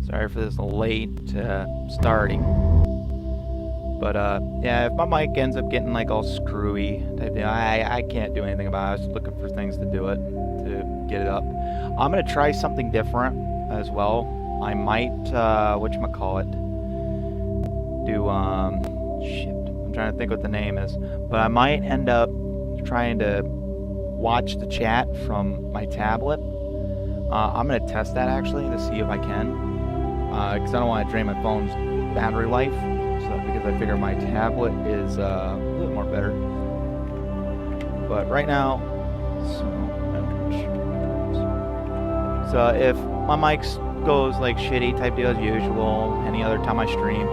Sorry for this late starting. But yeah, if my mic ends up getting like all screwy, I can't do anything about it. I was looking for things to do it, to get it up. I'm gonna try something different as well. I might, whatchamacallit, do, shit, I'm trying to think what the name is. But I might end up trying to watch the chat from my tablet. I'm gonna test that actually to see if I can. Because I don't want to drain my phone's battery life. Because I figure my tablet is a little more better. But right now, so if my mic goes like shitty type deal as usual, any other time I stream,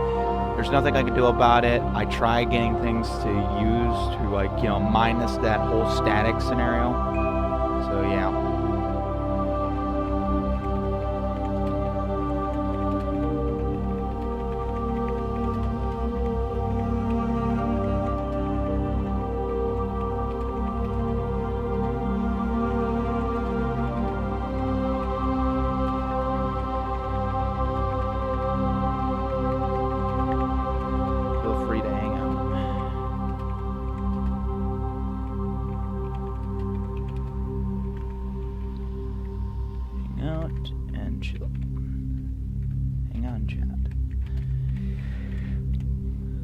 there's nothing I can do about it. I try getting things to use to like, you know, minus that whole static scenario. So yeah.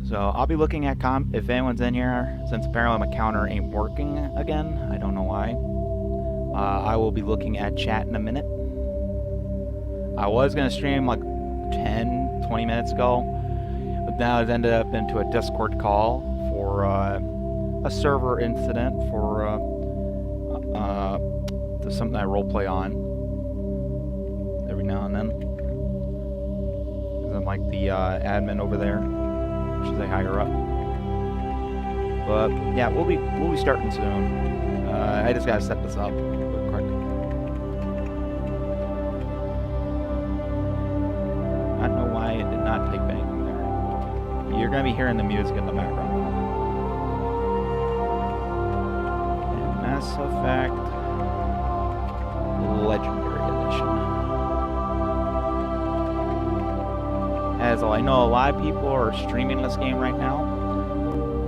So I'll be looking at if anyone's in here, since apparently my counter ain't working again. I don't know why. I will be looking at chat in a minute. I was going to stream like 10, 20 minutes ago, but now it's ended up into a Discord call for a server incident for something I roleplay on every now and then. I'm like the admin over there. Should say higher up. But yeah, we'll be starting soon. I just gotta set this up real quick. I don't know why it did not take bang there. You're gonna be hearing the music in the background. And Mass Effect Legendary Edition. As I know, a lot of people are streaming this game right now.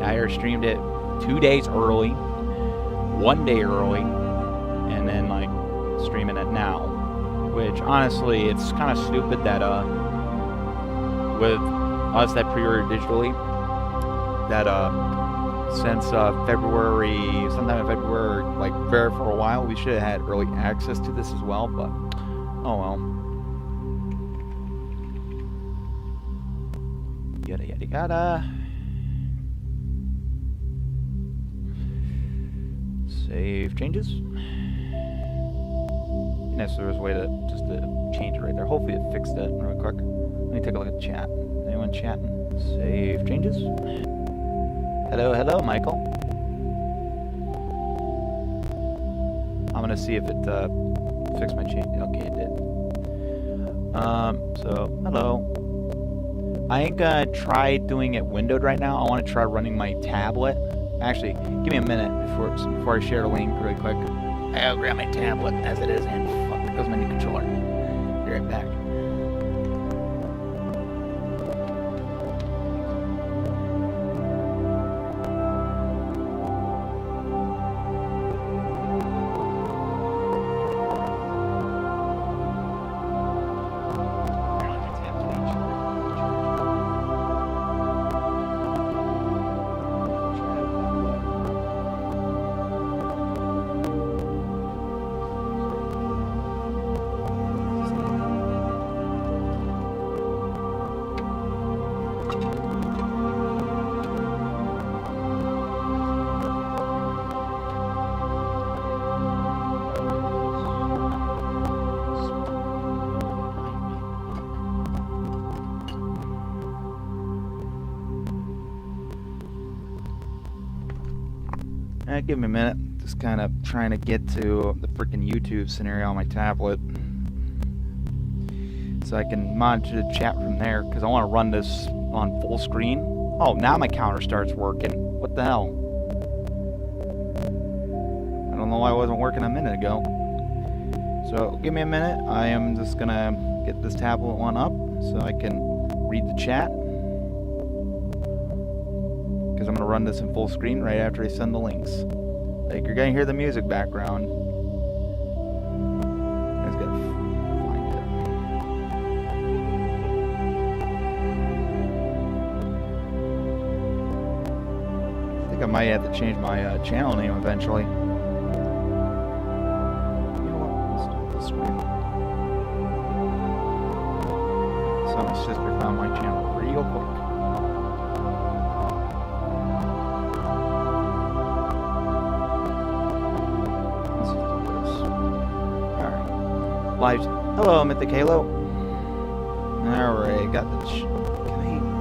I streamed it 2 days early, 1 day early, and then like streaming it now. Which honestly, it's kind of stupid that with us that pre-ordered digitally, that since February, sometime in February, like for a while, we should have had early access to this as well. But oh well. Yada yada yada. Save changes. Unless there was a way to just to change it right there. Hopefully it fixed it real quick. Let me take a look at the chat. Anyone chatting? Save changes. Hello, hello, Michael. I'm gonna see if it fixed my change. Okay, it did. So hello. I ain't gonna try doing it windowed right now. I want to try running my tablet. Actually, give me a minute before I share a link really quick. I'll grab my tablet as it is, and fuck, there goes my new controller. Be right back. Give me a minute. Just kind of trying to get to the freaking YouTube scenario on my tablet, so I can monitor the chat from there. Because I want to run this on full screen. Oh, now my counter starts working. What the hell? I don't know why it wasn't working a minute ago. So give me a minute. I am just gonna get this tablet one up so I can read the chat. Because I'm gonna run this in full screen right after I send the links. Like, you're gonna hear the music background. I just gotta find it. I think I might have to change my channel name eventually. So my sister found my channel real quick. Let's just do this. Alright. Lives. Hello, Mythic Halo. Alright, got the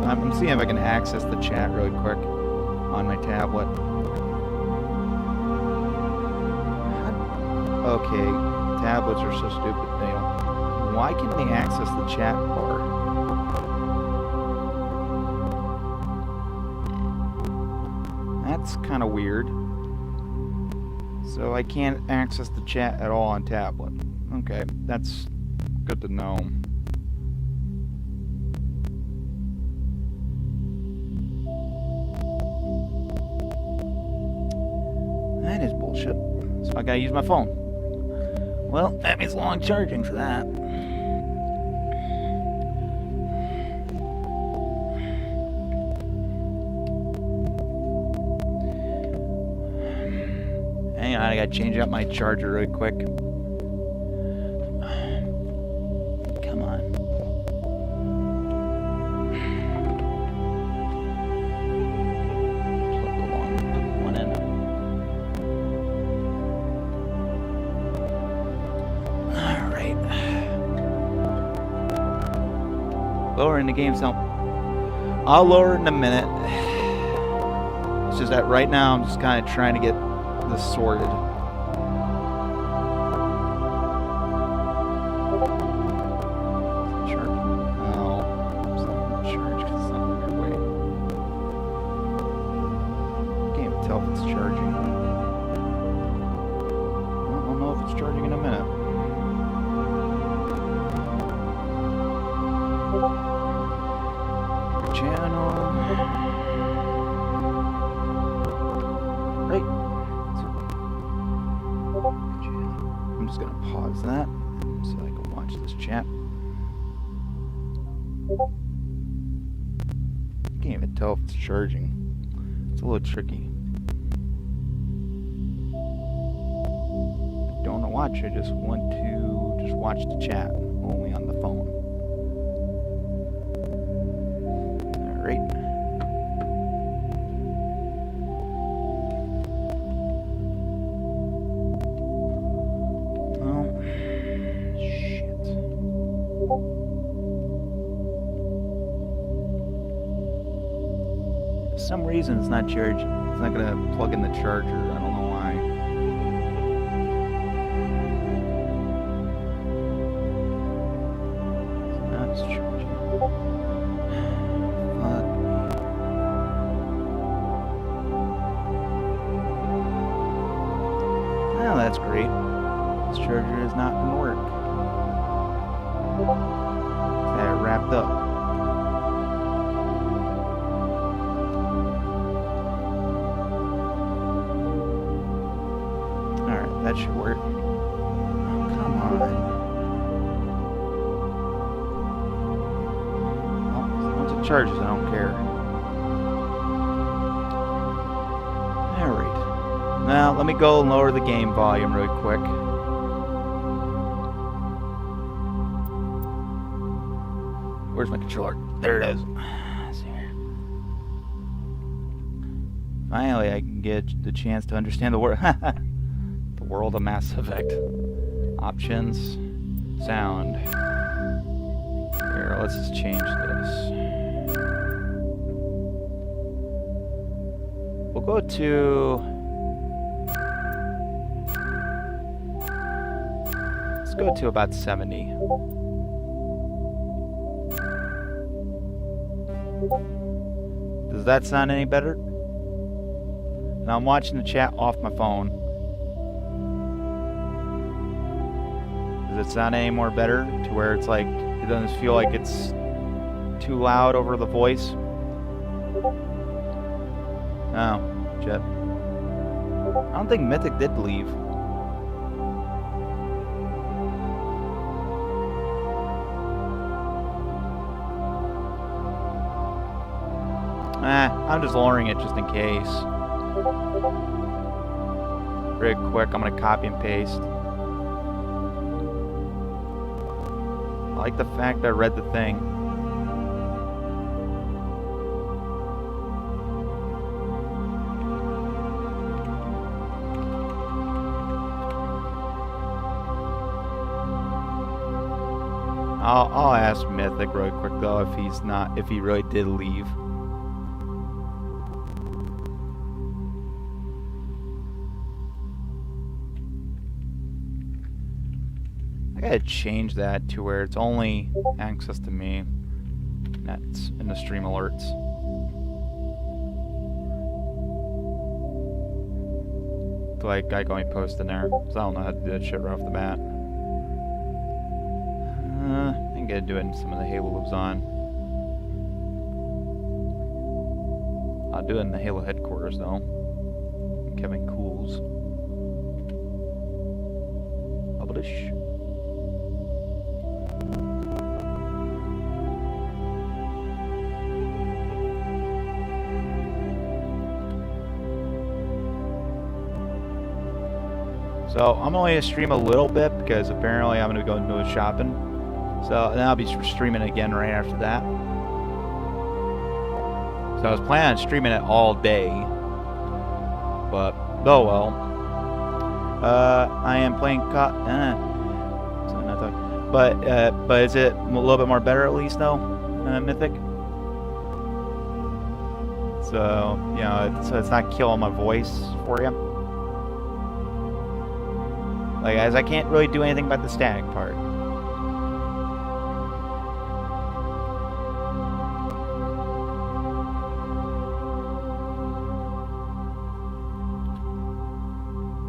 I'm seeing if I can access the chat really quick on my tablet. Okay, tablets are so stupid. Why can't they access the chat bar? That's kind of weird. So I can't access the chat at all on tablet. Okay, that's good to know. That is bullshit. So I gotta use my phone. Well, that means long charging for that. Hang on, I gotta change out my charger really quick. Come on. Plug the one in. Alright. Lowering the game sound. I'll lower it in a minute. It's just that right now I'm just kind of trying to get this sorted. Charge. No. It's not going to charge because it's not your way. Can't even tell if it's charging. I'll know if it's charging in a minute. Channel. Right. I'm just gonna pause that so I can watch this chat. Can't even tell if it's charging. It's a little tricky. I don't want to watch. I just want to just watch the chat only on the phone. All right. For some reason it's not charged. It's not gonna plug in the charger. I don't know why. Now it's charging. Fuck me. Well, that's great. This charger is not gonna work. That wrapped up. That should work. Oh, come on. Well, as long as it charges, I don't care. Alright. Now, let me go and lower the game volume really quick. Where's my controller? There it is. Finally, I can get the chance to understand the word. World of Mass Effect. Options. Sound. Here, let's just change this. We'll go to... Let's go to about 70. Does that sound any better? Now I'm watching the chat off my phone. Does it sound any more better to where it's like it doesn't feel like it's too loud over the voice? Oh, shit. I don't think Mythic did leave. I'm just lowering it just in case. Real quick, I'm gonna copy and paste. I like the fact I read the thing. I'll ask Mythic really quick though if he really did leave. I gotta change that to where it's only access to me. That's in the stream alerts. Like I going post in there, so I don't know how to do that shit right off the bat. I can get to do it in some of the Halo Lives On. I'll do it in the Halo headquarters though. Kevin Cools. Publish. So I'm only going to stream a little bit because apparently I'm going to go into a shopping. So then I'll be streaming again right after that. So I was planning on streaming it all day, but oh well. I am playing but is it a little bit more better at least though, Mythic? So you know, so it's not killing my voice for you. Like, as I can't really do anything about the static part.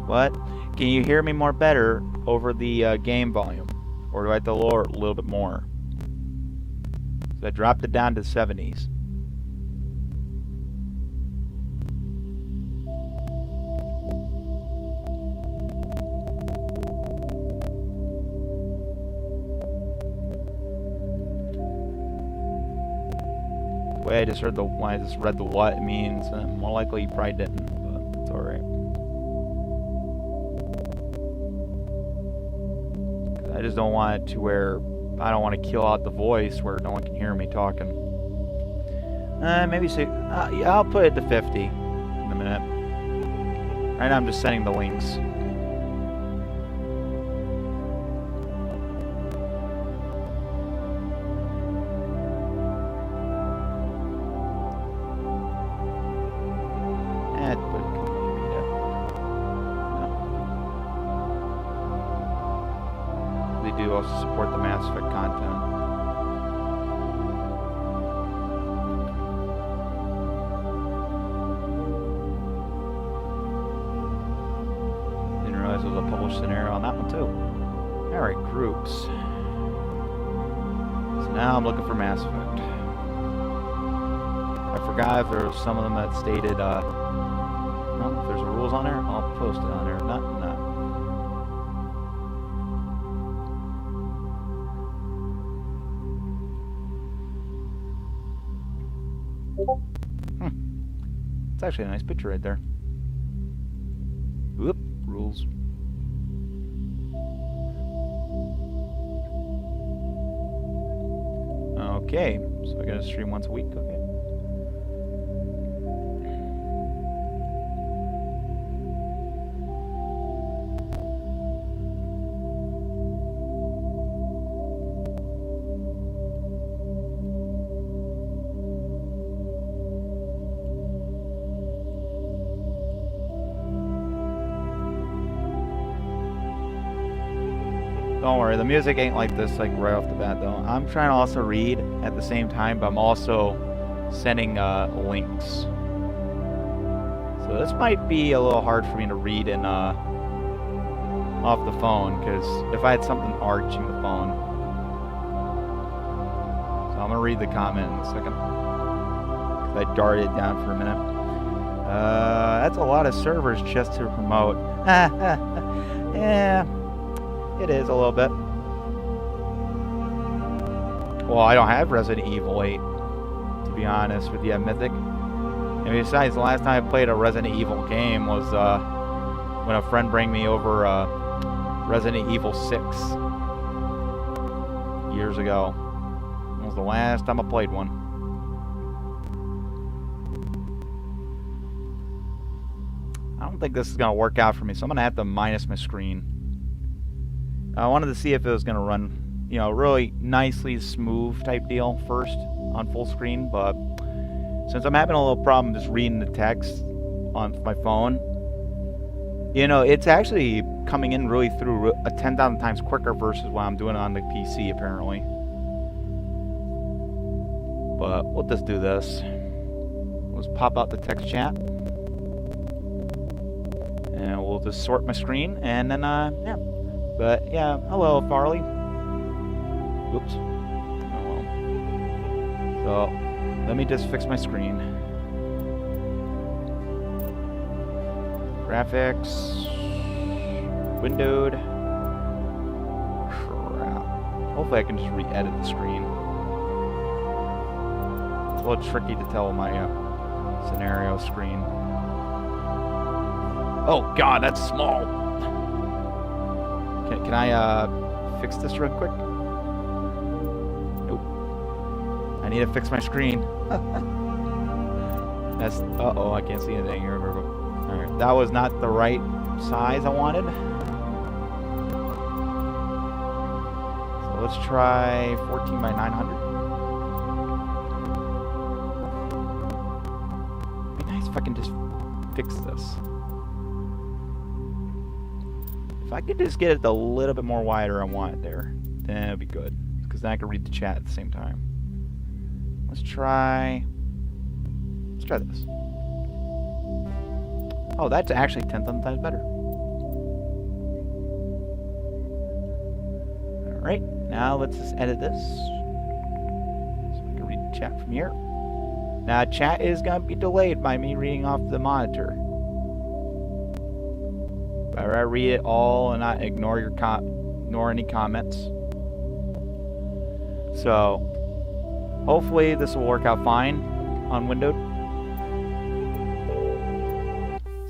What? Can you hear me more better over the game volume? Or do I have to lower it a little bit more? So I dropped it down to 70s. I just read the what it means, and more likely you probably didn't, but it's alright. I just don't want it to where I don't want to kill out the voice where no one can hear me talking. Maybe say, yeah, I'll put it to 50 in a minute. Right now I'm just sending the links. Support the Mass Effect content. Didn't realize there was a published scenario on that one too. Alright, groups. So now I'm looking for Mass Effect. I forgot if there was some of them that stated, well, if there's rules on there, I'll post it on there. Not. It's actually a nice picture right there. Whoop, rules. Okay, so I gotta stream once a week, okay. Don't worry, the music ain't like this like right off the bat though. I'm trying to also read at the same time, but I'm also sending links. So this might be a little hard for me to read in off the phone, because if I had something arching the phone. So I'm gonna read the comment in a second. I darted down for a minute. That's a lot of servers just to promote. Yeah, it is a little bit. Well, I don't have Resident Evil 8, to be honest with you, Mythic. And besides, the last time I played a Resident Evil game was when a friend brought me over Resident Evil 6 years ago. It was the last time I played one. I don't think this is going to work out for me, so I'm going to have to minus my screen. I wanted to see if it was going to run, you know, really nicely smooth type deal first on full screen, but since I'm having a little problem just reading the text on my phone, you know, it's actually coming in really through 10,000 times quicker versus what I'm doing on the PC apparently. But we'll just do this. Let's pop out the text chat. And we'll just sort my screen and then, yeah. But yeah, hello Farley. Oops. Oh well. So, let me just fix my screen. Graphics. Windowed. Crap. Hopefully I can just re-edit the screen. It's a little tricky to tell my scenario screen. Oh god, that's small. Can I fix this real quick? Nope. I need to fix my screen. That's uh-oh, I can't see anything here. Alright, that was not the right size I wanted. So let's try 14 by 900. It'd be nice if I can just fix this. If I could just get it a little bit more wider, I want it there, then it'd be good. Because then I can read the chat at the same time. Let's try this. Oh, that's actually 10,000 times better. Alright, now let's just edit this. So I can read the chat from here. Now, chat is going to be delayed by me reading off the monitor. But I read it all and not ignore your ignore any comments. So, hopefully this will work out fine on Windowed.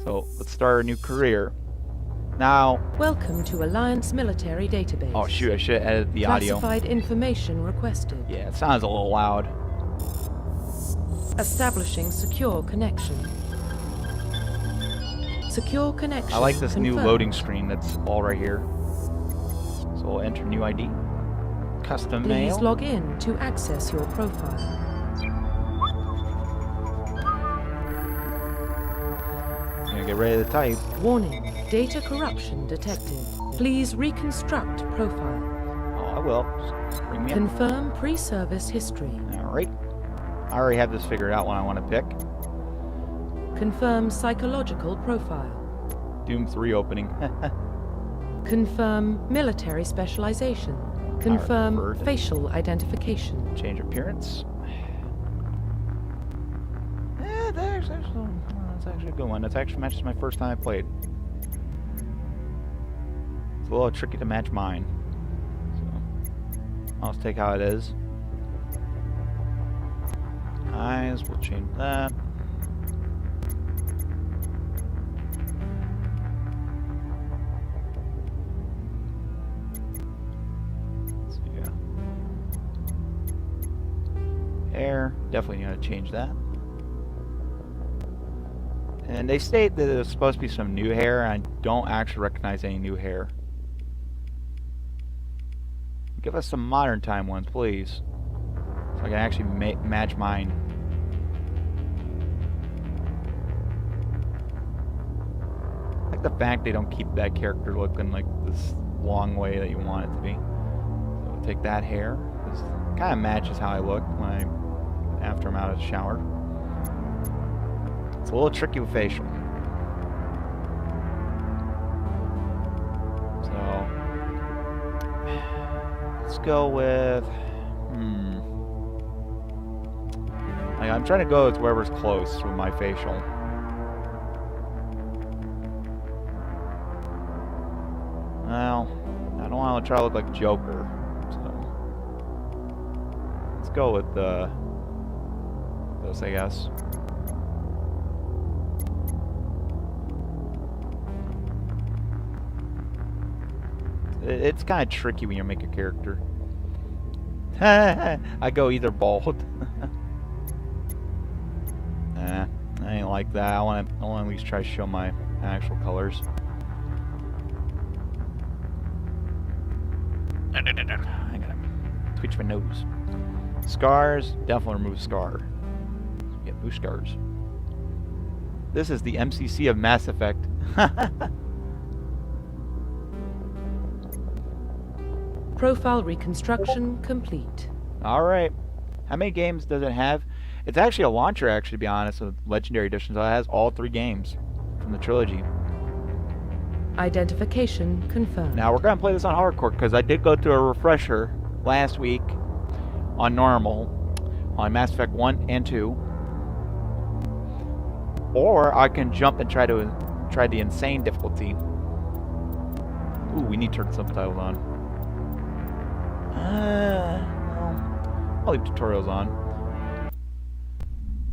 So, let's start a new career. Now... Welcome to Alliance Military Database. Oh shoot, I should have edited the audio. Classified information requested. Yeah, it sounds a little loud. Establishing secure connection. Secure connection. I like this confirmed. new loading screen that's all right here. So we'll enter new ID. Custom mail. Please log in to access your profile. Gonna get ready to type. Warning, data corruption detected. Please reconstruct profile. Oh, I will. Just bring me up. Confirm pre-service history. Alright. I already have this figured out what I want to pick. Confirm psychological profile. Doom 3 opening. Confirm military specialization. Confirm Preferred. facial identification. Change appearance. That's actually a good one. That's actually matches my first time I played. It's a little tricky to match mine. So I'll just take how it is. Eyes, we'll change that. Let's see, yeah. Hair, definitely gonna change that. And they state that there's supposed to be some new hair, and I don't actually recognize any new hair. Give us some modern time ones, please. So I can actually match mine. I like the fact they don't keep that character looking like this long way that you want it to be. So we'll take that hair. This kind of matches how I look when after I'm out of the shower. It's a little tricky with facial. So go with... Like, I'm trying to go with whoever's close with my facial. Well, I don't want to try to look like Joker, so... Let's go with this, I guess. It's kind of tricky when you make a character. I go either bald. Nah, I ain't like that. I want to at least try to show my actual colors. I gotta twitch my nose. Scars, definitely remove scar. Get new scars. This is the MCC of Mass Effect. Profile reconstruction complete. Alright. How many games does it have? It's actually a launcher, actually, to be honest, with Legendary Edition, so it has all 3 games from the trilogy. Identification confirmed. Now, we're going to play this on hardcore, because I did go through a refresher last week on normal, on Mass Effect 1 and 2. Or I can jump and try the insane difficulty. Ooh, we need to turn subtitles on. Well, I'll leave tutorials on.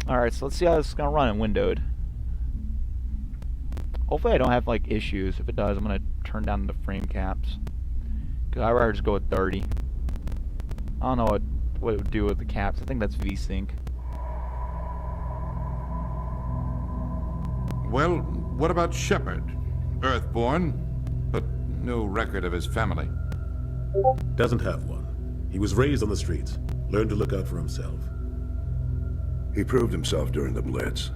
Alright, so let's see how this is going to run in windowed. Hopefully I don't have, like, issues. If it does, I'm going to turn down the frame caps. Because I'd rather just go with 30. I don't know what it would do with the caps. I think that's VSync. Well, what about Shepard? Earthborn, but no record of his family. Doesn't have one. He was raised on the streets, learned to look out for himself. He proved himself during the Blitz.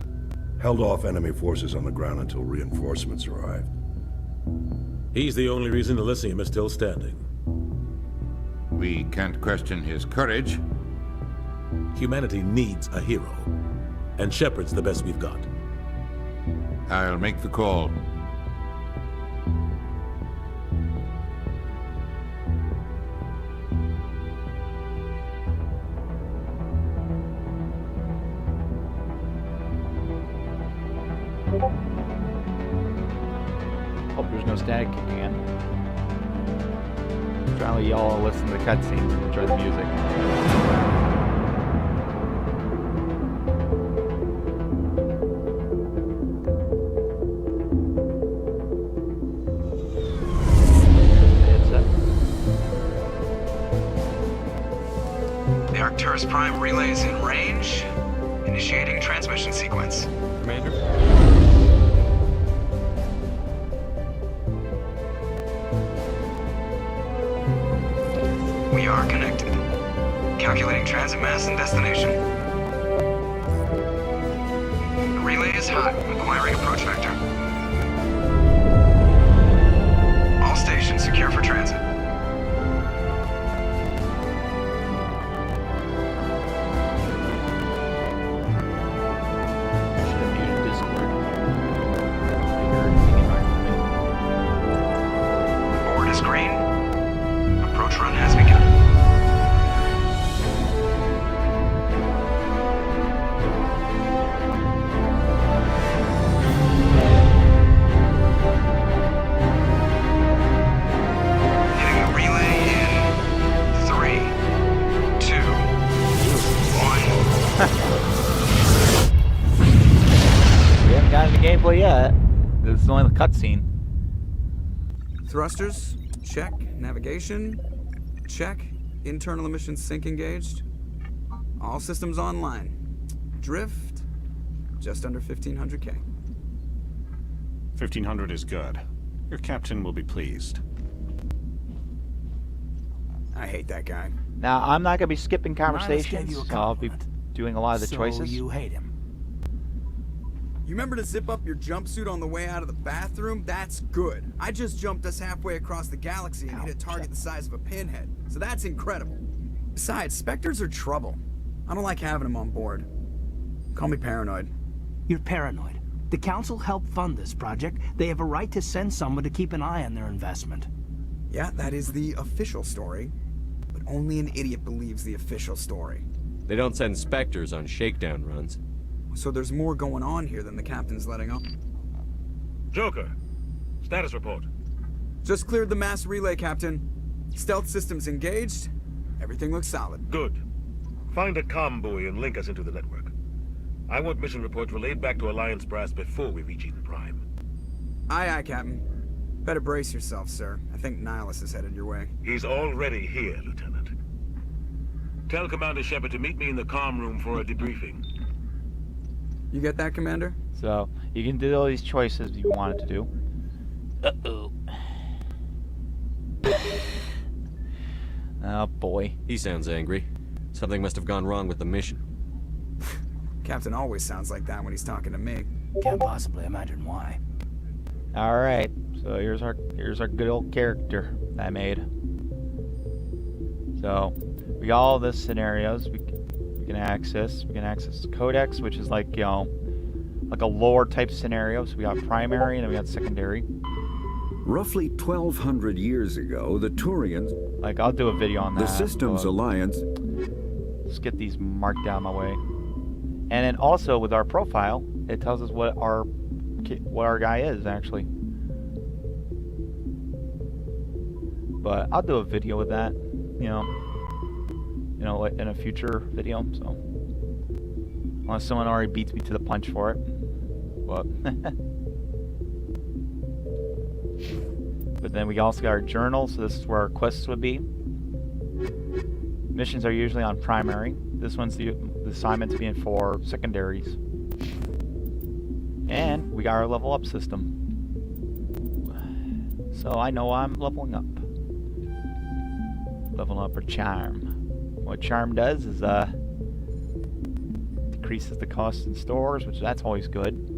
Held off enemy forces on the ground until reinforcements arrived. He's the only reason Elysium is still standing. We can't question his courage. Humanity needs a hero, and Shepard's the best we've got. I'll make the call. Hope there's no static kicking in. Trying to let y'all listen to the cutscenes and enjoy the music. The Arcturus Prime relay is in range. Initiating transmission sequence. Commander? We are connected. Calculating transit mass and destination. The relay is hot, acquiring approach vector. All stations secure for transit. Should have muted Discord. Board is green. Approach run has begun. Hitting the relay in 3, 2, 1. We haven't gotten the gameplay yet. This is only the cutscene. Thrusters, check. Navigation, check. Internal emissions sync engaged. All systems online. Drift, just under 1500K. 1500 is good. Your captain will be pleased. I hate that guy. Now, I'm not going to be skipping Miles gave conversations, you a so I'll be compliment. doing a lot of the So choices. you hate him. You remember to zip up your jumpsuit on the way out of the bathroom? That's good. I just jumped us halfway across the galaxy and hit a target the size of a pinhead. So that's incredible. Besides, Spectres are trouble. I don't like having them on board. Call me paranoid. You're paranoid. The Council helped fund this project. They have a right to send someone to keep an eye on their investment. Yeah, that is the official story. but only an idiot believes the official story. They don't send Spectres on shakedown runs. So there's more going on here than the captain's letting on. Joker, status report. Just cleared the mass relay, Captain. Stealth systems engaged. Everything looks solid. Good. Find a comm buoy and link us into the network. I want mission reports relayed back to Alliance Brass before we reach Eden Prime. Aye, aye, Captain. Better brace yourself, sir. I think Nihilus is headed your way. He's already here, Lieutenant. Tell Commander Shepard to meet me in the comm room for a debriefing. You get that, Commander? So you can do all these choices you wanted to do. Uh-oh. Oh boy. He sounds angry. Something must have gone wrong with the mission. Captain always sounds like that when he's talking to me. Can't possibly imagine why. All right. So here's our good old character I made. So we got all the scenarios we can access. We can access the Codex, which is like, you know, like a lore type scenario. So we got primary and then we got secondary. Roughly 1,200 years ago, the Turians... Like, I'll do a video on that. The Systems Alliance... Let's get these marked down my way. And then also with our profile, it tells us what our guy is, actually. But I'll do a video with that, you know, in a future video, so. Unless someone already beats me to the punch for it. But... But then we also got our journal, so this is where our quests would be. Missions are usually on primary. This one's the assignments being for secondaries. And we got our level up system. So I know I'm leveling up. Leveling up our charm. What charm does is decreases the cost in stores, which that's always good.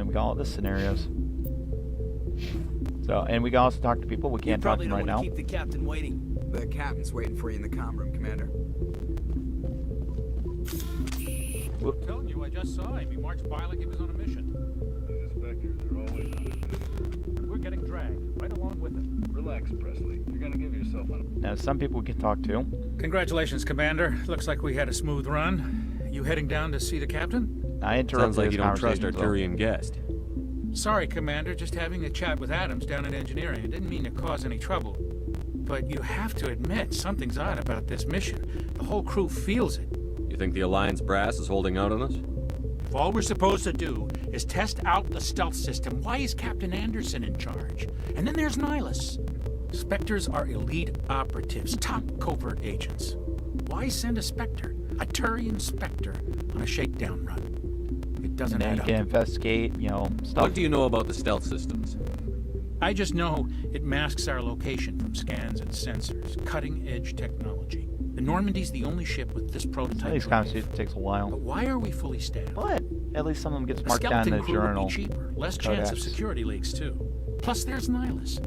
We got all the scenarios. So, and we can also talk to people. We can't talk to them right now. Keep the captain waiting. The captain's waiting for you in the comm room, Commander. I'm telling you, I just saw him. He marched by like he was on a mission. These Spectres are always on a mission. We're getting dragged right along with him. Relax, Presley. You're gonna give yourself a... Now, some people we can talk to. Congratulations, Commander. Looks like we had a smooth run. You heading down to see the captain? I interrupted. Sounds like you don't trust our Turian guest. Sorry, Commander. Just having a chat with Adams down in engineering. I didn't mean to cause any trouble. But you have to admit, something's odd about this mission. The whole crew feels it. You think the Alliance Brass is holding out on us? If all we're supposed to do is test out the stealth system, why is Captain Anderson in charge? And then there's Nihilus. Spectres are elite operatives, top covert agents. Why send a Spectre, a Turian Spectre, on a shakedown run? It doesn't And then add you up. can investigate, you know, stuff. What do you know about the stealth systems? I just know it masks our location from scans and sensors. Cutting-edge technology. The Normandy's the only ship with this prototype. These conversations takes a while. But why are we fully staffed? But at least some of them gets A marked down in skeleton the crew journal. would be cheaper. Less chance of Codex. security leaks, too. Plus, there's Nihilus.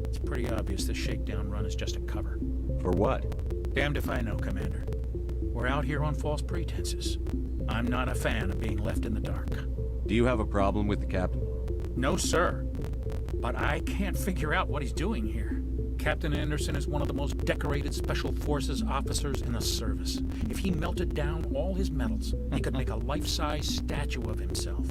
It's pretty obvious this shakedown run is just a cover. For what? Damned if I know, Commander. We're out here on false pretenses. I'm not a fan of being left in the dark. Do you have a problem with the captain? No, sir. But I can't figure out what he's doing here. Captain Anderson is one of the most decorated Special Forces officers in the service. If he melted down all his medals, he could make a life-size statue of himself.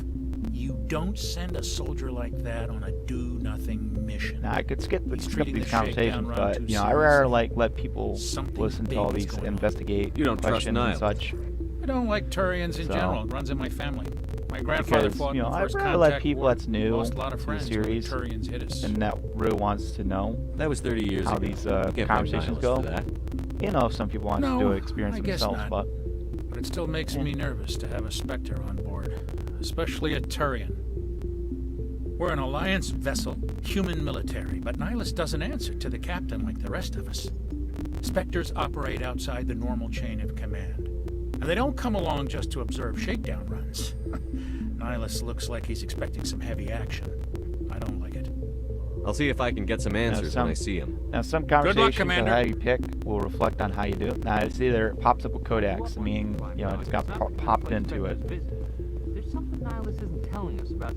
You don't send a soldier like that on a do-nothing mission. Now, I could skip treating these the conversations, shakedown run but too you know, I rather seriously. let people Something listen to big all is these, going on. investigate You don't trust questions and Nihilus. such. I don't like Turians in So- general. It runs in my family. My grandfather Because, fought you know, in the I'd first rather let contact people war. that's new Lost a lot of to the friends when the series Turians hit us. and that really wants to know That was 30 years how ago. these Can't blame conversations Nihilus go. for that. You know, some people want to do it, experience I guess themselves, not. but But it still makes me nervous to have a Spectre on board, especially a Turian. We're an Alliance vessel, human military, but Nihilus doesn't answer to the captain like the rest of us. Spectres operate outside the normal chain of command. And they don't come along just to observe shakedown runs. Nihilus looks like he's expecting some heavy action. I don't like it. I'll see if I can get some answers when I see him. Now, some luck, conversations Commander. that how you pick will reflect on how you do it. Now, it's either it pops up with Codex, I mean, you know, it's got popped into it. There's something Nihilus isn't telling us about.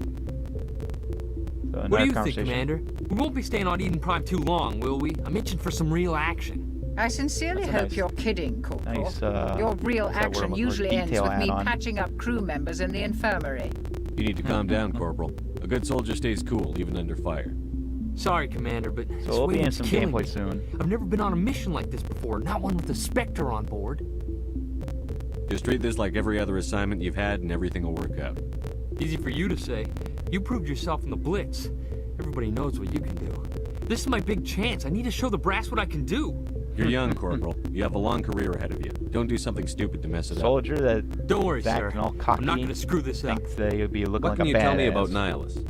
So What do you think, conversation. Commander? We won't be staying on Eden Prime too long, will we? I'm itching for some real action. I sincerely That's a hope nice- you're kidding, Corporal. nice, Your real what's that word I'm action looking for? usually ends Detail with me add-on. patching up crew members in the infirmary. You need to calm down, Corporal. A good soldier stays cool, even under fire. Sorry, Commander, but So we'll be in waiting's some killing gameplay me. soon. I've never been on a mission like this before, not one with a Spectre on board. Just treat this like every other assignment you've had and everything will work out. Easy for you to say. You proved yourself in the Blitz. Everybody knows what you can do. This is my big chance. I need to show the brass what I can do. You're young, Corporal. You have a long career ahead of you. Don't do something stupid to mess it up. Soldier that Don't worry, is sir. acting all cocky. I'm not going to screw this up. Thinks that he'll be looking What like can a you tell me badass. about Nihilus?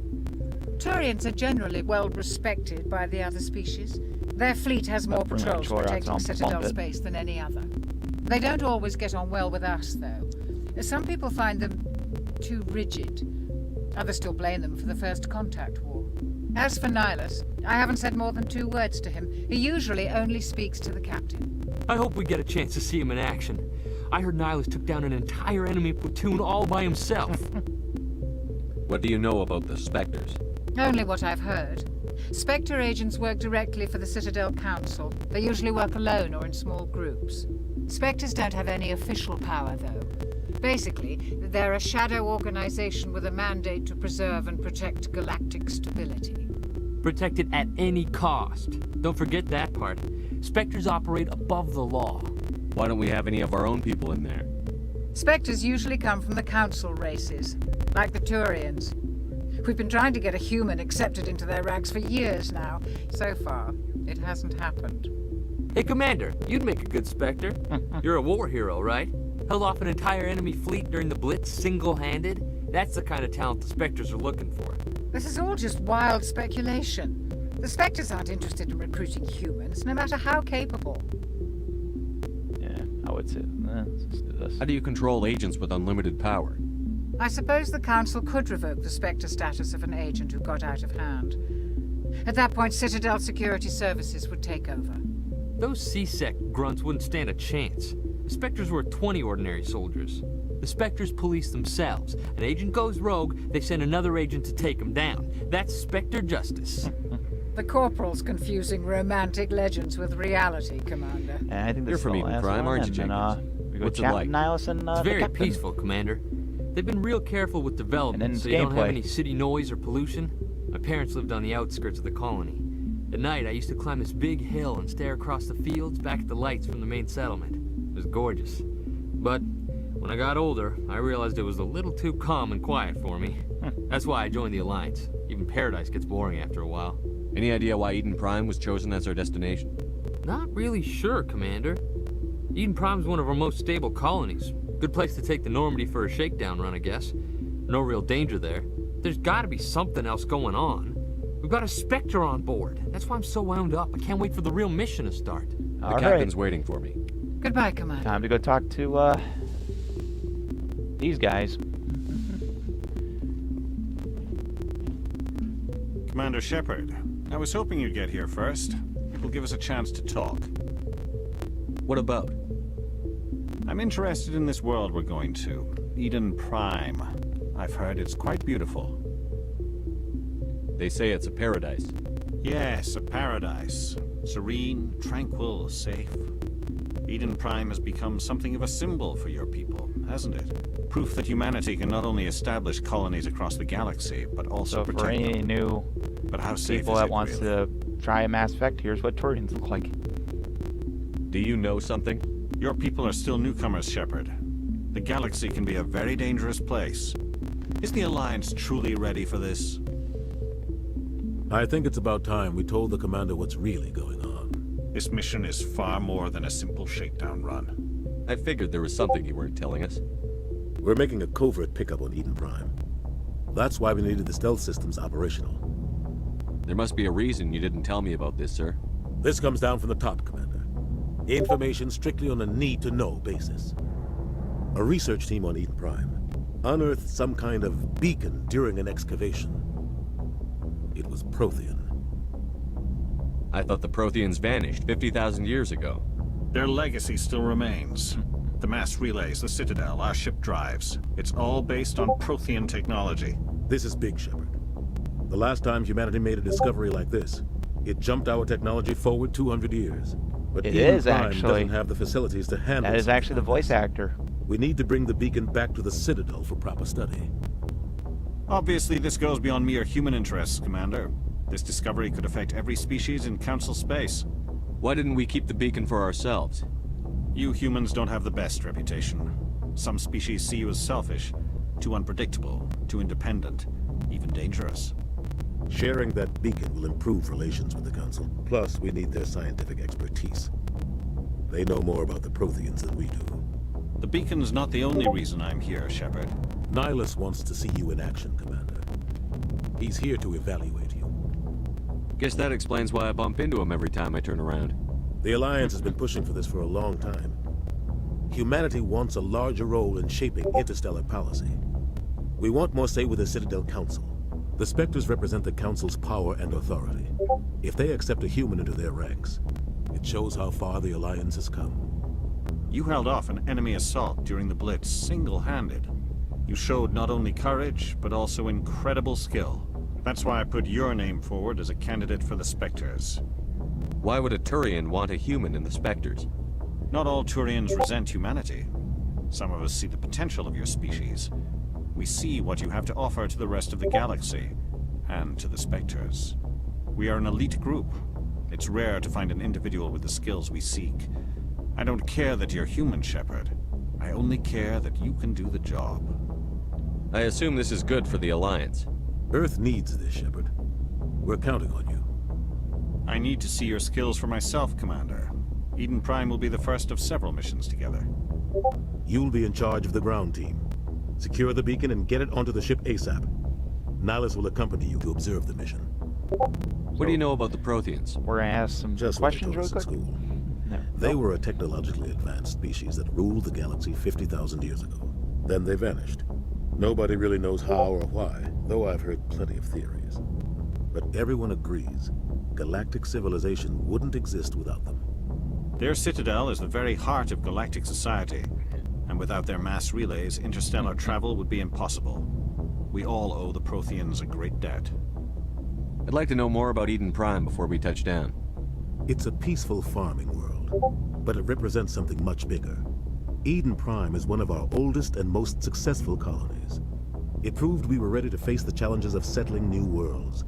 Turians are generally well respected by the other species. Their fleet has more Pretty patrols much, or else protecting I'll Citadel bump it. space than any other. They don't always get on well with us, though. Some people find them too rigid. Others still blame them for the First Contact War. As for Nihilus, I haven't said more than 2 words to him. He usually only speaks to the captain. I hope we get a chance to see him in action. I heard Nihilus took down an entire enemy platoon all by himself. What do you know about the Spectres? Only what I've heard. Spectre agents work directly for the Citadel Council. They usually work alone or in small groups. Spectres don't have any official power, though. Basically, they're a shadow organization with a mandate to preserve and protect galactic stability. Protect it at any cost. Don't forget that part. Spectres operate above the law. Why don't we have any of our own people in there? Spectres usually come from the Council races, like the Turians. We've been trying to get a human accepted into their ranks for years now. So far, it hasn't happened. Hey, Commander, you'd make a good Spectre. You're a war hero, right? Held off an entire enemy fleet during the Blitz single-handed? That's the kind of talent the Spectres are looking for. This is all just wild speculation. The Spectres aren't interested in recruiting humans, no matter how capable. Yeah, I would say. Let's just do this. How do you control agents with unlimited power? I suppose the Council could revoke the Spectre status of an agent who got out of hand. At that point, Citadel Security Services would take over. Those C-Sec grunts wouldn't stand a chance. The Spectres were 20 ordinary soldiers. The Spectres police themselves. An agent goes rogue, they send another agent to take him down. That's Spectre justice. The Corporal's confusing romantic legends with reality, Commander. And I think this You're is from the Eden last Prime, one, aren't you, and then, Jenkins? we go What's it chat like? with Nihilus and It's the very captain. peaceful, Commander. They've been real careful with development, And then so you don't have gameplay. any city noise or pollution. My parents lived on the outskirts of the colony. At night, I used to climb this big hill and stare across the fields back at the lights from the main settlement. It was gorgeous. But when I got older, I realized it was a little too calm and quiet for me. That's why I joined the Alliance. Even Paradise gets boring after a while. Any idea why Eden Prime was chosen as our destination? Not really sure, Commander. Eden Prime's one of our most stable colonies. Good place to take the Normandy for a shakedown run, I guess. No real danger there. There's gotta be something else going on. We've got a Spectre on board. That's why I'm so wound up. I can't wait for the real mission to start. The captain's waiting for me. Goodbye, Commander. Time to go talk to, these guys. Commander Shepard, I was hoping you'd get here first. It will give us a chance to talk. What about? I'm interested in this world we're going to, Eden Prime. I've heard it's quite beautiful. They say it's a paradise. Yes, a paradise. Serene, tranquil, safe. Eden Prime has become something of a symbol for your people, hasn't it? Proof that humanity can not only establish colonies across the galaxy, but also So for protect any them. new But how safe people is that it, wants really? to try a Mass Effect, here's what Turians look like. Do you know something? Your people are still newcomers, Shepard. The galaxy can be a very dangerous place. Is the Alliance truly ready for this? I think it's about time we told the commander what's really going on. This mission is far more than a simple shakedown run. I figured there was something you weren't telling us. We're making a covert pickup on Eden Prime. That's why we needed the stealth systems operational. There must be a reason you didn't tell me about this, sir. This comes down from the top, Commander. Information strictly on a need-to-know basis. A research team on Eden Prime unearthed some kind of beacon during an excavation. It was Prothean. I thought the Protheans vanished 50,000 years ago. Their legacy still remains. The mass relays, the Citadel, our ship drives. It's all based on Prothean technology. This is big, Shepard. The last time humanity made a discovery like this, it jumped our technology forward 200 years. But It Eden is Prime actually. doesn't have the facilities to handle That is something actually the like voice this. actor. We need to bring the beacon back to the Citadel for proper study. Obviously, this goes beyond mere human interests, Commander. This discovery could affect every species in Council space. Why didn't we keep the beacon for ourselves? You humans don't have the best reputation. Some species see you as selfish, too unpredictable, too independent, even dangerous. Sharing that beacon will improve relations with the Council. Plus, we need their scientific expertise. They know more about the Protheans than we do. The beacon's not the only reason I'm here, Shepard. Nihilus wants to see you in action, Commander. He's here to evaluate you. Guess that explains why I bump into him every time I turn around. The Alliance has been pushing for this for a long time. Humanity wants a larger role in shaping interstellar policy. We want more say with the Citadel Council. The Spectres represent the Council's power and authority. If they accept a human into their ranks, it shows how far the Alliance has come. You held off an enemy assault during the Blitz single-handed. You showed not only courage, but also incredible skill. That's why I put your name forward as a candidate for the Spectres. Why would a Turian want a human in the Spectres? Not all Turians resent humanity. Some of us see the potential of your species. We see what you have to offer to the rest of the galaxy, and to the Spectres. We are an elite group. It's rare to find an individual with the skills we seek. I don't care that you're human, Shepard. I only care that you can do the job. I assume this is good for the Alliance. Earth needs this, Shepard. We're counting on you. I need to see your skills for myself, Commander. Eden Prime will be the first of several missions together. You'll be in charge of the ground team. Secure the beacon and get it onto the ship ASAP. Nihilus will accompany you to observe the mission. What do you know about the Protheans? We're gonna ask some Just what they questions told real us in quick. school. No. They were a technologically advanced species that ruled the galaxy 50,000 years ago. Then they vanished. Nobody really knows how or why, though I've heard plenty of theories. But everyone agrees, galactic civilization wouldn't exist without them. Their citadel is the very heart of galactic society, and without their mass relays, interstellar travel would be impossible. We all owe the Protheans a great debt. I'd like to know more about Eden Prime before we touch down. It's a peaceful farming world, but it represents something much bigger. Eden Prime is one of our oldest and most successful colonies. It proved we were ready to face the challenges of settling new worlds,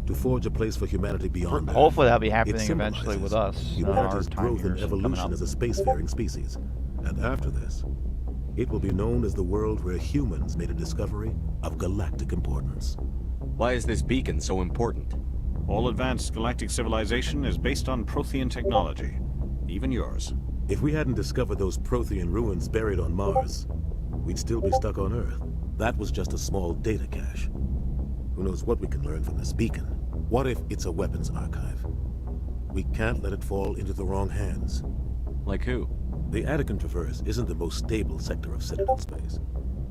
to forge a place for humanity beyond Earth. Hopefully that'll be It happening eventually with us. humanity's Our time growth and years coming evolution up. as a spacefaring species. And after this, it will be known as the world where humans made a discovery of galactic importance. Why is this beacon so important? All advanced galactic civilization is based on Prothean technology, even yours. If we hadn't discovered those Prothean ruins buried on Mars, we'd still be stuck on Earth. That was just a small data cache. Who knows what we can learn from this beacon? What if it's a weapons archive? We can't let it fall into the wrong hands. Like who? The Attican Traverse isn't the most stable sector of Citadel space.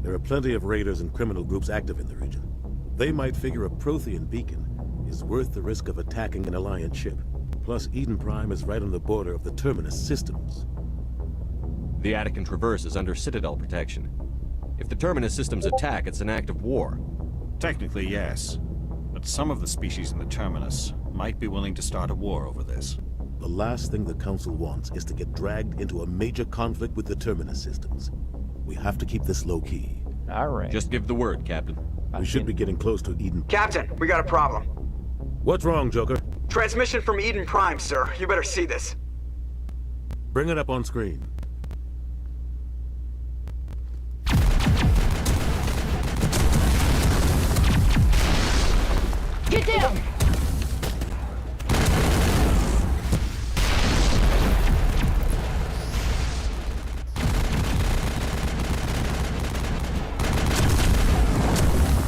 There are plenty of raiders and criminal groups active in the region. They might figure a Prothean beacon is worth the risk of attacking an Alliance ship. Plus, Eden Prime is right on the border of the Terminus systems. The Attican Traverse is under Citadel protection. If the Terminus systems attack, it's an act of war. Technically, yes. But some of the species in the Terminus might be willing to start a war over this. The last thing the Council wants is to get dragged into a major conflict with the Terminus systems. We have to keep this low-key. Alright. Just give the word, Captain. We should be getting close to Eden. Captain, we got a problem. What's wrong, Joker? Transmission from Eden Prime, sir. You better see this. Bring it up on screen. Get down!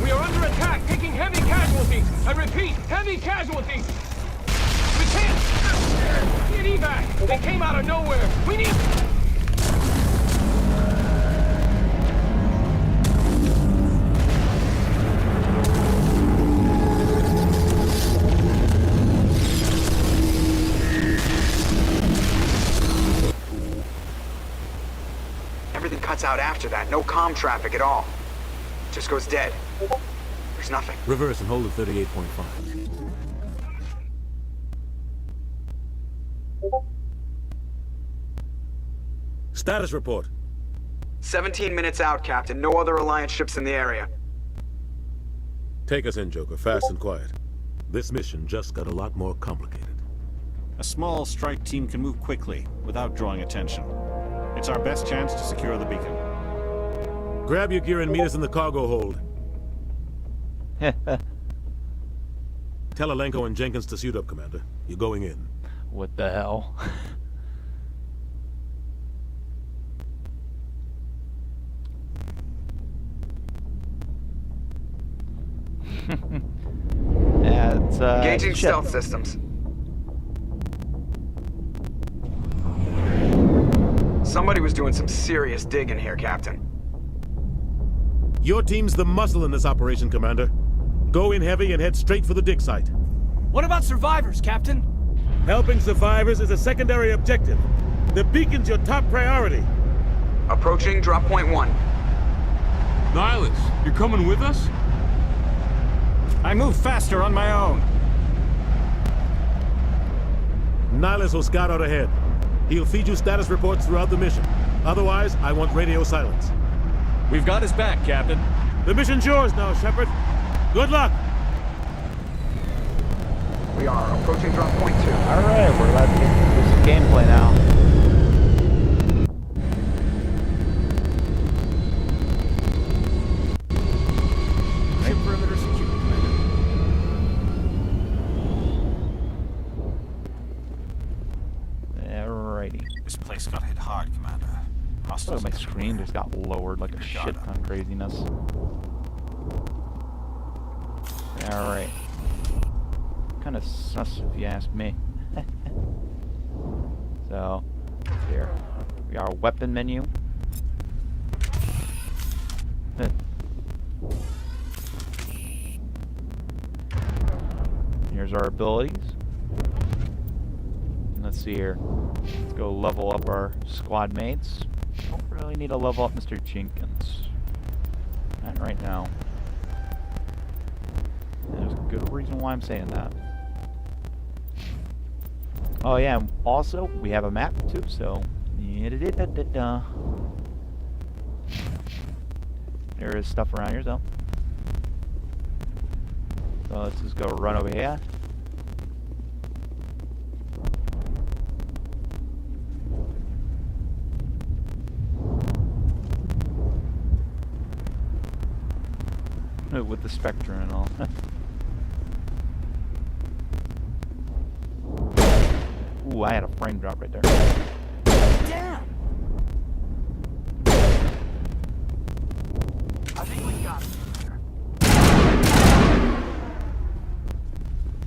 We are under attack, taking heavy casualties. I repeat, heavy casualties. We can't get evac. They came out of nowhere. We need. Everything cuts out after that. No comm traffic at all. Just goes dead. There's nothing. Reverse and hold at 38.5. Status report. 17 minutes out, Captain. No other Alliance ships in the area. Take us in, Joker, fast and quiet. This mission just got a lot more complicated. A small strike team can move quickly, without drawing attention. It's our best chance to secure the beacon. Grab your gear and meet us in the cargo hold. Tell Alenko and Jenkins to suit up, Commander. You're going in. What the hell? Yeah, it's Engaging ship. stealth systems. Somebody was doing some serious digging here, Captain. Your team's the muscle in this operation, Commander. Go in heavy and head straight for the dig site. What about survivors, Captain? Helping survivors is a secondary objective. The beacon's your top priority. Approaching drop point 1. Nihilus, you're coming with us? I move faster on my own. Nihilus will scout out ahead. He'll feed you status reports throughout the mission. Otherwise, I want radio silence. We've got his back, Captain. The mission's yours now, Shepard. Good luck! We are approaching drop point 2. Alright, we're about to get into some gameplay now. Ship perimeter secure, Commander. Alrighty. This place got hit hard, Commander. Oh, my screen just got lowered like a shit ton craziness. Alright. Kind of sus if you ask me. So, here. We got our weapon menu. Here's our abilities. Let's see here. Let's go level up our squad mates. Don't really need to level up Mr. Jenkins. Not right now. There's a good reason why I'm saying that. Oh yeah, and also we have a map too, so there is stuff around here, so let's just go run over here. With the Spectre and all. Ooh, I had a frame drop right there. Damn! I think we got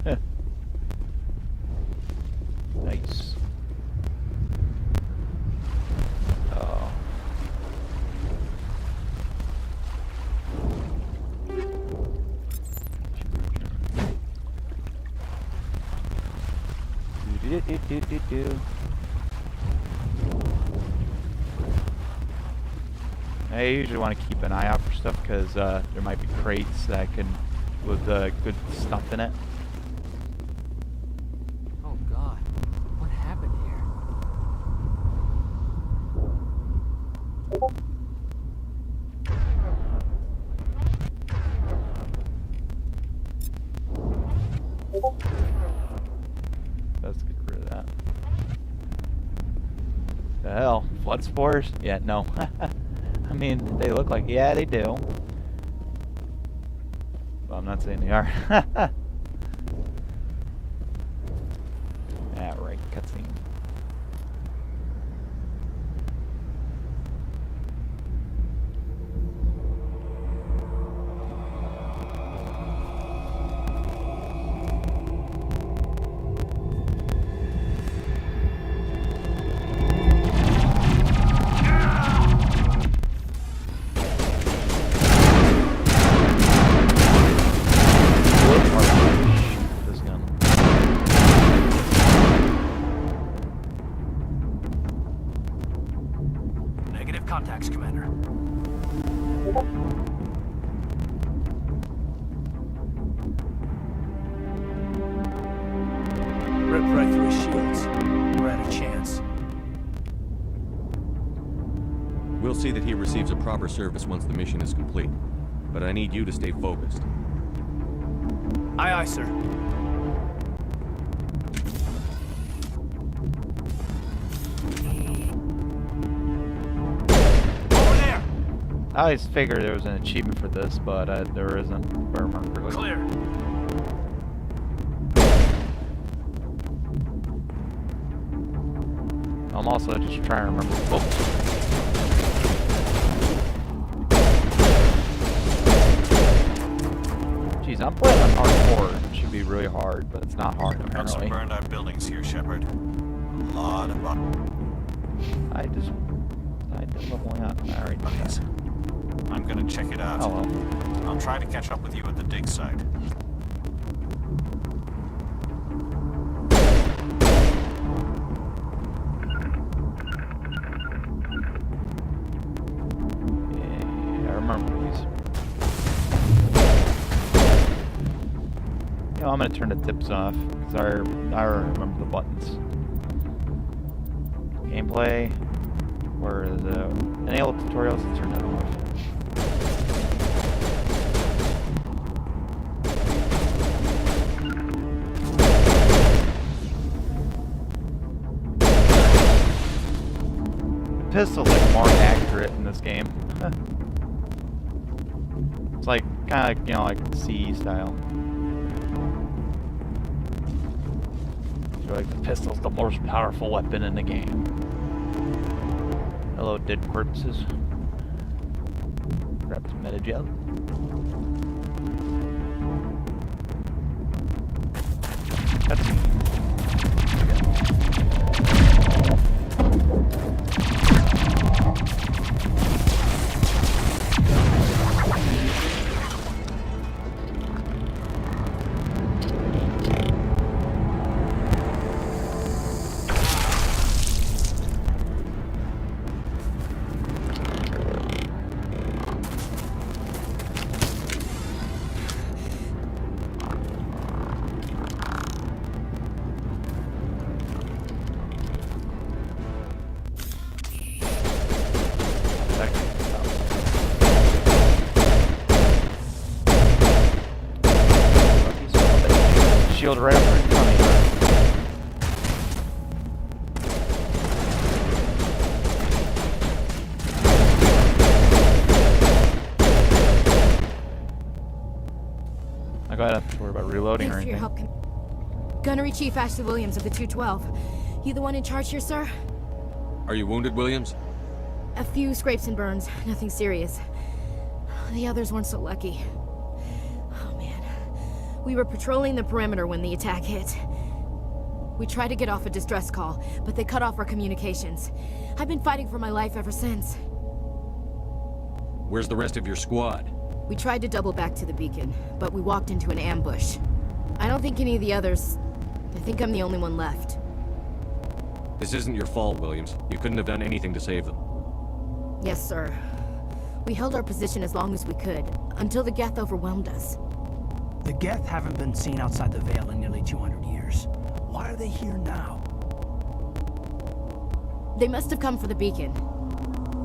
it. Nice. Oh. I usually want to keep an eye out for stuff because there might be crates that can with good stuff in it. Oh God, what happened here? Let's get rid of that. The hell? Flood spores? Yeah, no. I mean, they look like, yeah, they do. But I'm not saying they are. Alright, cutscene. Contacts, Commander. You'll see that he receives a proper service once the mission is complete. But I need you to stay focused. Aye, aye, sir. I always figured there was an achievement for this, but there isn't. If I remember correctly. Clear. I'm also just trying to remember. Oh. Jeez, I'm playing on hardcore. It should be really hard, but it's not hard Got apparently. some burned out buildings here, Shepard. A lot of I did leveling up. Alright. Please. I'm gonna check it out. Oh well. I'll try to catch up with you at the dig site. Yeah, I remember these. You know, I'm gonna turn the tips off because I remember the buttons. Gameplay, where the enable tutorials, turn that off. Pistol's like more accurate in this game. It's like kind of, you know, like C style. I feel like the pistol's the most powerful weapon in the game. Hello, dead corpses. Grab some metagel. Cutscene. Shield right up in front of you. I gotta have to worry about reloading or Thanks for your anything. help. Gunnery Chief Ashley Williams of the 212. You the one in charge here, sir? Are you wounded, Williams? A few scrapes and burns, nothing serious. The others weren't so lucky. Oh man. We were patrolling the perimeter when the attack hit. We tried to get off a distress call, but they cut off our communications. I've been fighting for my life ever since. Where's the rest of your squad? We tried to double back to the beacon, but we walked into an ambush. I don't think any of the others... I think I'm the only one left. This isn't your fault, Williams. You couldn't have done anything to save them. Yes, sir. We held our position as long as we could, until the Geth overwhelmed us. The Geth haven't been seen outside the Veil in nearly 200 years. Why are they here now? They must have come for the beacon.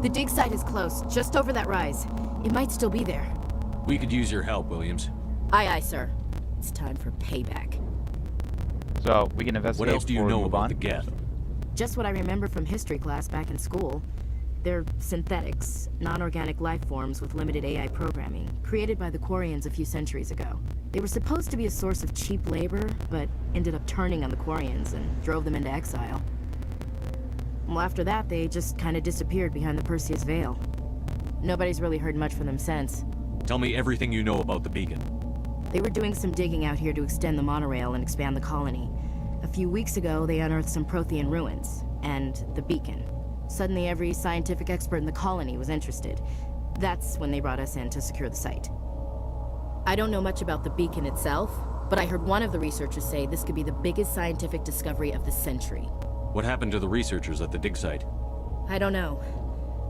The dig site is close, just over that rise. It might still be there. We could use your help, Williams. Aye, aye, sir. It's time for payback. So, we can investigate. What else do you know about the Geth? Just what I remember from history class back in school. They're synthetics, non-organic life forms with limited AI programming, created by the Quarians a few centuries ago. They were supposed to be a source of cheap labor, but ended up turning on the Quarians and drove them into exile. Well, after that, they just kind of disappeared behind the Perseus Veil. Nobody's really heard much from them since. Tell me everything you know about the beacon. They were doing some digging out here to extend the monorail and expand the colony. A few weeks ago, they unearthed some Prothean ruins, and the beacon. Suddenly, every scientific expert in the colony was interested. That's when they brought us in to secure the site. I don't know much about the beacon itself, but I heard one of the researchers say this could be the biggest scientific discovery of the century. What happened to the researchers at the dig site? I don't know.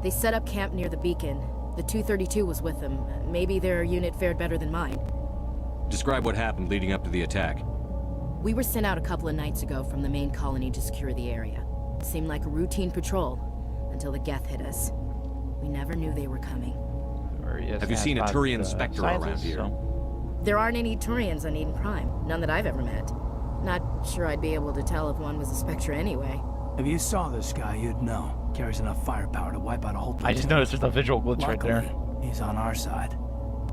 They set up camp near the beacon. The 232 was with them. Maybe their unit fared better than mine. Describe what happened leading up to the attack. We were sent out a couple of nights ago from the main colony to secure the area. It seemed like a routine patrol, until the Geth hit us. We never knew they were coming. Or yes, Have you seen a about, Turian Spectre around sciences, here? so- There aren't any Turians on Eden Prime. None that I've ever met. Not sure I'd be able to tell if one was a Spectre anyway. If you saw this guy, you'd know. Carries enough firepower to wipe out a whole platoon. I just noticed there's a visual glitch right there. Luckily, he's on our side.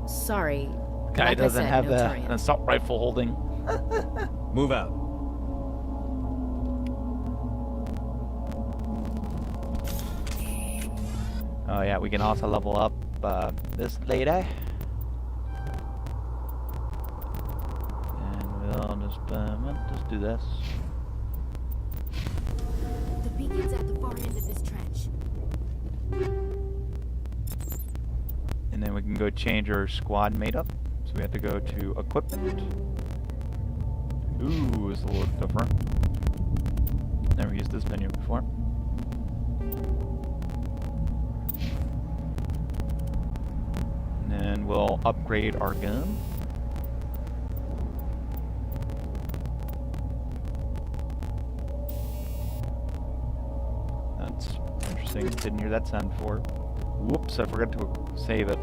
Sorry. Guy like I doesn't said, have no an Turians. assault rifle holding. Move out. Oh yeah, we can also level up this lady. And we'll just do this. The beacon's at the far end of this trench. And then we can go change our squad mate up. So we have to go to equipment. Ooh, it's a little different. Never used this menu before. And then we'll upgrade our gun. That's interesting. Didn't hear that sound before. Whoops, I forgot to save it.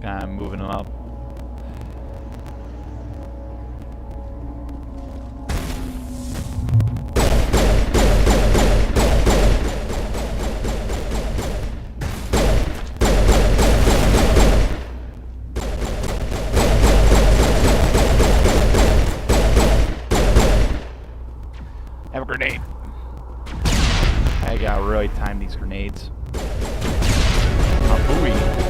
Kind of moving them up. Have a grenade. I gotta really time these grenades. Oh, booey.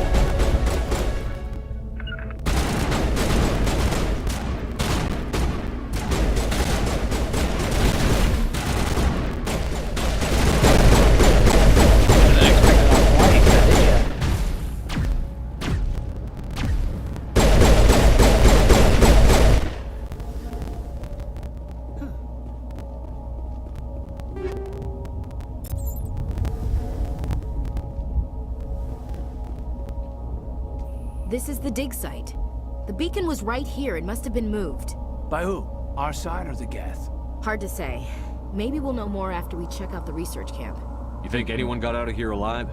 This is the dig site. The beacon was right here. It must have been moved. By who? Our side or the Geth? Hard to say. Maybe we'll know more after we check out the research camp. You think anyone got out of here alive?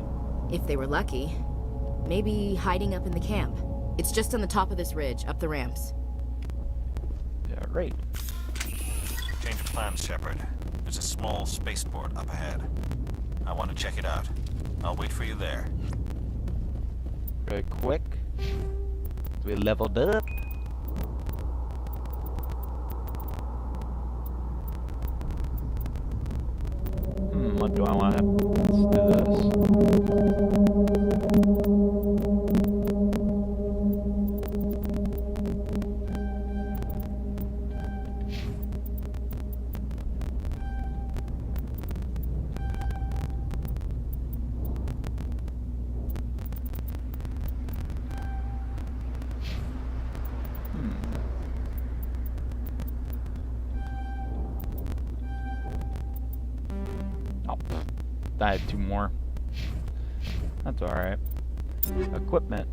If they were lucky. Maybe hiding up in the camp. It's just on the top of this ridge, up the ramps. Yeah, right. Change of plans, Shepard. There's a small spaceport up ahead. I want to check it out. I'll wait for you there. Very quick. We leveled up. What do I want to? Let's I had two more. That's alright. Equipment.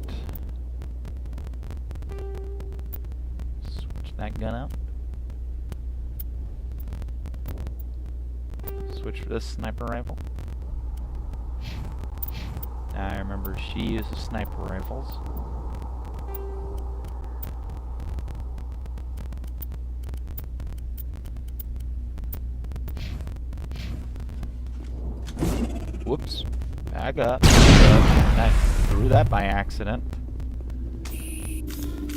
Switch that gun out. Switch for this sniper rifle. Now I remember she uses sniper rifles. Whoops. Back up. I threw that by accident.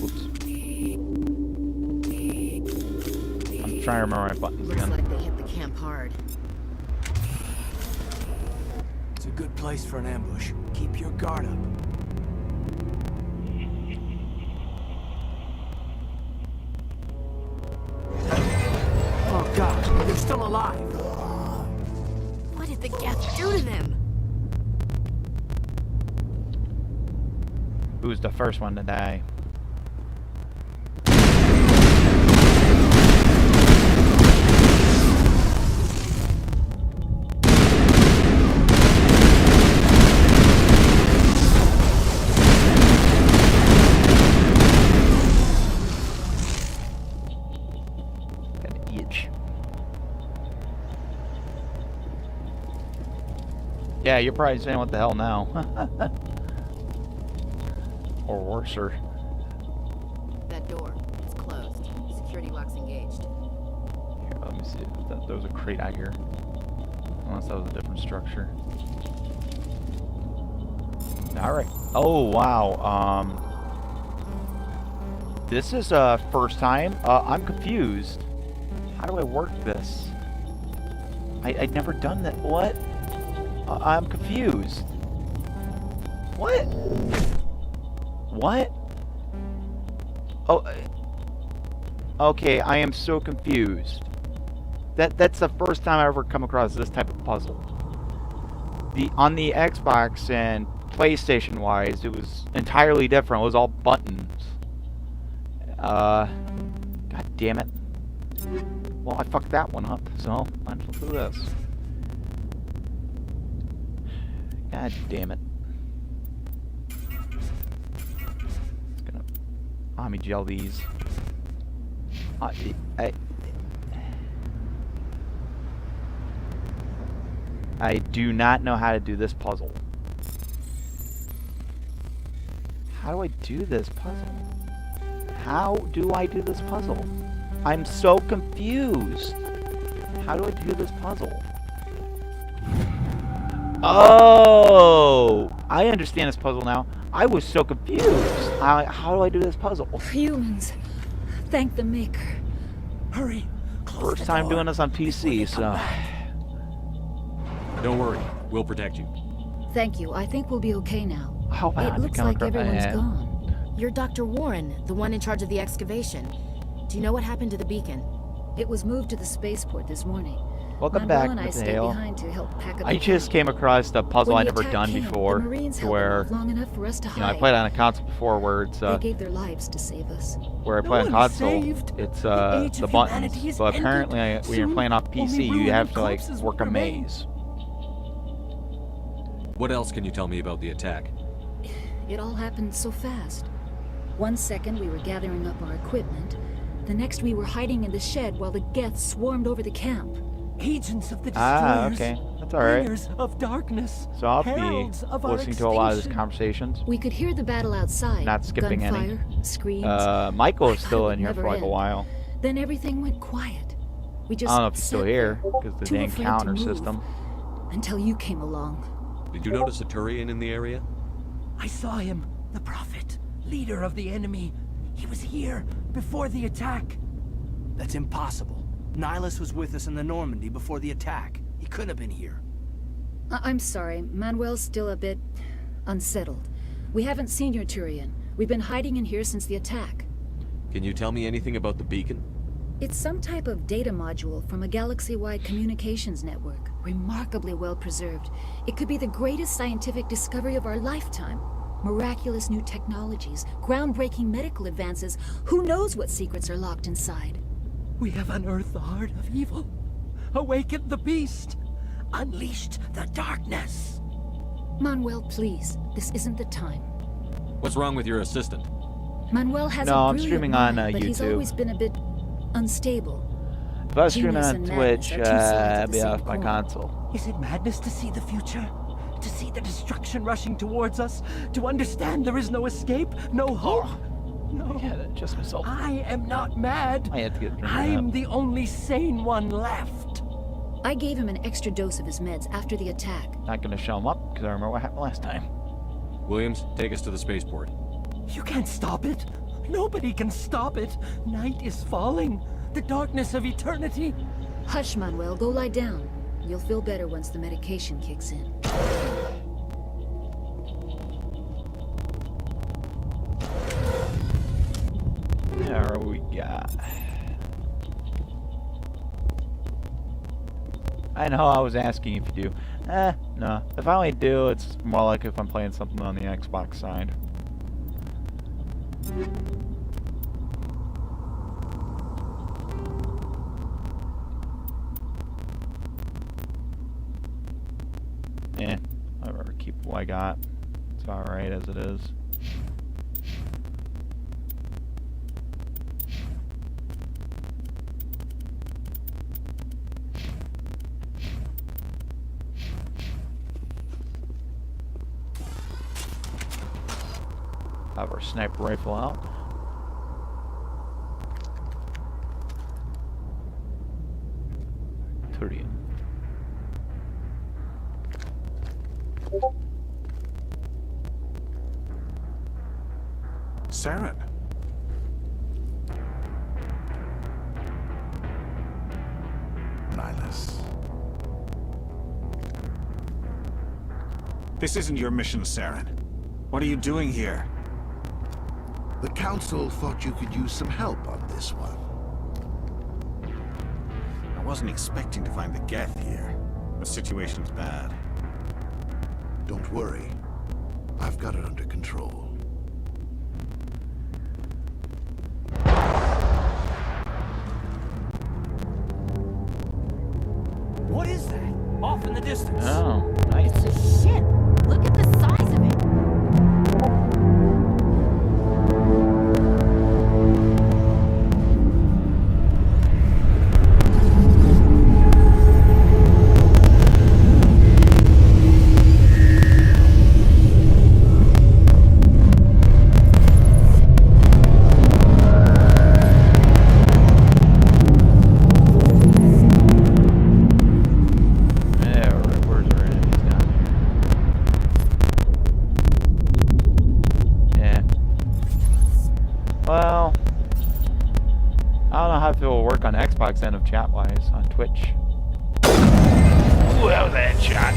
Whoops. I'm trying to remember my buttons Looks again. like they hit the camp hard. It's a good place for an ambush. Keep your guard up. still alive. What did the Geth do to them? Who's the first one to die? Yeah, you're probably saying what the hell now. Or worser. That door, it's closed. Security lock's engaged. Here, let me see. There was a crate out here. Unless that was a different structure. Alright. Oh, wow. This is first time. I'm confused. How do I work this? I'd never done that. What? I'm confused. What? What? Oh. Okay, I am so confused. That's the first time I ever come across this type of puzzle. On the Xbox and PlayStation wise, it was entirely different. It was all buttons. God damn it. Well, I fucked that one up, so might as well do this. God damn it. Just gonna Omni gel these. I do not know how to do this puzzle. How do I do this puzzle? How do I do this puzzle? I'm so confused. How do I do this puzzle? Oh, I understand this puzzle now. I was so confused. How do I do this puzzle? Humans, thank the Maker. Hurry. First time doing this on PC, so. Don't worry, we'll protect you. Thank you. I think we'll be okay now. Oh, wow, it looks like everyone's gone. You're Dr. Warren, the one in charge of the excavation. Do you know what happened to the beacon? It was moved to the spaceport this morning. Welcome Manuel back, and I Miss stayed Hale. behind to help pack up I the just camp. came across a puzzle When I'd the never attack done came, before, the Marines to held where them off long enough for us to you know I hide. played on a console before, where it's They gave their lives to save us. where I No play on one console, saved. it's The age the of buttons. humanity is But apparently, ended. when you're Soon, playing off only PC, ruin you have and to like corpses work will a remain. maze. What else can you tell me about the attack? It all happened so fast. 1 second we were gathering up our equipment. The next we were hiding in the shed while the Geth swarmed over the camp. Agents of the Ah, destroyers. okay, that's all right. Bringers of darkness. So I'll be heralds of our listening to a lot of these extinction. conversations. We could hear the battle outside. Not skipping any. Gunfire, screams. Michael is I thought still it in would here for never like a end. while. Then everything went quiet. We just I don't know if he's still sat here there, because the too dang afraid to counter move, system. Until you came along. Did you notice a Turian in the area? I saw him, the Prophet, leader of the enemy. He was here before the attack. That's impossible. Nihilus was with us in the Normandy before the attack. He couldn't have been here. I'm sorry. Manuel's still a bit unsettled. We haven't seen your Turian. We've been hiding in here since the attack. Can you tell me anything about the beacon? It's some type of data module from a galaxy-wide communications network. Remarkably well preserved. It could be the greatest scientific discovery of our lifetime. Miraculous new technologies, groundbreaking medical advances. Who knows what secrets are locked inside? We have unearthed the heart of evil, awakened the beast, unleashed the darkness. Manuel, please. This isn't the time. What's wrong with your assistant? Manuel has No, a I'm brilliant streaming mind, on but he's YouTube. always been a bit unstable. If I was streaming Genius on and madness Twitch, are two sides of I'd the be same off my coin. console. Is it madness to see the future? To see the destruction rushing towards us? To understand there is no escape, no hope? No. Yeah, just myself. I am not mad. I had to get a drink of I'm that. the only sane one left. I gave him an extra dose of his meds after the attack. Not gonna show him up because I remember what happened last time. Williams, take us to the spaceport. You can't stop it. Nobody can stop it. Night is falling. The darkness of eternity. Hush, Manuel. Go lie down. You'll feel better once the medication kicks in. There we got. I know I was asking if you do. No. If I only do, it's more like if I'm playing something on the Xbox side. I'd rather keep what I got. It's alright as it is. Have our sniper rifle out. Turian. Saren. Nihilus. This isn't your mission, Saren. What are you doing here? The Council thought you could use some help on this one. I wasn't expecting to find the Geth here. The situation's bad. Don't worry. I've got it under control. What is that? Off in the distance. Oh, nice. It's a ship. Look at the size of it. Well, I don't know how it will work on Xbox end of chat-wise on Twitch. Ooh, that was a headshot.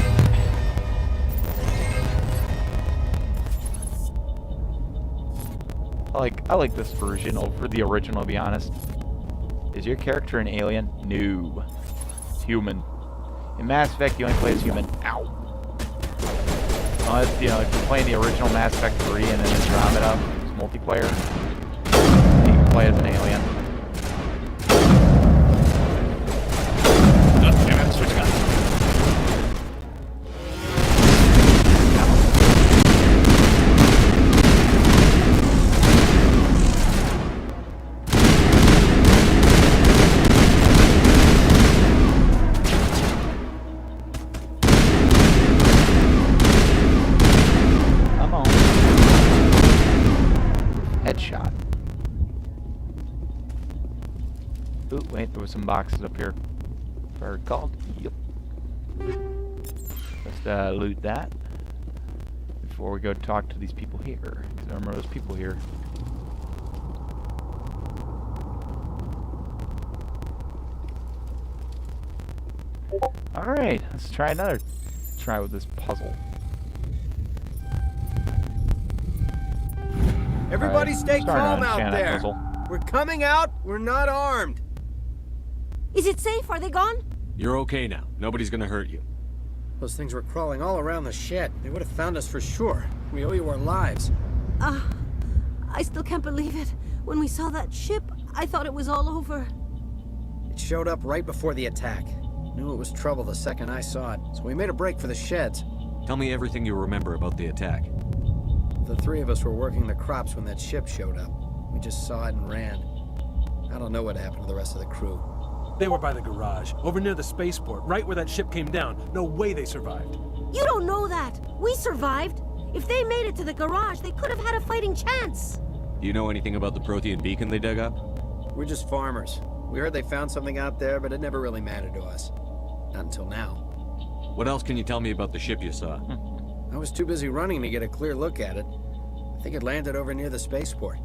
I like this version over the original, to be honest. Is your character an alien? No. It's human. In Mass Effect, you only play as human. Ow. Unless, you know, if you're playing the original Mass Effect 3 and then Andromeda, it's multiplayer, you can play as an alien. Oh, damn it, switch guns. Headshot. Ooh, wait, there was some boxes up here. If I recall. Yep. Let's loot that before we go talk to these people here. Because I remember those people here. Alright, let's try another try with this puzzle. Everybody stay calm out there. Puzzle. We're coming out. We're not armed. Is it safe? Are they gone? You're okay now. Nobody's gonna hurt you. Those things were crawling all around the shed. They would have found us for sure. We owe you our lives. I still can't believe it. When we saw that ship, I thought it was all over. It showed up right before the attack. Knew it was trouble the second I saw it, so we made a break for the sheds. Tell me everything you remember about the attack. The three of us were working the crops when that ship showed up. We just saw it and ran. I don't know what happened to the rest of the crew. They were by the garage, over near the spaceport, right where that ship came down. No way they survived. You don't know that. We survived. If they made it to the garage, they could have had a fighting chance. Do you know anything about the Prothean beacon they dug up? We're just farmers. We heard they found something out there, but it never really mattered to us. Not until now. What else can you tell me about the ship you saw? I was too busy running to get a clear look at it. I think it landed over near the spaceport.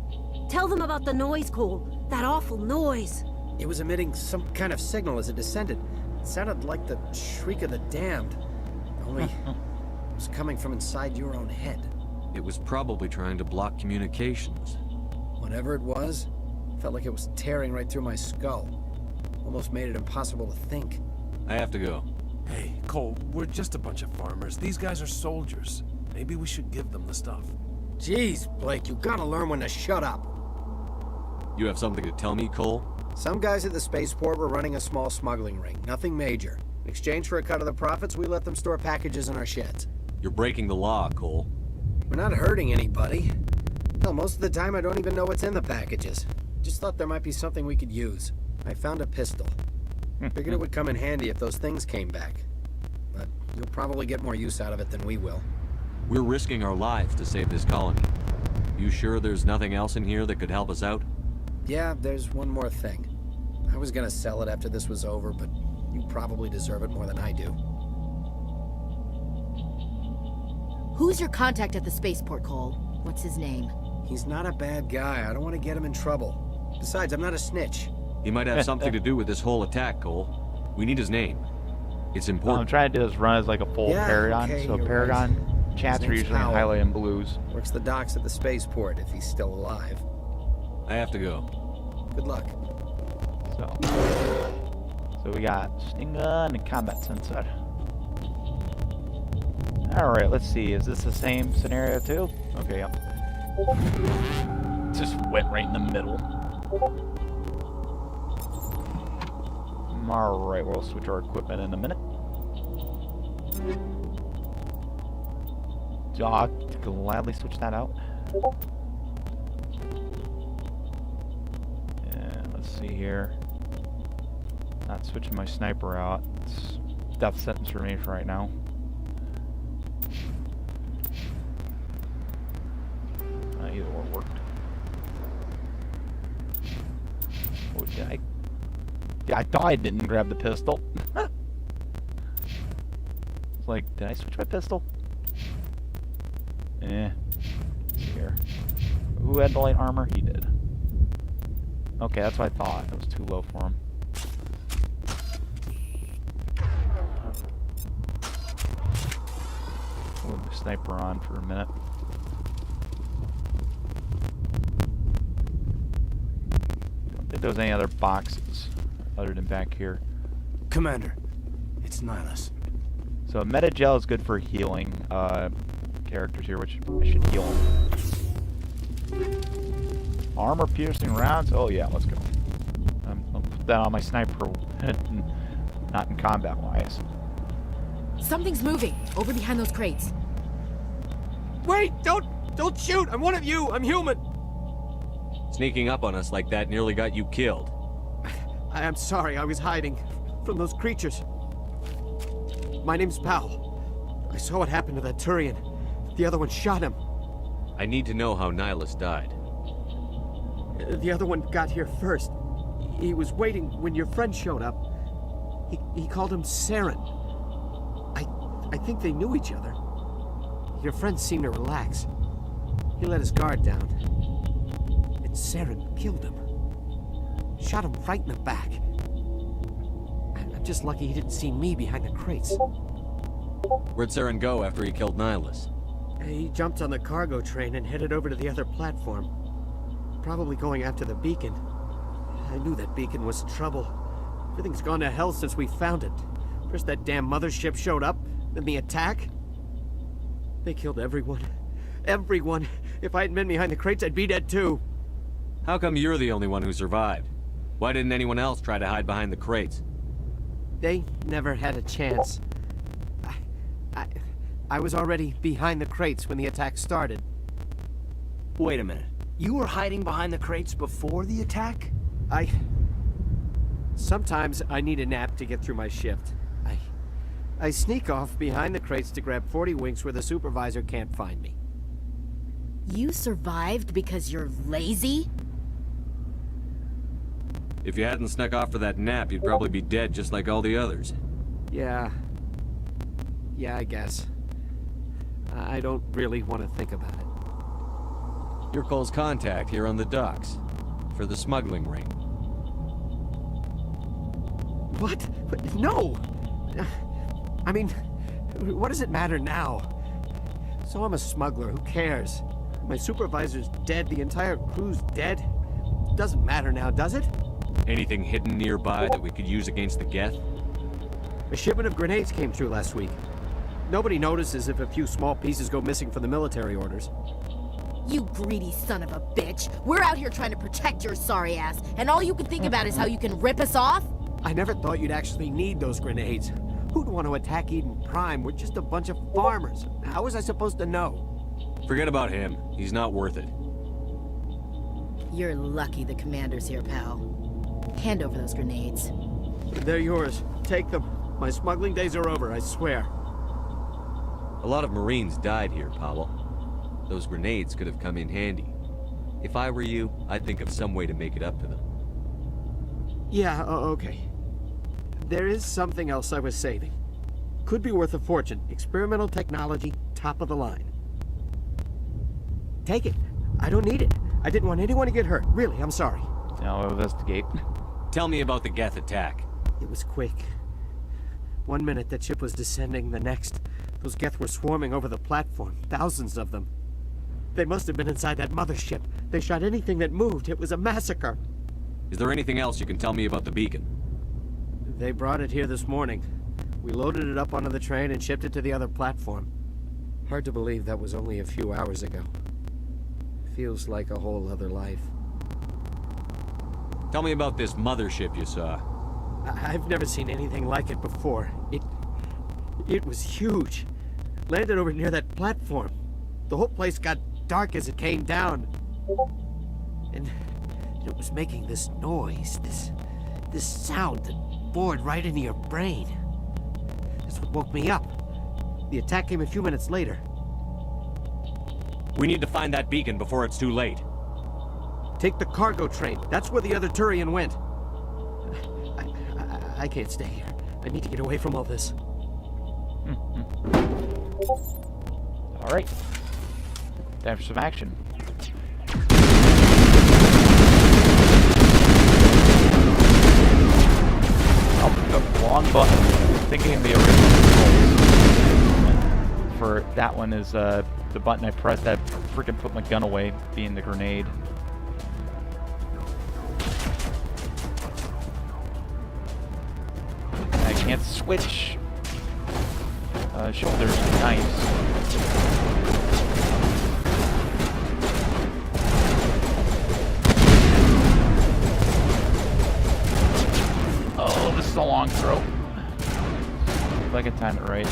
Tell them about the noise, Cole. That awful noise. It was emitting some kind of signal as it descended. It sounded like the shriek of the damned. Only it was coming from inside your own head. It was probably trying to block communications. Whatever it was, felt like it was tearing right through my skull. Almost made it impossible to think. I have to go. Hey, Cole, we're just a bunch of farmers. These guys are soldiers. Maybe we should give them the stuff. Jeez, Blake, you gotta learn when to shut up. You have something to tell me, Cole? Some guys at the spaceport were running a small smuggling ring. Nothing major. In exchange for a cut of the profits, we let them store packages in our sheds. You're breaking the law, Cole. We're not hurting anybody. Hell, most of the time I don't even know what's in the packages. Just thought there might be something we could use. I found a pistol. Figured it would come in handy if those things came back. But you'll probably get more use out of it than we will. We're risking our lives to save this colony. You sure there's nothing else in here that could help us out? Yeah, there's one more thing. I was gonna sell it after this was over, but you probably deserve it more than I do. Who's your contact at the spaceport, Cole? What's his name? He's not a bad guy. I don't want to get him in trouble. Besides, I'm not a snitch. He might have something to do with this whole attack, Cole. We need his name. It's What I'm important. trying to do is run as like a full Paragon. okay, So you're Paragon chats His are name's usually Howell. highlighted in blues. Works the docks at the spaceport if he's still alive. I have to go. Good luck. So we got Sting Gun and Combat Sensor. Alright, let's see. Is this the same scenario too? Okay, yep. Just went right in the middle. Alright, we'll switch our equipment in a minute. I'll gladly switch that out. And let's see here. Not switching my sniper out. It's death sentence for me for right now. Either one worked. Oh, did I? Yeah, I thought I didn't grab the pistol. It's like, did I switch my pistol? Here. Who had the light armor? He did. Okay, that's what I thought. It was too low for him. We'll move the sniper on for a minute. Don't think there was any other boxes other than back here. Commander, it's Nihilus. So Metagel is good for healing characters here, which I should heal them. Armor piercing rounds? Oh yeah, let's go. I'll put that on my sniper, not in combat wise. Something's moving over behind those crates. Wait! Don't shoot! I'm one of you! I'm human! Sneaking up on us like that nearly got you killed. I am sorry, I was hiding from those creatures. My name's Powell. I saw what happened to that Turian. The other one shot him. I need to know how Nihilus died. The other one got here first. He was waiting when your friend showed up. He called him Saren. I think they knew each other. Your friend seemed to relax. He let his guard down. And Saren killed him. Shot him right in the back. I'm just lucky he didn't see me behind the crates. Where'd Saren go after he killed Nihilus? He jumped on the cargo train and headed over to the other platform. Probably going after the beacon. I knew that beacon was trouble. Everything's gone to hell since we found it. First that damn mothership showed up, then the attack. They killed everyone. Everyone. If I hadn't been behind the crates, I'd be dead too. How come you're the only one who survived? Why didn't anyone else try to hide behind the crates? They never had a chance. I was already behind the crates when the attack started. Wait a minute. You were hiding behind the crates before the attack? Sometimes I need a nap to get through my shift. I sneak off behind the crates to grab 40 winks where the supervisor can't find me. You survived because you're lazy? If you hadn't snuck off for that nap, you'd probably be dead just like all the others. Yeah, I guess. I don't really want to think about it. You're Cole's contact here on the docks. For the smuggling ring. What? No! I mean, what does it matter now? So I'm a smuggler, who cares? My supervisor's dead, the entire crew's dead. Doesn't matter now, does it? Anything hidden nearby that we could use against the Geth? A shipment of grenades came through last week. Nobody notices if a few small pieces go missing from the military orders. You greedy son of a bitch. We're out here trying to protect your sorry ass, and all you can think about is how you can rip us off? I never thought you'd actually need those grenades. Who'd want to attack Eden Prime? We're just a bunch of farmers. How was I supposed to know? Forget about him. He's not worth it. You're lucky the commander's here, pal. Hand over those grenades. They're yours. Take them. My smuggling days are over, I swear. A lot of Marines died here, Powell. Those grenades could have come in handy. If I were you, I'd think of some way to make it up to them. Yeah, okay. There is something else I was saving. Could be worth a fortune. Experimental technology, top of the line. Take it. I don't need it. I didn't want anyone to get hurt. Really, I'm sorry. I'll investigate. Tell me about the Geth attack. It was quick. 1 minute that ship was descending, the next, those Geth were swarming over the platform. Thousands of them. They must have been inside that mothership. They shot anything that moved. It was a massacre. Is there anything else you can tell me about the beacon? They brought it here this morning. We loaded it up onto the train and shipped it to the other platform. Hard to believe that was only a few hours ago. Feels like a whole other life. Tell me about this mothership you saw. I've never seen anything like it before. It was huge. Landed over near that platform. The whole place got dark as it came down. And it was making this noise, this sound that bored right into your brain. That's what woke me up. The attack came a few minutes later. We need to find that beacon before it's too late. Take the cargo train. That's where the other Turian went. I can't stay here. I need to get away from all this. All right. Time for some action. The wrong button. Thinking the original for that one is the button I pressed that freaking put my gun away, being the grenade. I can't switch shoulders and knives. Oh, this is a long throw. If I can time it right.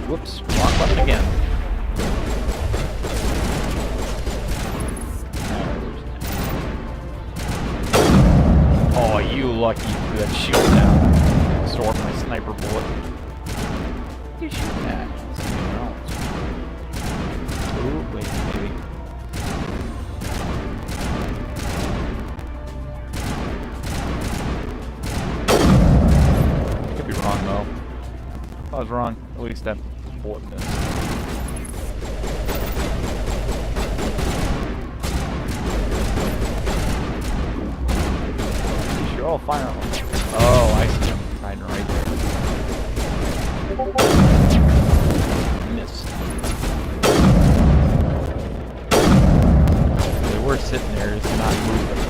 Whoops, wrong button again. Oh, you lucky you threw that shield down. Absorbed my sniper bullet. What are you shooting at? Something else. Ooh, wait, maybe. I could be wrong though. If I was wrong, at least that bullet missed. You're all fire on them. Oh, I see them hiding right there. Missed. They were sitting there, just not moving.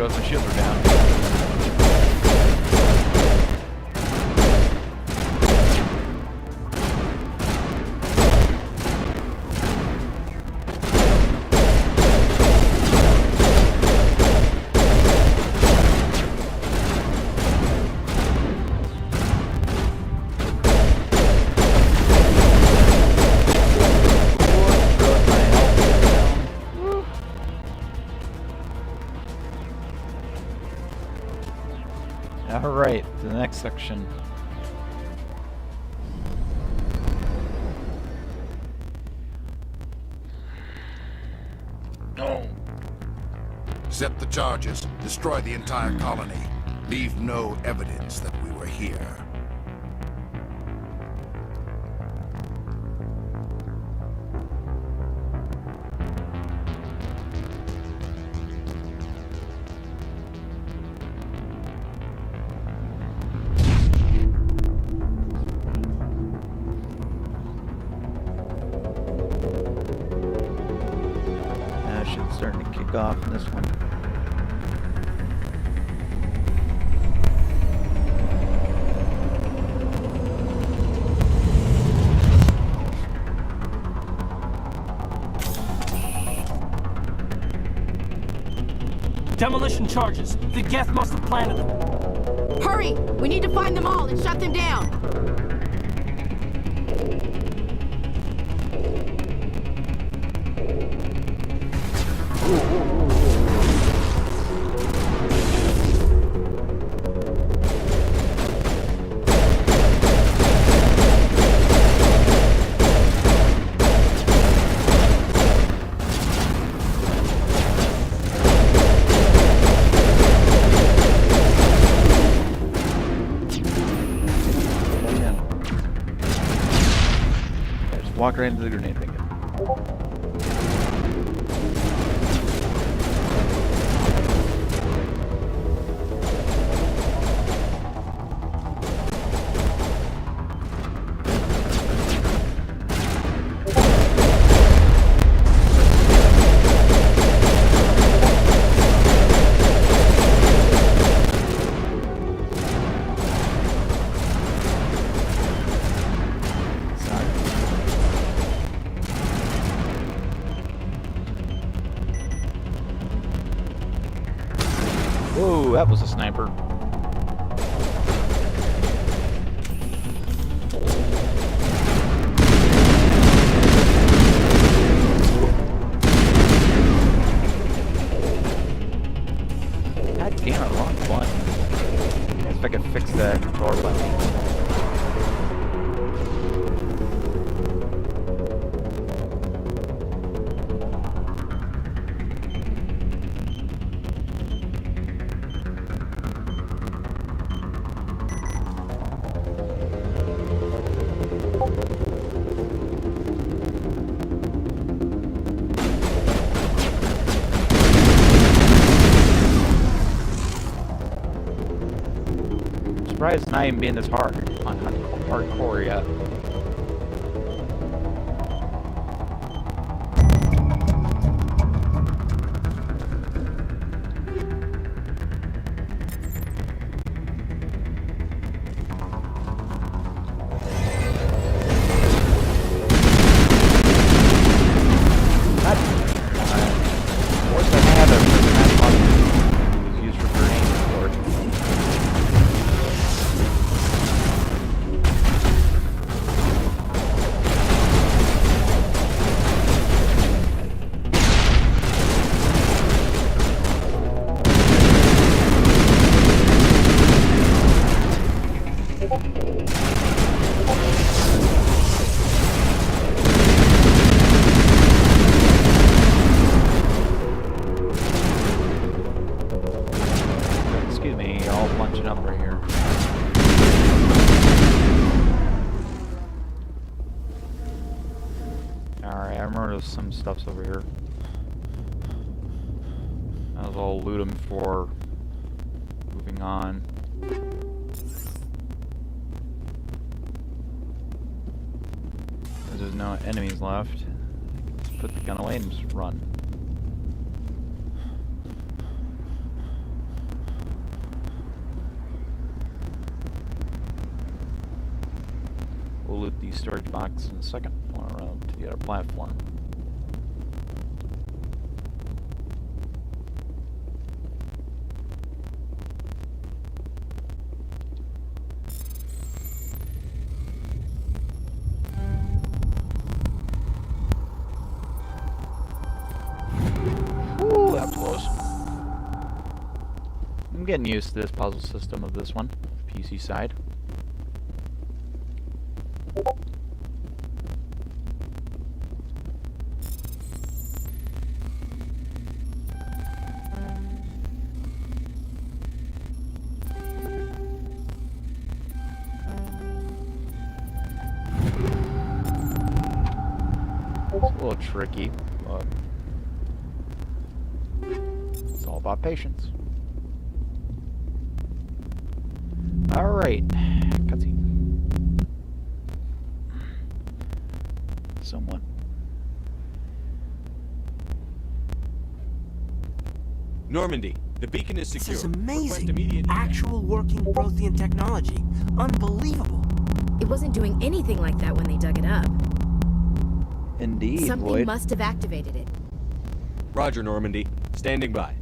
My shields are down. Alright, to the next section. Oh. Accept the charges. Destroy the entire colony. Leave no evidence that we were here. Shit's starting to kick off in this one. Demolition charges. The Geth must have planted them. Hurry! We need to find them all and shut them down! Walk right into the grenade thing. Whoa, that was a sniper. God damn it, wrong button. If I could fix that controller button. Surprised it's not even being this hard on hardcore yet. Excuse me, all bunching up right here. Alright, I remember there's some stuff's over here. I'll loot them before moving on. There's no enemies left. Let's put the gun away and just run. We'll loot the storage box in a second. Going around to the other platform. Ooh, that was close. I'm getting used to this puzzle system of this one, PC side. It's a little tricky, but it's all about patience. Alright, cutscene. Somewhat. Normandy, the beacon is This secure. is amazing. Request immediate- Actual working Prothean technology. Unbelievable. It wasn't doing anything like that when they dug it up. Indeed, Something Lloyd. must have activated it. Roger, Normandy. Standing by.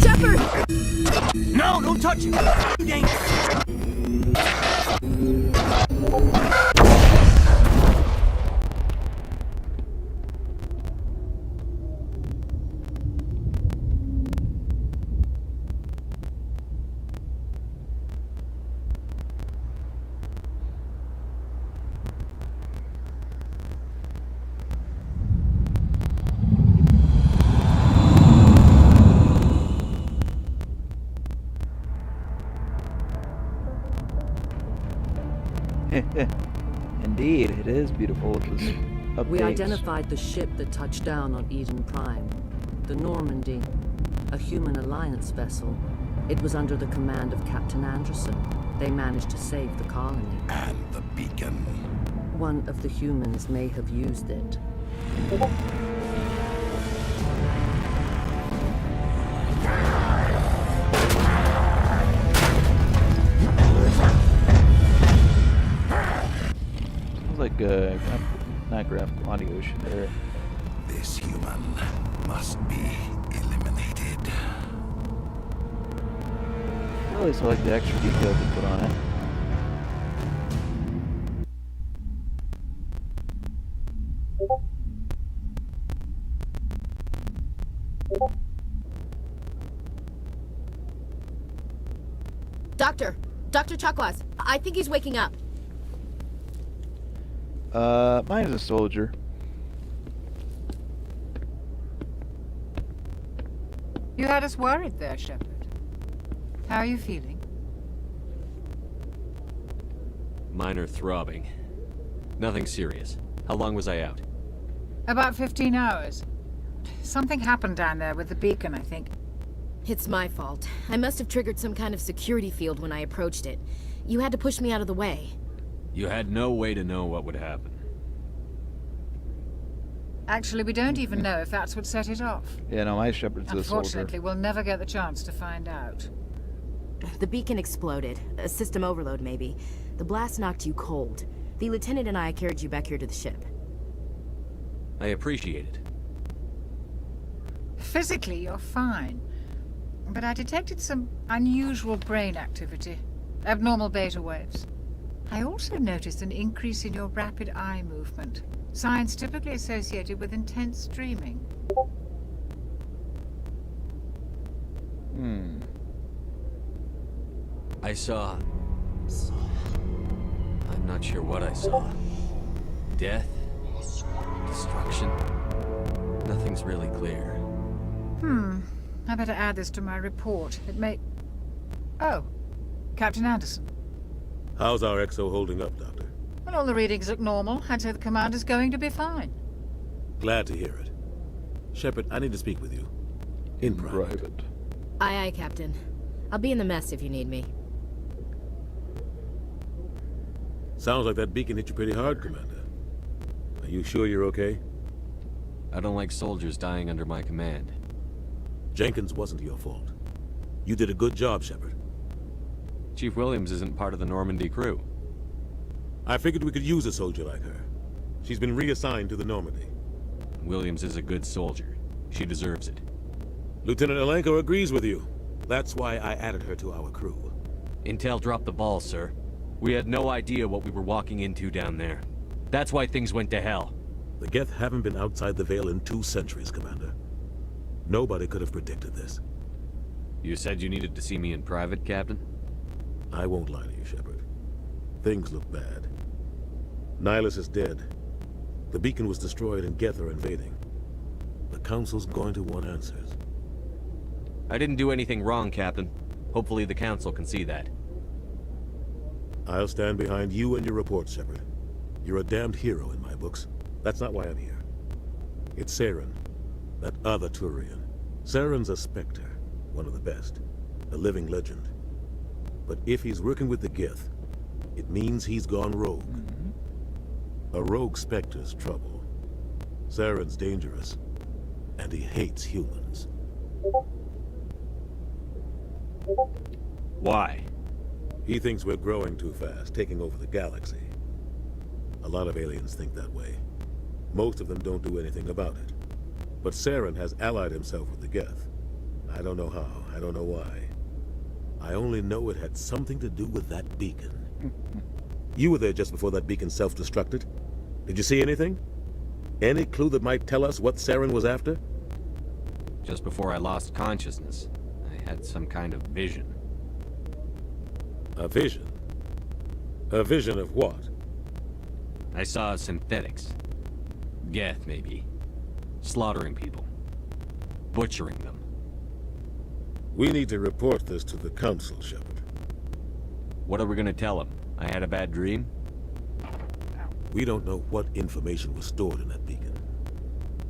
Shepard! No, don't touch it! Dangerous. Indeed, it is beautiful with this updates. We identified the ship that touched down on Eden Prime. The Normandy. A human alliance vessel. It was under the command of Captain Anderson. They managed to save the colony. And the beacon. One of the humans may have used it. Sounds like not graphical audio shit there. This human must be eliminated. At least I like the extra detail they put on it. Dr. Chakwas, I think he's waking up. Mine is a soldier. You had us worried there, Shepard. How are you feeling? Minor throbbing. Nothing serious. How long was I out? About 15 hours. Something happened down there with the beacon, I think. It's my fault. I must have triggered some kind of security field when I approached it. You had to push me out of the way. You had no way to know what would happen. Actually, we don't even know if that's what set it off. Yeah, no, my Shepard's a soldier. Unfortunately, we'll never get the chance to find out. The beacon exploded. A system overload, maybe. The blast knocked you cold. The lieutenant and I carried you back here to the ship. I appreciate it. Physically, you're fine. But I detected some unusual brain activity. Abnormal beta waves. I also noticed an increase in your rapid eye movement. Signs typically associated with intense dreaming. I saw... I'm not sure what I saw. Death? Destruction? Nothing's really clear. I better add this to my report. It may... Oh, Captain Anderson. How's our XO holding up, Doctor? Well, all the readings look normal. I'd say the commander's going to be fine. Glad to hear it. Shepard, I need to speak with you. In private. Aye, aye, Captain. I'll be in the mess if you need me. Sounds like that beacon hit you pretty hard, Commander. Are you sure you're okay? I don't like soldiers dying under my command. Jenkins wasn't your fault. You did a good job, Shepard. Chief Williams isn't part of the Normandy crew. I figured we could use a soldier like her. She's been reassigned to the Normandy. Williams is a good soldier. She deserves it. Lieutenant Alenko agrees with you. That's why I added her to our crew. Intel dropped the ball, sir. We had no idea what we were walking into down there. That's why things went to hell. The Geth haven't been outside the Veil in 2 centuries, Commander. Nobody could have predicted this. You said you needed to see me in private, Captain? I won't lie to you, Shepard. Things look bad. Nihilus is dead. The beacon was destroyed and Geth are invading. The Council's going to want answers. I didn't do anything wrong, Captain. Hopefully the Council can see that. I'll stand behind you and your reports, Shepard. You're a damned hero in my books. That's not why I'm here. It's Saren, that other Turian. Saren's a Spectre, one of the best, a living legend. But if he's working with the Geth, it means he's gone rogue. A rogue Spectre's trouble. Saren's dangerous, and he hates humans. Why? He thinks we're growing too fast, taking over the galaxy. A lot of aliens think that way. Most of them don't do anything about it. But Saren has allied himself with the Geth. I don't know how, I don't know why. I only know it had something to do with that beacon. You were there just before that beacon self-destructed. Did you see anything? Any clue that might tell us what Saren was after? Just before I lost consciousness, I had some kind of vision. A vision? A vision of what? I saw synthetics. Geth, maybe. Slaughtering people. Butchering them. We need to report this to the Council, Shepard. What are we gonna tell them? I had a bad dream? We don't know what information was stored in that beacon.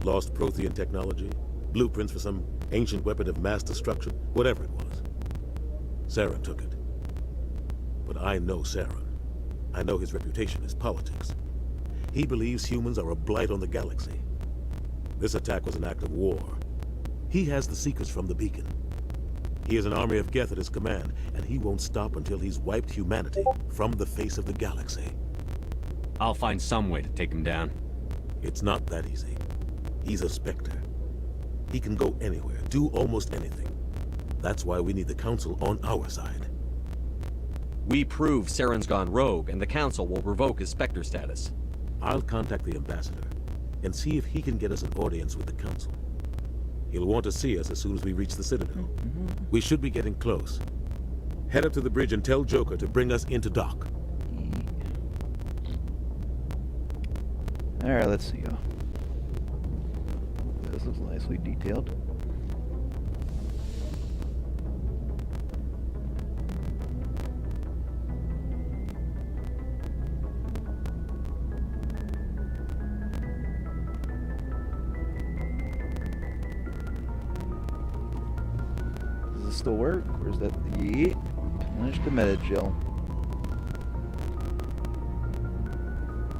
Lost Prothean technology? Blueprints for some ancient weapon of mass destruction? Whatever it was. Saren took it. But I know Saren. I know his reputation is politics. He believes humans are a blight on the galaxy. This attack was an act of war. He has the secrets from the beacon. He has an army of Geth at his command, and he won't stop until he's wiped humanity from the face of the galaxy. I'll find some way to take him down. It's not that easy. He's a Spectre. He can go anywhere, do almost anything. That's why we need the Council on our side. We prove Saren's gone rogue, and the Council will revoke his Spectre status. I'll contact the Ambassador, and see if he can get us an audience with the Council. He'll want to see us as soon as we reach the Citadel. We should be getting close. Head up to the bridge and tell Joker to bring us into dock. Alright, let's see. This is nicely detailed. Does this still work? Or is that the finish the meta gel?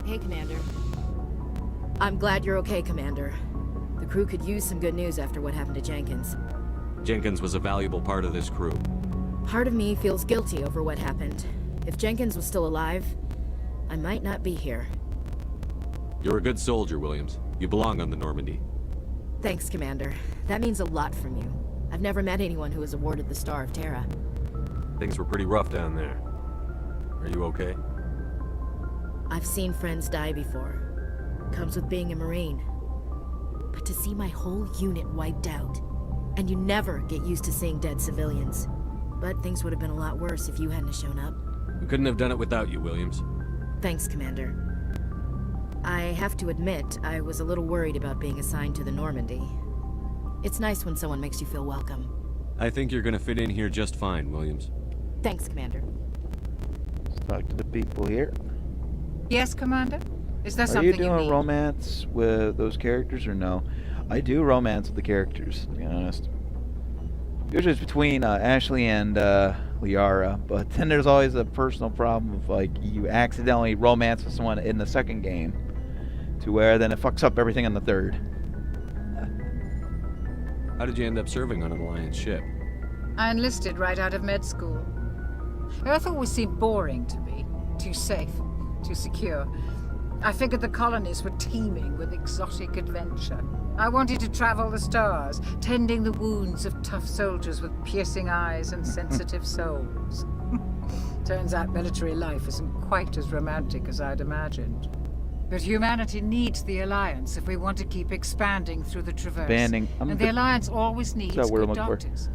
Hey, Commander. I'm glad you're okay, Commander. The crew could use some good news after what happened to Jenkins. Jenkins was a valuable part of this crew. Part of me feels guilty over what happened. If Jenkins was still alive, I might not be here. You're a good soldier, Williams. You belong on the Normandy. Thanks, Commander. That means a lot from you. I've never met anyone who was awarded the Star of Terra. Things were pretty rough down there. Are you okay? I've seen friends die before. Comes with being a Marine. But to see my whole unit wiped out, and you never get used to seeing dead civilians. But things would have been a lot worse if you hadn't shown up. We couldn't have done it without you, Williams. Thanks, Commander. I have to admit, I was a little worried about being assigned to the Normandy. It's nice when someone makes you feel welcome. I think you're gonna fit in here just fine, Williams. Thanks, Commander. Let's talk to the people here. Yes, Commander? Is there Are something you doing need? romance with those characters or no? I do romance with the characters, to be honest. Usually it's between Ashley and Liara, but then there's always a personal problem of like you accidentally romance with someone in the second game, to where then it fucks up everything in the third. How did you end up serving on an Alliance ship? I enlisted right out of med school. Earth always seemed boring to me. Too safe, too secure. I figured the colonies were teeming with exotic adventure. I wanted to travel the stars, tending the wounds of tough soldiers with piercing eyes and sensitive souls. Turns out military life isn't quite as romantic as I'd imagined. But humanity needs the Alliance if we want to keep expanding through the Traverse. Banding. And the Alliance always needs That's that word good I'm looking for. doctors.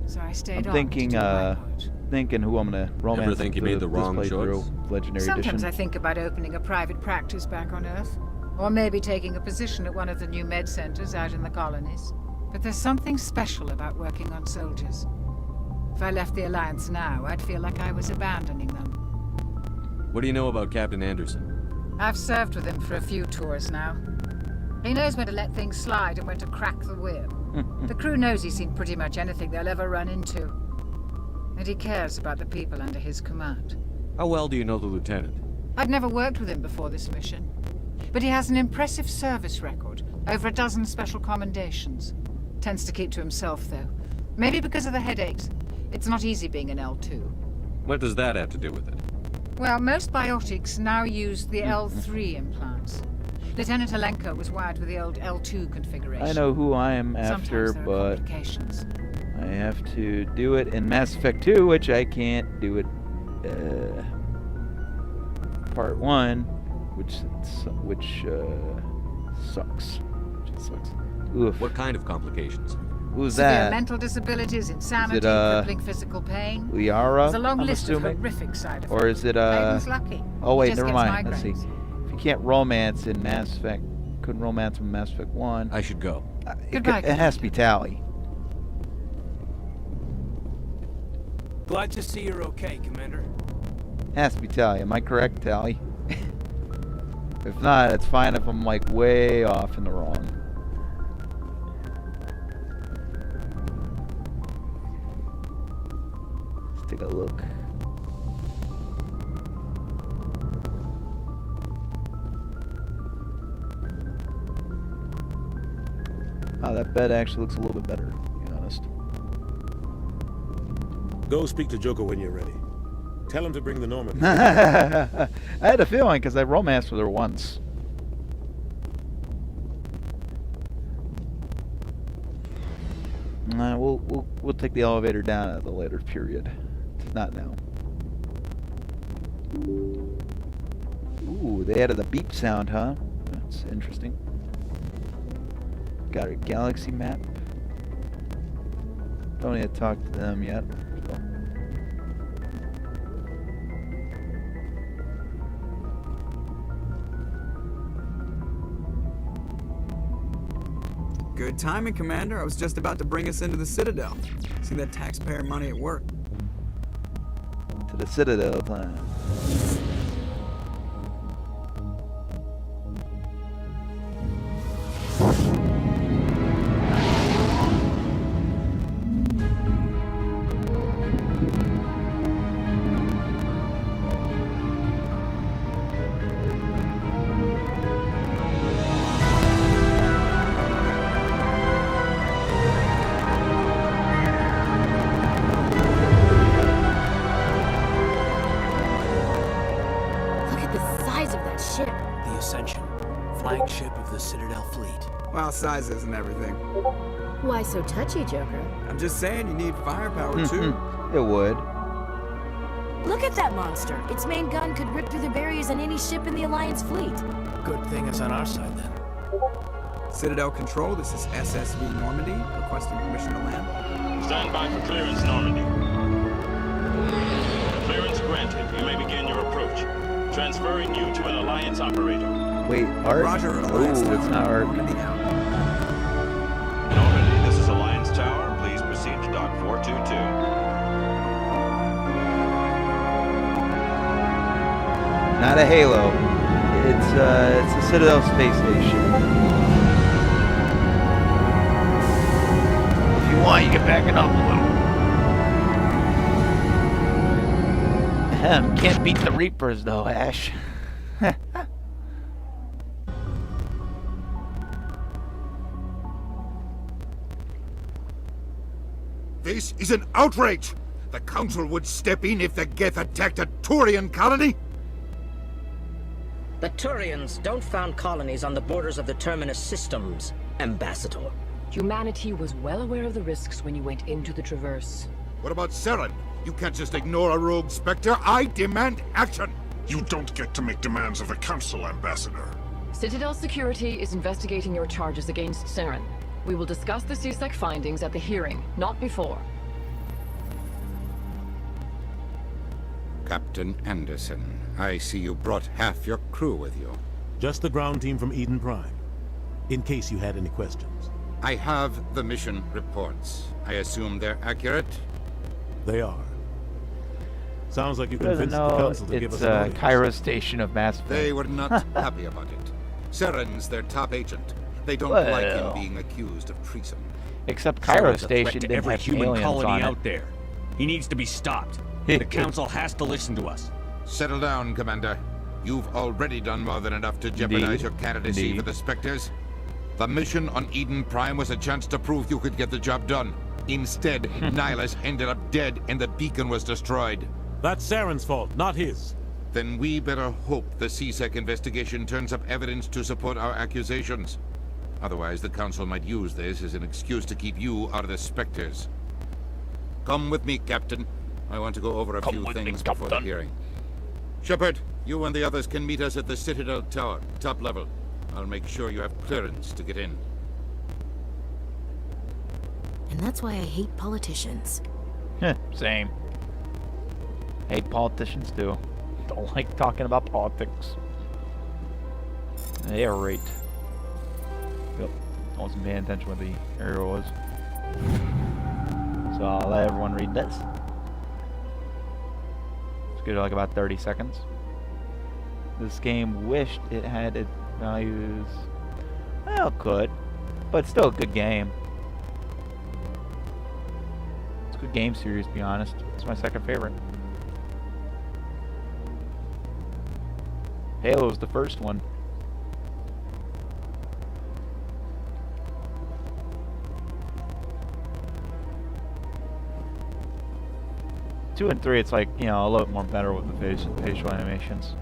so I stayed I'm on thinking, to do my part. thinking who I'm gonna romance. Ever think you made the wrong choice? Legendary Sometimes Edition. I think about opening a private practice back on Earth. Or maybe taking a position at one of the new med centers out in the colonies. But there's something special about working on soldiers. If I left the Alliance now, I'd feel like I was abandoning them. What do you know about Captain Anderson? I've served with him for a few tours now. He knows when to let things slide and when to crack the whip. The crew knows he's seen pretty much anything they'll ever run into. And he cares about the people under his command. How well do you know the lieutenant? I'd never worked with him before this mission. But he has an impressive service record, over a dozen special commendations. Tends to keep to himself, though. Maybe because of the headaches. It's not easy being an L2. What does that have to do with it? Well, most biotics now use the L3 implants. Lieutenant Alenko was wired with the old L2 configuration. I know who I am after, Sometimes there are but complications. I have to do it in Mass Effect 2, which I can't do it. Part 1. Which sucks. Which sucks. Oof. What kind of complications? Who's Severe that? mental disabilities, insanity, Is it, crippling physical pain. Liara? There's a long I'm list assuming? of horrific side effects. Or is it Clayton's lucky. Oh wait, He just never gets mind. Let's see. migraines. If you can't romance in Mass Effect, couldn't romance in Mass Effect 1. I should go. Goodbye, It has to be Tally. Glad to see you're okay, Commander. Has to be Tally. Am I correct, Tally? If not, it's fine if I'm like way off in the wrong. Let's take a look. Oh, that bed actually looks a little bit better, to be honest. Go speak to Joker when you're ready. Tell him to bring the Norman. I had a feeling because I romanced with her once. We'll take the elevator down at the later period. Not now. Ooh, they added a beep sound, huh? That's interesting. Got a galaxy map. Don't need to talk to them yet. So. Good timing, Commander. I was just about to bring us into the Citadel. See that taxpayer money at work. To the Citadel plan. The Ascension, flagship of the Citadel fleet. Well, size isn't everything. Why so touchy, Joker? I'm just saying you need firepower, too. It would. Look at that monster. Its main gun could rip through the barriers on any ship in the Alliance fleet. Good thing it's on our side, then. Citadel Control, this is SSV Normandy, requesting permission to land. Stand by for clearance, Normandy. Clearance granted. You may begin your approach. Transferring you to an Alliance operator. Wait, Art? Roger, Oh, it's not Art. Normandy out. Normandy, this is Alliance Tower. Please proceed to Dock 422. Not a Halo. It's a Citadel space station. If you want, you can back it up a little. Can't beat the Reapers though, Ash. This is an outrage! The Council would step in if the Geth attacked a Turian colony? The Turians don't found colonies on the borders of the Terminus systems, Ambassador. Humanity was well aware of the risks when you went into the Traverse. What about Saren? You can't just ignore a rogue Spectre. I demand action! You don't get to make demands of the Council, Ambassador. Citadel Security is investigating your charges against Saren. We will discuss the CSEC findings at the hearing, not before. Captain Anderson, I see you brought half your crew with you. Just the ground team from Eden Prime, in case you had any questions. I have the mission reports. I assume they're accurate? They are. Sounds like you Who doesn't convinced the know council to give us it's an audience. Cairo station of Mass Effect. They were not happy about it. Saren's their top agent. They don't like him Well. being accused of treason. Except Cairo Saren's a threat Station to didn't every have human aliens colony on it. out there. He needs to be stopped. The council has to listen to us. Settle down, Commander. You've already done more than enough to jeopardize Indeed. your candidacy Indeed. for the Spectres. The mission on Eden Prime was a chance to prove you could get the job done. Instead, Nihilus ended up dead and the beacon was destroyed. That's Saren's fault, not his. Then we better hope the CSEC investigation turns up evidence to support our accusations. Otherwise, the Council might use this as an excuse to keep you out of the Spectres. Come with me, Captain. I want to go over a few things before the hearing. Shepard, you and the others can meet us at the Citadel Tower, top level. I'll make sure you have clearance to get in. And that's why I hate politicians. Same. Hate politicians too. Don't like talking about politics. They are right. Yep. I wasn't paying attention what the area was. So I'll let everyone read this. Let's go to like about 30 seconds. This game wished it had its values. Well, it could. But still a good game. It's a good game series, to be honest. It's my second favorite. Halo's the first one. Two and three, it's like, you know, a little bit more better with the facial animations.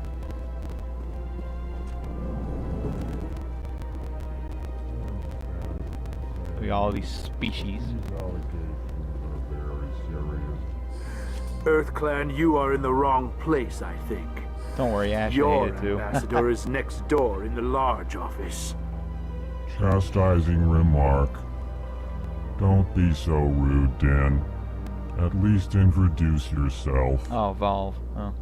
We got all these species. EarthClan, you are in the wrong place, I think. Don't worry, Ash, I Your hate it too. ambassador is next door in the large office. Chastising remark. Don't be so rude, Din. At least introduce yourself. Oh, Valve. Oh.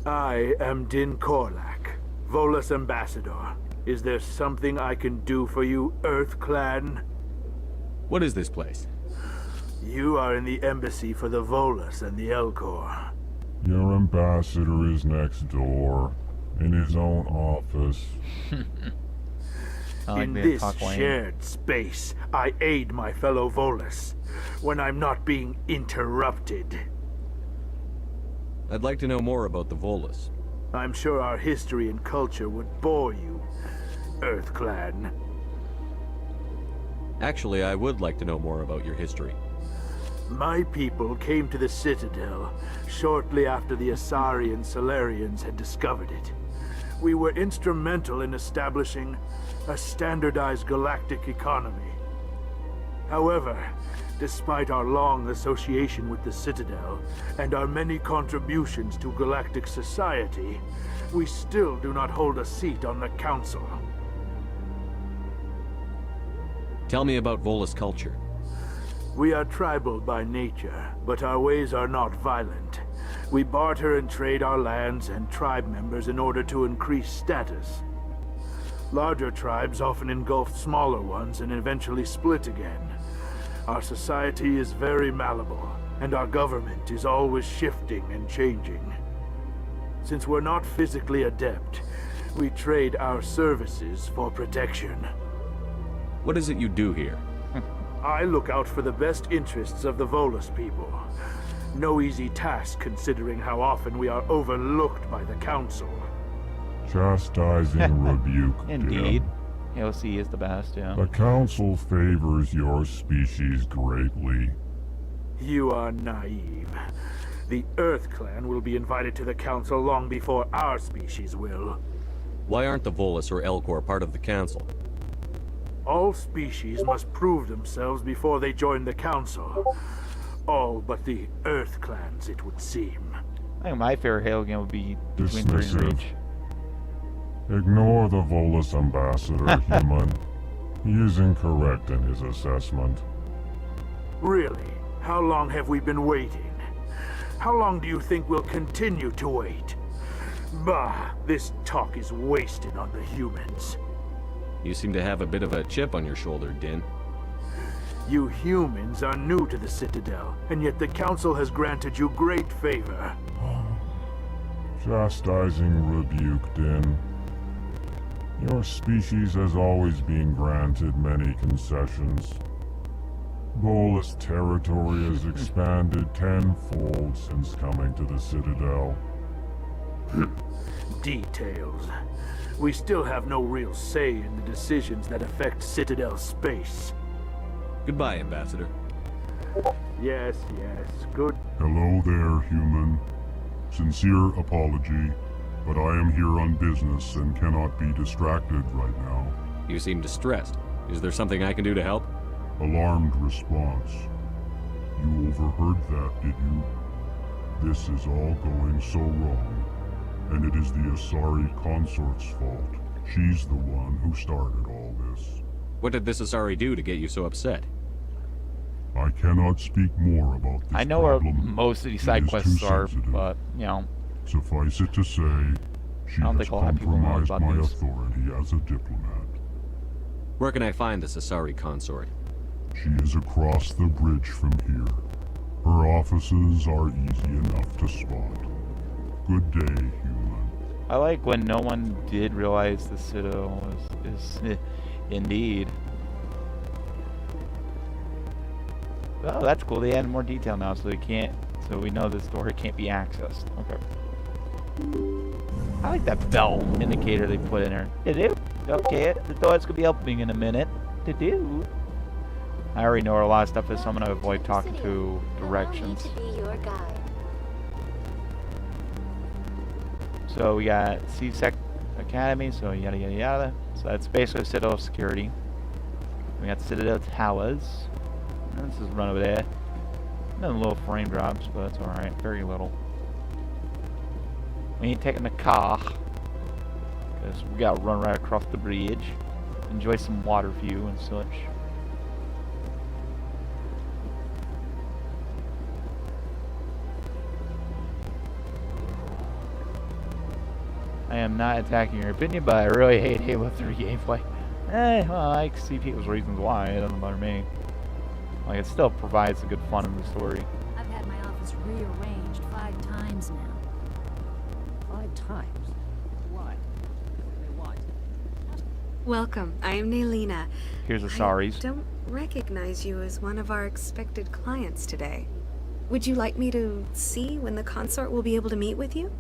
I am Din Korlak, Volus ambassador. Is there something I can do for you, EarthClan? What is this place? You are in the embassy for the Volus and the Elcor. Your ambassador is next door, in his own office. In this shared space, I aid my fellow Volus when I'm not being interrupted. I'd like to know more about the Volus. I'm sure our history and culture would bore you, EarthClan. Actually, I would like to know more about your history. My people came to the Citadel shortly after the Asari and Solarians had discovered it. We were instrumental in establishing a standardized galactic economy. However, despite our long association with the Citadel and our many contributions to galactic society, we still do not hold a seat on the Council. Tell me about Volus culture. We are tribal by nature, but our ways are not violent. We barter and trade our lands and tribe members in order to increase status. Larger tribes often engulf smaller ones and eventually split again. Our society is very malleable, and our government is always shifting and changing. Since we're not physically adept, we trade our services for protection. What is it you do here? I look out for the best interests of the Volus people. No easy task considering how often we are overlooked by the Council. Chastising rebuke, Indeed. Din. AOC is the best, yeah. The Council favors your species greatly. You are naive. The EarthClan will be invited to the Council long before our species will. Why aren't the Volus or Elcor part of the Council? All species must prove themselves before they join the Council. All but the EarthClans, it would seem. I think my favorite Halo game would be Between 3 and Dismissive. Reach. Ignore the Volus ambassador, human. He is incorrect in his assessment. Really? How long have we been waiting? How long do you think we'll continue to wait? Bah, this talk is wasted on the humans. You seem to have a bit of a chip on your shoulder, Din. You humans are new to the Citadel, and yet the Council has granted you great favor. Chastising rebuke, Din. Your species has always been granted many concessions. Volus territory has expanded tenfold since coming to the Citadel. Details. We still have no real say in the decisions that affect Citadel space. Goodbye, Ambassador. Yes, good. Hello there, human. Sincere apology, but I am here on business and cannot be distracted right now. You seem distressed. Is there something I can do to help? Alarmed response. You overheard that, did you? This is all going so wrong, and it is the Asari consort's fault. She's the one who started all this. What did this Asari do to get you so upset? I cannot speak more about this I know where problem. most of these side quests are, but, you know. Suffice it to say, she has compromised my authority as a diplomat. Where can I find this Asari consort? She is across the bridge from here. Her offices are easy enough to spot. Good day, human. I like when no one did realize the Citadel is indeed. Oh, that's cool. They added more detail now, so we know this door can't be accessed. Okay. I like that bell indicator they put in there. Okay, the door's gonna be opening in a minute. I already know where a lot of stuff is, so I'm gonna avoid talking to directions. To be your guide. So we got C-Sec Academy, so yada yada yada. So that's basically Citadel security. We got Citadel Towers. Let's just run over there. Another little frame drops, but that's alright. Very little. We ain't taking the car, because we gotta run right across the bridge. Enjoy some water view and such. I am not attacking your opinion, but I really hate Halo 3 gameplay. Well, I can see people's reasons why. It doesn't bother me. Like, it still provides a good fun in the story. I've had my office rearranged 5 times now. 5 times? Why? What? Welcome. I am Naylina. Here's Asari's. I don't recognize you as one of our expected clients today. Would you like me to see when the consort will be able to meet with you?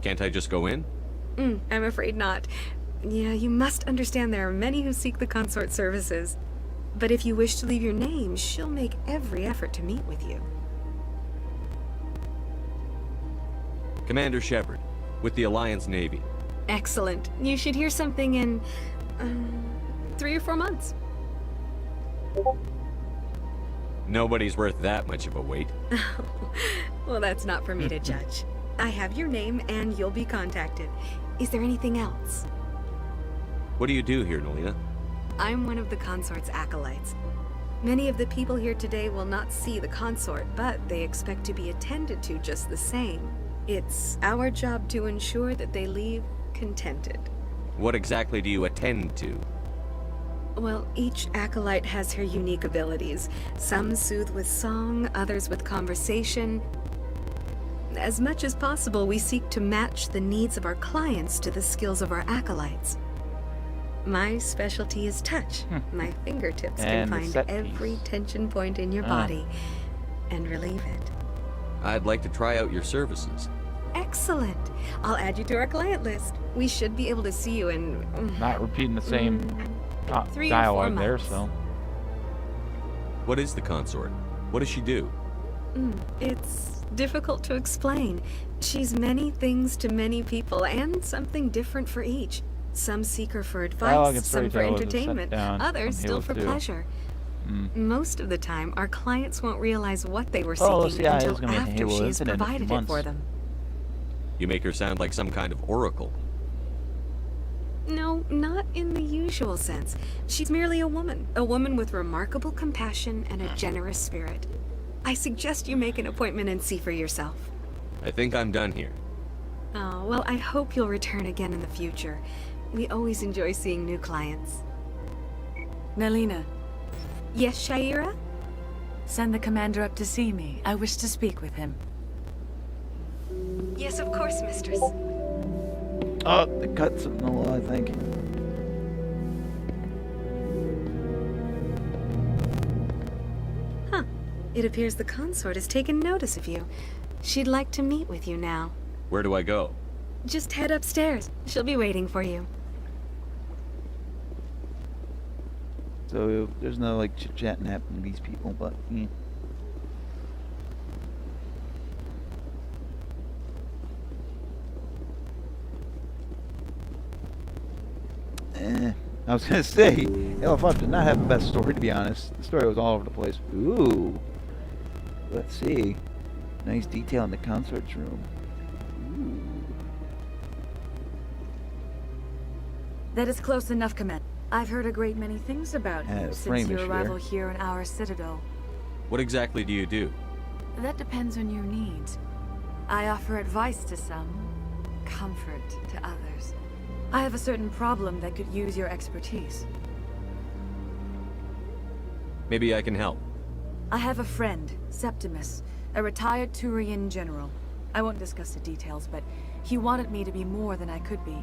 Can't I just go in? I'm afraid not. Yeah, you must understand there are many who seek the consort services. But if you wish to leave your name, she'll make every effort to meet with you. Commander Shepard, with the Alliance Navy. Excellent. You should hear something in 3 or 4 months. Nobody's worth that much of a wait. Well, that's not for me to judge. I have your name and you'll be contacted. Is there anything else? What do you do here, Naylina? I'm one of the consort's acolytes. Many of the people here today will not see the consort, but they expect to be attended to just the same. It's our job to ensure that they leave contented. What exactly do you attend to? Well, each acolyte has her unique abilities. Some soothe with song, others with conversation. As much as possible, we seek to match the needs of our clients to the skills of our acolytes. My specialty is touch. My fingertips can find every tension point in your body and relieve it. I'd like to try out your services. Excellent. I'll add you to our client list. We should be able to see you in... Not repeating the same 3 or 4 dialogue there, months. so... What is the consort? What does she do? It's difficult to explain. She's many things to many people, and something different for each. Some seek her for advice, some for entertainment, others still for pleasure. Most of the time, our clients won't realize what they were seeking until after she's provided it for them. You make her sound like some kind of oracle. No, not in the usual sense. She's merely a woman with remarkable compassion and a generous spirit. I suggest you make an appointment and see for yourself. I think I'm done here. Oh, well, I hope you'll return again in the future. We always enjoy seeing new clients. Nalina. Yes, Shaira? Send the commander up to see me. I wish to speak with him. Yes, of course, mistress. Oh, the cuts of Nola, I think. Huh. It appears the consort has taken notice of you. She'd like to meet with you now. Where do I go? Just head upstairs. She'll be waiting for you. So there's no like chit-chatting happening with these people, but I was gonna say, Halo 5 did not have the best story, to be honest. The story was all over the place. Ooh, let's see. Nice detail in the consort's room. Ooh. That is close enough, Commander. I've heard a great many things about you since your arrival here in our citadel. What exactly do you do? That depends on your needs. I offer advice to some, comfort to others. I have a certain problem that could use your expertise. Maybe I can help. I have a friend, Septimus, a retired Turian general. I won't discuss the details, but he wanted me to be more than I could be.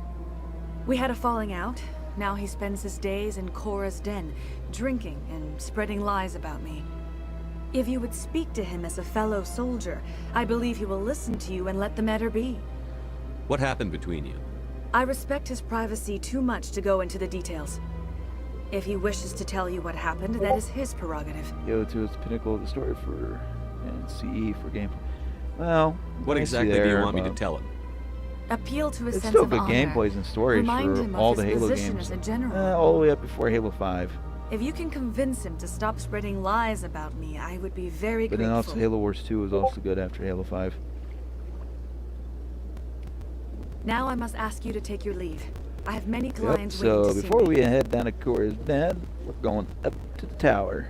We had a falling out. Now he spends his days in Korra's den, drinking and spreading lies about me. If you would speak to him as a fellow soldier, I believe he will listen to you and let the matter be. What happened between you? I respect his privacy too much to go into the details. If he wishes to tell you what happened, that is his prerogative. Yo, to its pinnacle of the story for and CE for game. Well, what exactly do you want me to tell him? Appeal to his it's sense still of good honor. gameplays and stories Remind for him all of the his Halo position games. as a general. All the way up before Halo 5. If you can convince him to stop spreading lies about me, I would be very But grateful. then also Halo Wars 2 was also good after Halo 5. Now I must ask you to take your leave. I have many clients Yep, so waiting to before see me. we head down to Korra's den, we're going up to the tower.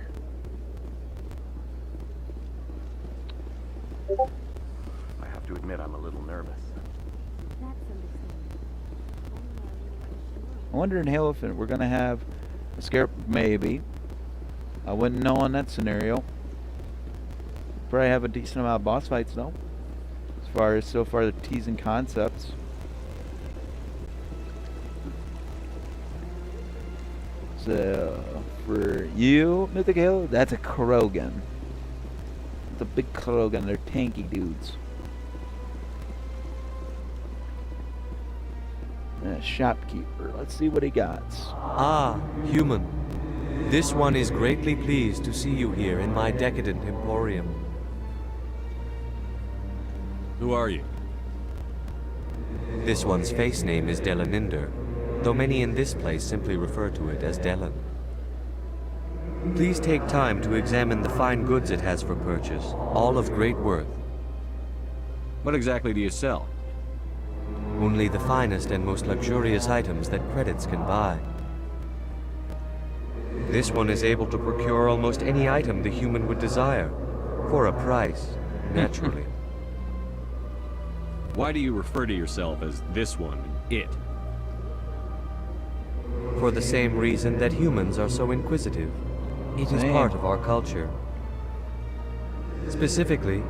I have to admit I'm a little nervous. I wonder in Halo if we're gonna have a scare, maybe. I wouldn't know in that scenario. Probably have a decent amount of boss fights though. As far as so far the teasing concepts. So for you, Mythic Halo, that's a Krogan. It's a big Krogan. They're tanky dudes. And a shopkeeper. Let's see what he got. Ah, human. This one is greatly pleased to see you here in my decadent emporium. Who are you? This one's face name is Delaninder, though many in this place simply refer to it as Delan. Please take time to examine the fine goods it has for purchase, all of great worth. What exactly do you sell? Only the finest and most luxurious items that credits can buy. This one is able to procure almost any item the human would desire, for a price, naturally. Why do you refer to yourself as this one, it? For the same reason that humans are so inquisitive. It is part of our culture. Specifically,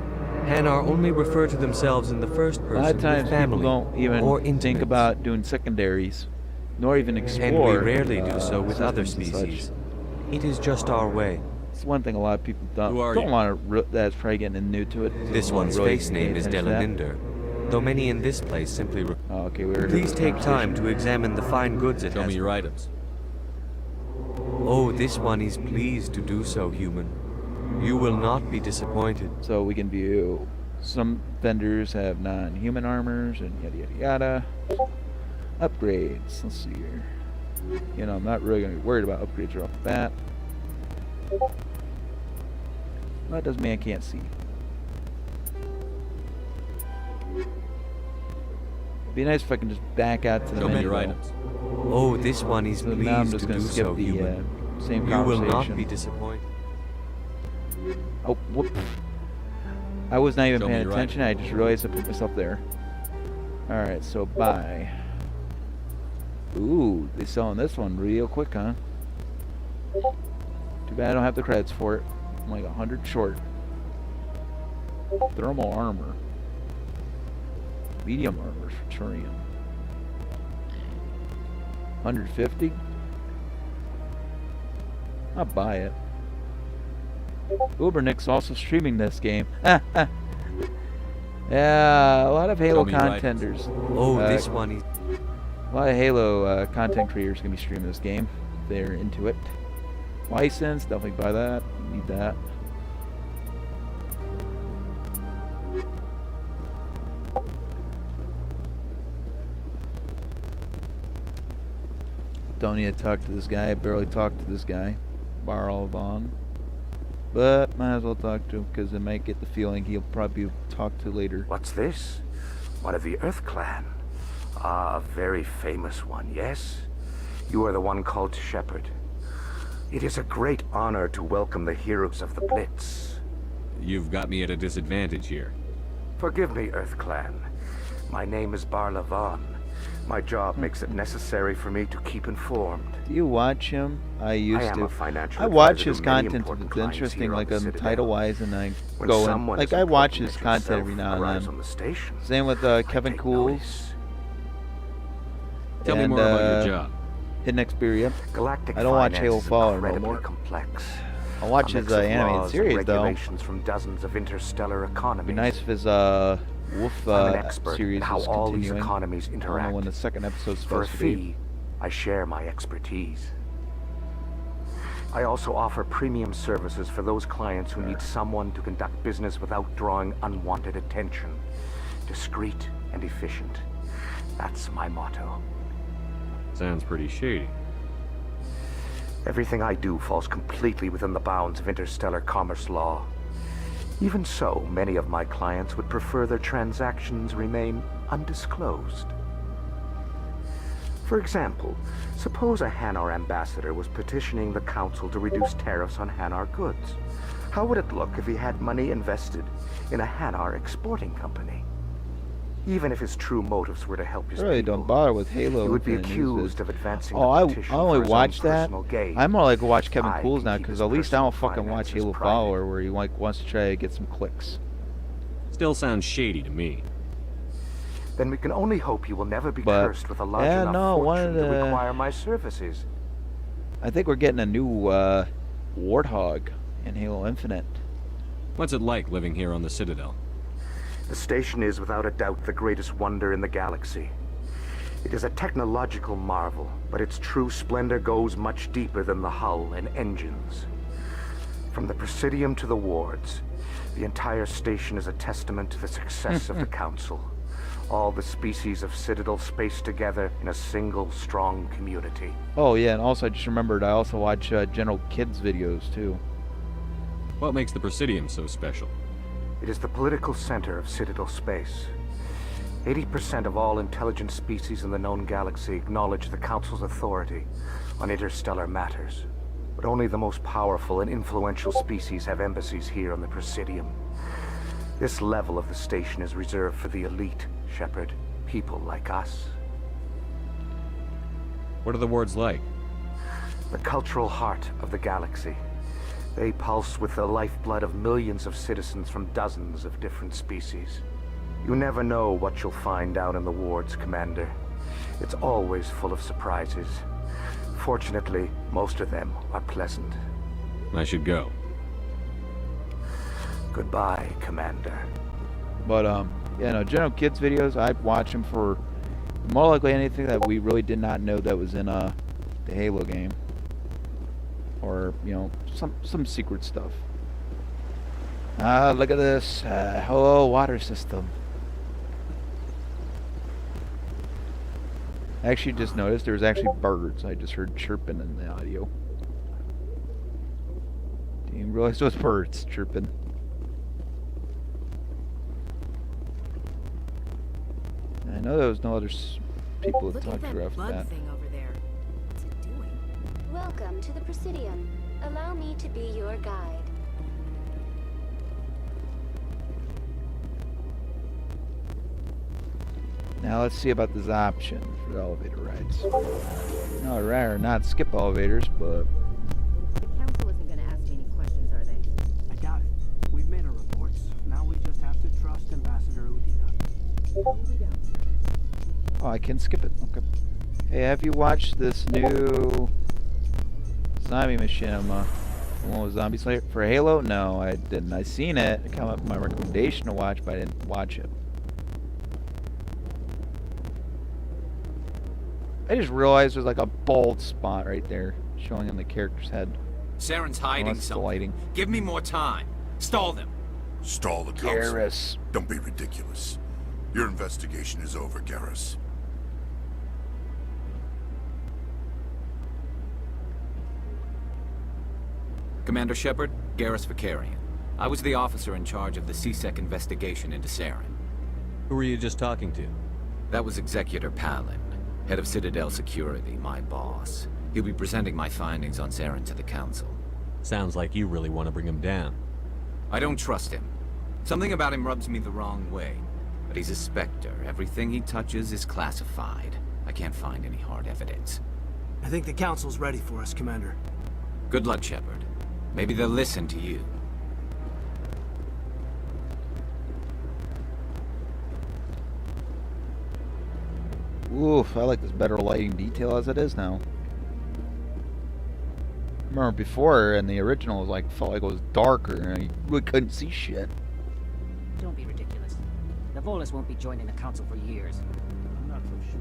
Hanar only refer to themselves in the first A person lot of times with family people don't even or think intimates, about doing secondaries, nor even explore. and we rarely do so with other systems and species. such. It is just our way. It's one thing a lot of people Who are don't you? want to. That's probably getting new to it. This Don't one's really face pay name is attention to that. Delaninder, though many in this place simply okay, we're Please take time to examine the fine goods it Show has. me your items. Oh, this one is pleased to do so, human. You will not be disappointed. So we can view some vendors have non-human armors and yada yada yada. Upgrades. Let's see here. You know, I'm not really going to be worried about upgrades right off the bat. That doesn't mean I can't see. It'd be nice if I can just back out to the Show me menu. your items. Oh, this one is So now I'm pleased just to going do to skip so, the human. same You will conversation. not be disappointed. Oh, whoop. I was not even Show me paying your attention. I just realized I put myself there. Alright, so buy. Ooh, they selling this one real quick, huh? Too bad I don't have the credits for it. I'm like 100 short. Thermal armor. Medium armor for Turian. 150? I'll buy it. Ubernick's also streaming this game. Yeah, a lot of Halo contenders. Oh, this one is... A lot of Halo content creators are going to be streaming this game if they're into it. License, definitely buy that. Need that. Don't need to talk to this guy. I barely talk to this guy. Barlvon. But might as well talk to him because I might get the feeling he'll probably be talked to later. What's this? One of the Earth Clan. Ah, a very famous one, yes? You are the one called Shepard. It is a great honor to welcome the heroes of the Blitz. You've got me at a disadvantage here. Forgive me, Earth Clan. My name is Barlvon. My job makes it necessary for me to keep informed. Do you watch him? I used am to. a financial I watch advisor his to many content. important It's clients interesting, here on like the on Citadel. title wise, and I When go someone and like as I watch important his as content yourself every now arrives and on then. the station, Same with Kevin Cools. Tell me and, more about your job. Hidden Xperia. Galactic I don't watch finance Halo is Fallout no incredibly more. complex. I watch A his mix of animated laws and series though. regulations from dozens of interstellar economies. It'd be nice if his Wolf I'm an expert series in how was all these continuing. economies I don't interact. know when the second episode's For a supposed to be. fee, I share my expertise. I also offer premium services for those clients who need someone to conduct business without drawing unwanted attention. Discreet and efficient. That's my motto. Sounds pretty shady. Everything I do falls completely within the bounds of interstellar commerce law. Even so, many of my clients would prefer their transactions remain undisclosed. For example, suppose a Hanar ambassador was petitioning the Council to reduce tariffs on Hanar goods. How would it look if he had money invested in a Hanar exporting company? Even if his true motives were to help his I really don't bother with Halo. he would be Infinite News. accused of advancing Oh, the I petition only for his watch own that. personal gain. I'm more like watch Kevin I Cools can now keep because his at least I don't personal fucking watch finances Halo private. Follower where he like wants to try to get some clicks. Still sounds shady to me. Then we can only hope you will never be But, cursed with a large yeah, enough no, one fortune of to the- require my services. I think we're getting a new Warthog in Halo Infinite. What's it like living here on the Citadel? The station is without a doubt the greatest wonder in the galaxy. It is a technological marvel, but its true splendor goes much deeper than the hull and engines. From the Presidium to the wards, the entire station is a testament to the success of the Council. All the species of Citadel spaced together in a single strong community. Oh yeah, and also I just remembered I also watch General Kidd's videos too. What makes the Presidium so special? It is the political center of Citadel space. 80% of all intelligent species in the known galaxy acknowledge the Council's authority on interstellar matters. But only the most powerful and influential species have embassies here on the Presidium. This level of the station is reserved for the elite, Shepard. People like us. What are the wards like? The cultural heart of the galaxy. They pulse with the lifeblood of millions of citizens from dozens of different species. You never know what you'll find down in the wards, Commander. It's always full of surprises. Fortunately, most of them are pleasant. I should go. Goodbye, Commander. But yeah, no, General Kidd's videos, I'd watch them for more likely anything that we really did not know that was in the Halo game. Or, you know, some secret stuff. Look at this. Hello, water system. I actually just noticed there was actually birds. I just heard chirping in the audio. Didn't even realize it was birds chirping. I know there was no other people that Look talked at to that after bug that. thing over there. What's it doing? Welcome to the Presidium. Allow me to be your guide. Now let's see about this option for the elevator rides. No, I'd rather not skip elevators, but... The council isn't going to ask me any questions, are they? I doubt it. We've made our reports. Now we just have to trust Ambassador Udina. Oh, I can skip it. Okay. Hey, have you watched this new zombie machinima? The one with Zombie Slayer for Halo? No, I didn't. I seen it. It came up with my recommendation to watch, but I didn't watch it. I just realized there's like a bald spot right there showing on the character's head. Saren's hiding something. Give me more time. Stall them. Stall the council? Garrus. Don't be ridiculous. Your investigation is over, Garrus. Commander Shepard, Garrus Vakarian. I was the officer in charge of the CSEC investigation into Saren. Who were you just talking to? That was Executor Palin, head of Citadel Security, my boss. He'll be presenting my findings on Saren to the Council. Sounds like you really want to bring him down. I don't trust him. Something about him rubs me the wrong way. But he's a Spectre. Everything he touches is classified. I can't find any hard evidence. I think the Council's ready for us, Commander. Good luck, Shepard. Maybe they'll listen to you. Oof, I like this better lighting detail as it is now. I remember before in the original it was like felt like it was darker and you really couldn't see shit. Don't be ridiculous. The Volus won't be joining the council for years. I'm not so sure.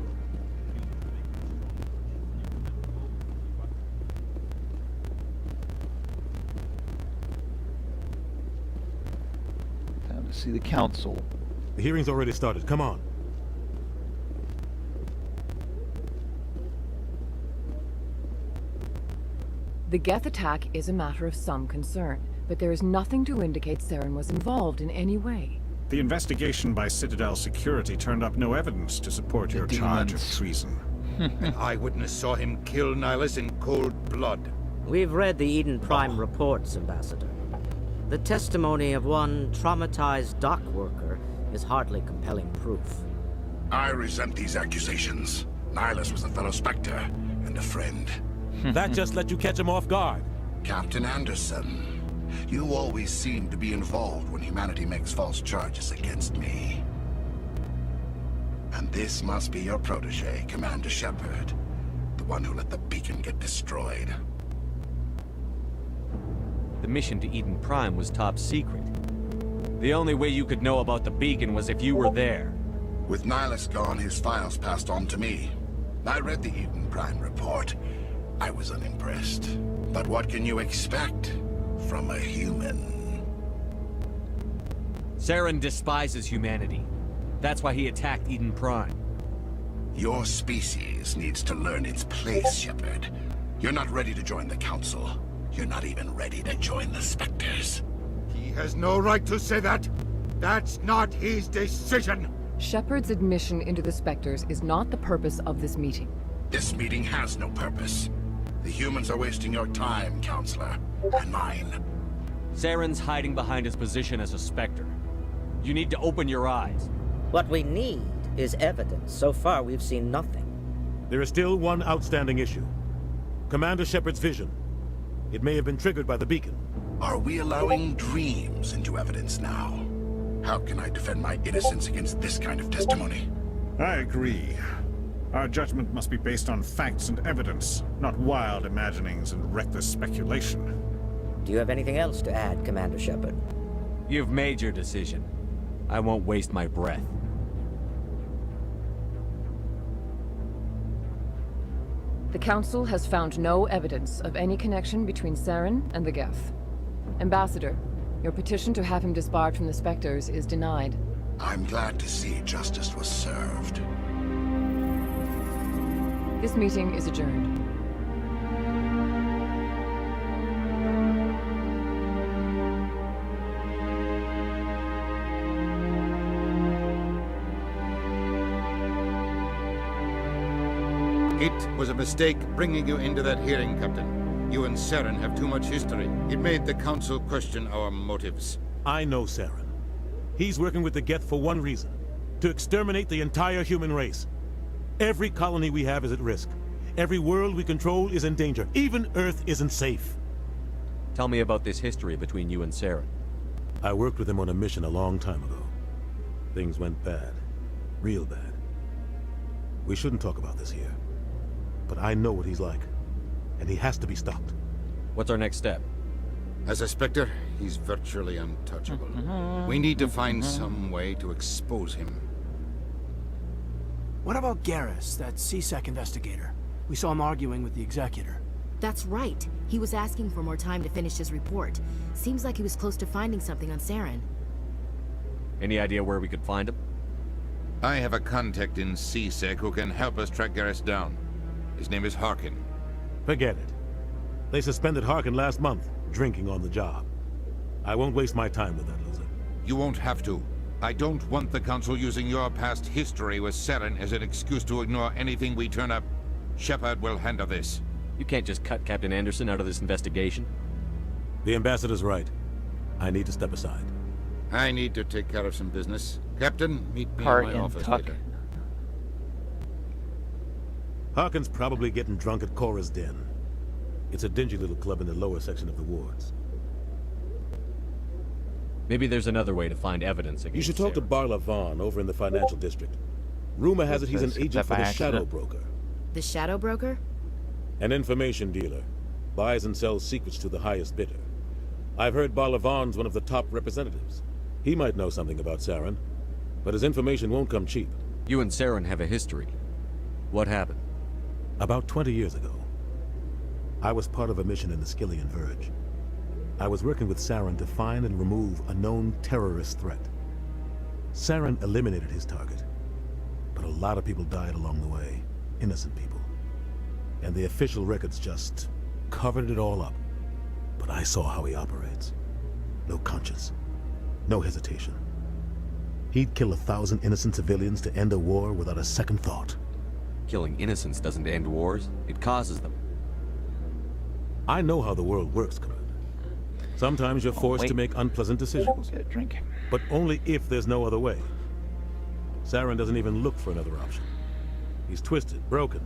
Time to see the council. The hearing's already started. Come on. The Geth attack is a matter of some concern, but there is nothing to indicate Saren was involved in any way. The investigation by Citadel Security turned up no evidence to support your charge of treason. An eyewitness saw him kill Nihilus in cold blood. We've read the Eden Prime reports, Ambassador. The testimony of one traumatized dock worker is hardly compelling proof. I resent these accusations. Nihilus was a fellow Spectre and a friend. That just let you catch him off guard. Captain Anderson, you always seem to be involved when humanity makes false charges against me. And this must be your protege, Commander Shepard. The one who let the beacon get destroyed. The mission to Eden Prime was top secret. The only way you could know about the beacon was if you were there. With Nihilus gone, his files passed on to me. I read the Eden Prime report. I was unimpressed. But what can you expect from a human? Saren despises humanity. That's why he attacked Eden Prime. Your species needs to learn its place, Shepard. You're not ready to join the Council. You're not even ready to join the Spectres. He has no right to say that. That's not his decision. Shepard's admission into the Spectres is not the purpose of this meeting. This meeting has no purpose. The humans are wasting your time, Counselor, and mine. Saren's hiding behind his position as a Spectre. You need to open your eyes. What we need is evidence. So far, we've seen nothing. There is still one outstanding issue. Commander Shepard's vision. It may have been triggered by the beacon. Are we allowing dreams into evidence now? How can I defend my innocence against this kind of testimony? I agree. Our judgment must be based on facts and evidence, not wild imaginings and reckless speculation. Do you have anything else to add, Commander Shepard? You've made your decision. I won't waste my breath. The Council has found no evidence of any connection between Saren and the Geth. Ambassador, your petition to have him disbarred from the Spectres is denied. I'm glad to see justice was served. This meeting is adjourned. It was a mistake bringing you into that hearing, Captain. You and Saren have too much history. It made the Council question our motives. I know Saren. He's working with the Geth for one reason. to exterminate the entire human race. Every colony we have is at risk. Every world we control is in danger. Even Earth isn't safe. Tell me about this history between you and Saren. I worked with him on a mission a long time ago. Things went bad. Real bad. We shouldn't talk about this here. But I know what he's like. And he has to be stopped. What's our next step? As a Spectre, he's virtually untouchable. We need to find some way to expose him. What about Garrus, that CSEC investigator? We saw him arguing with the Executor. That's right. He was asking for more time to finish his report. Seems like he was close to finding something on Saren. Any idea where we could find him? I have a contact in CSEC who can help us track Garrus down. His name is Harkin. Forget it. They suspended Harkin last month, drinking on the job. I won't waste my time with that loser. You won't have to. I don't want the Council using your past history with Saren as an excuse to ignore anything we turn up. Shepard will handle this. You can't just cut Captain Anderson out of this investigation. The Ambassador's right. I need to step aside. I need to take care of some business. Captain, meet me Part in my in office Tuck. later. Harkin's probably getting drunk at Cora's Den. It's a dingy little club in the lower section of the wards. Maybe there's another way to find evidence against You should talk to Barla Vaughn over in the financial district. Rumor has it he's an agent for the Shadow Broker. The Shadow Broker? An information dealer. Buys and sells secrets to the highest bidder. I've heard Barla Vaughn's one of the top representatives. He might know something about Saren, but his information won't come cheap. You and Saren have a history. What happened? About 20 years ago, I was part of a mission in the Skillian Verge. I was working with Saren to find and remove a known terrorist threat. Saren eliminated his target, but a lot of people died along the way, innocent people. And the official records just covered it all up. But I saw how he operates. No conscience, no hesitation. He'd kill 1,000 innocent civilians to end a war without a second thought. Killing innocents doesn't end wars, it causes them. I know how the world works, Commander. Sometimes you're forced to make unpleasant decisions. But only if there's no other way. Saren doesn't even look for another option. He's twisted, broken.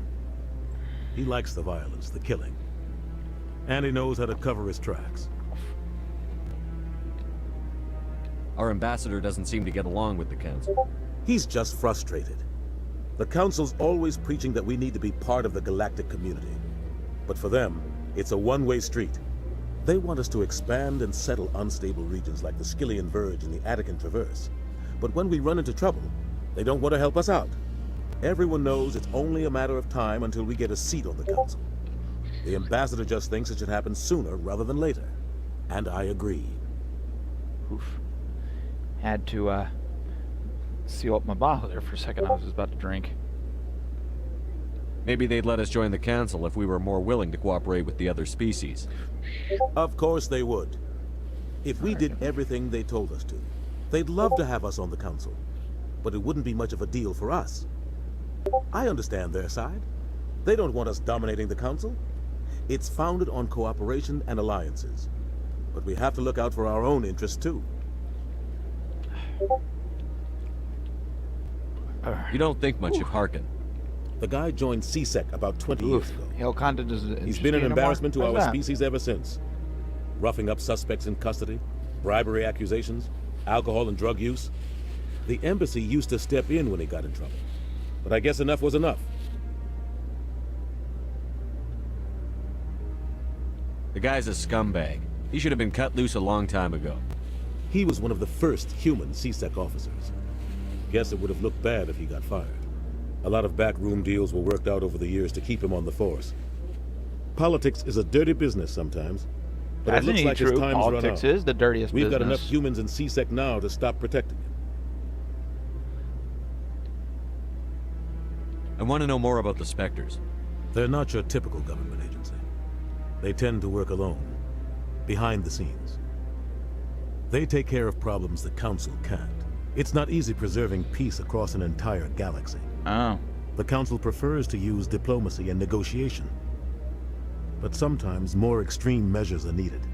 He likes the violence, the killing. And he knows how to cover his tracks. Our ambassador doesn't seem to get along with the Council. He's just frustrated. The Council's always preaching that we need to be part of the galactic community. But for them, it's a one-way street. They want us to expand and settle unstable regions like the Skillian Verge and the Attican Traverse. But when we run into trouble, they don't want to help us out. Everyone knows it's only a matter of time until we get a seat on the Council. The Ambassador just thinks it should happen sooner rather than later. And I agree. Oof. Had to, seal up my bottle there for a second. I was just about to drink. Maybe they'd let us join the Council if we were more willing to cooperate with the other species. Of course they would. If we did everything they told us to, they'd love to have us on the Council. But it wouldn't be much of a deal for us. I understand their side. They don't want us dominating the Council. It's founded on cooperation and alliances. But we have to look out for our own interests, too. You don't think much of Harkin. The guy joined CSEC about 20 years ago. Hellconda doesn't. He's been an embarrassment to our species ever since. Roughing up suspects in custody, bribery accusations, alcohol and drug use. The embassy used to step in when he got in trouble. But I guess enough was enough. The guy's a scumbag. He should have been cut loose a long time ago. He was one of the first human CSEC officers. Guess it would have looked bad if he got fired. A lot of backroom deals were worked out over the years to keep him on the force. Politics is a dirty business sometimes. But it looks like his time's run out. Politics is the dirtiest business. We've got enough humans in CSEC now to stop protecting him. I want to know more about the Spectres. They're not your typical government agency. They tend to work alone, behind the scenes. They take care of problems the Council can't. It's not easy preserving peace across an entire galaxy. Oh. The Council prefers to use diplomacy and negotiation. But sometimes more extreme measures are needed.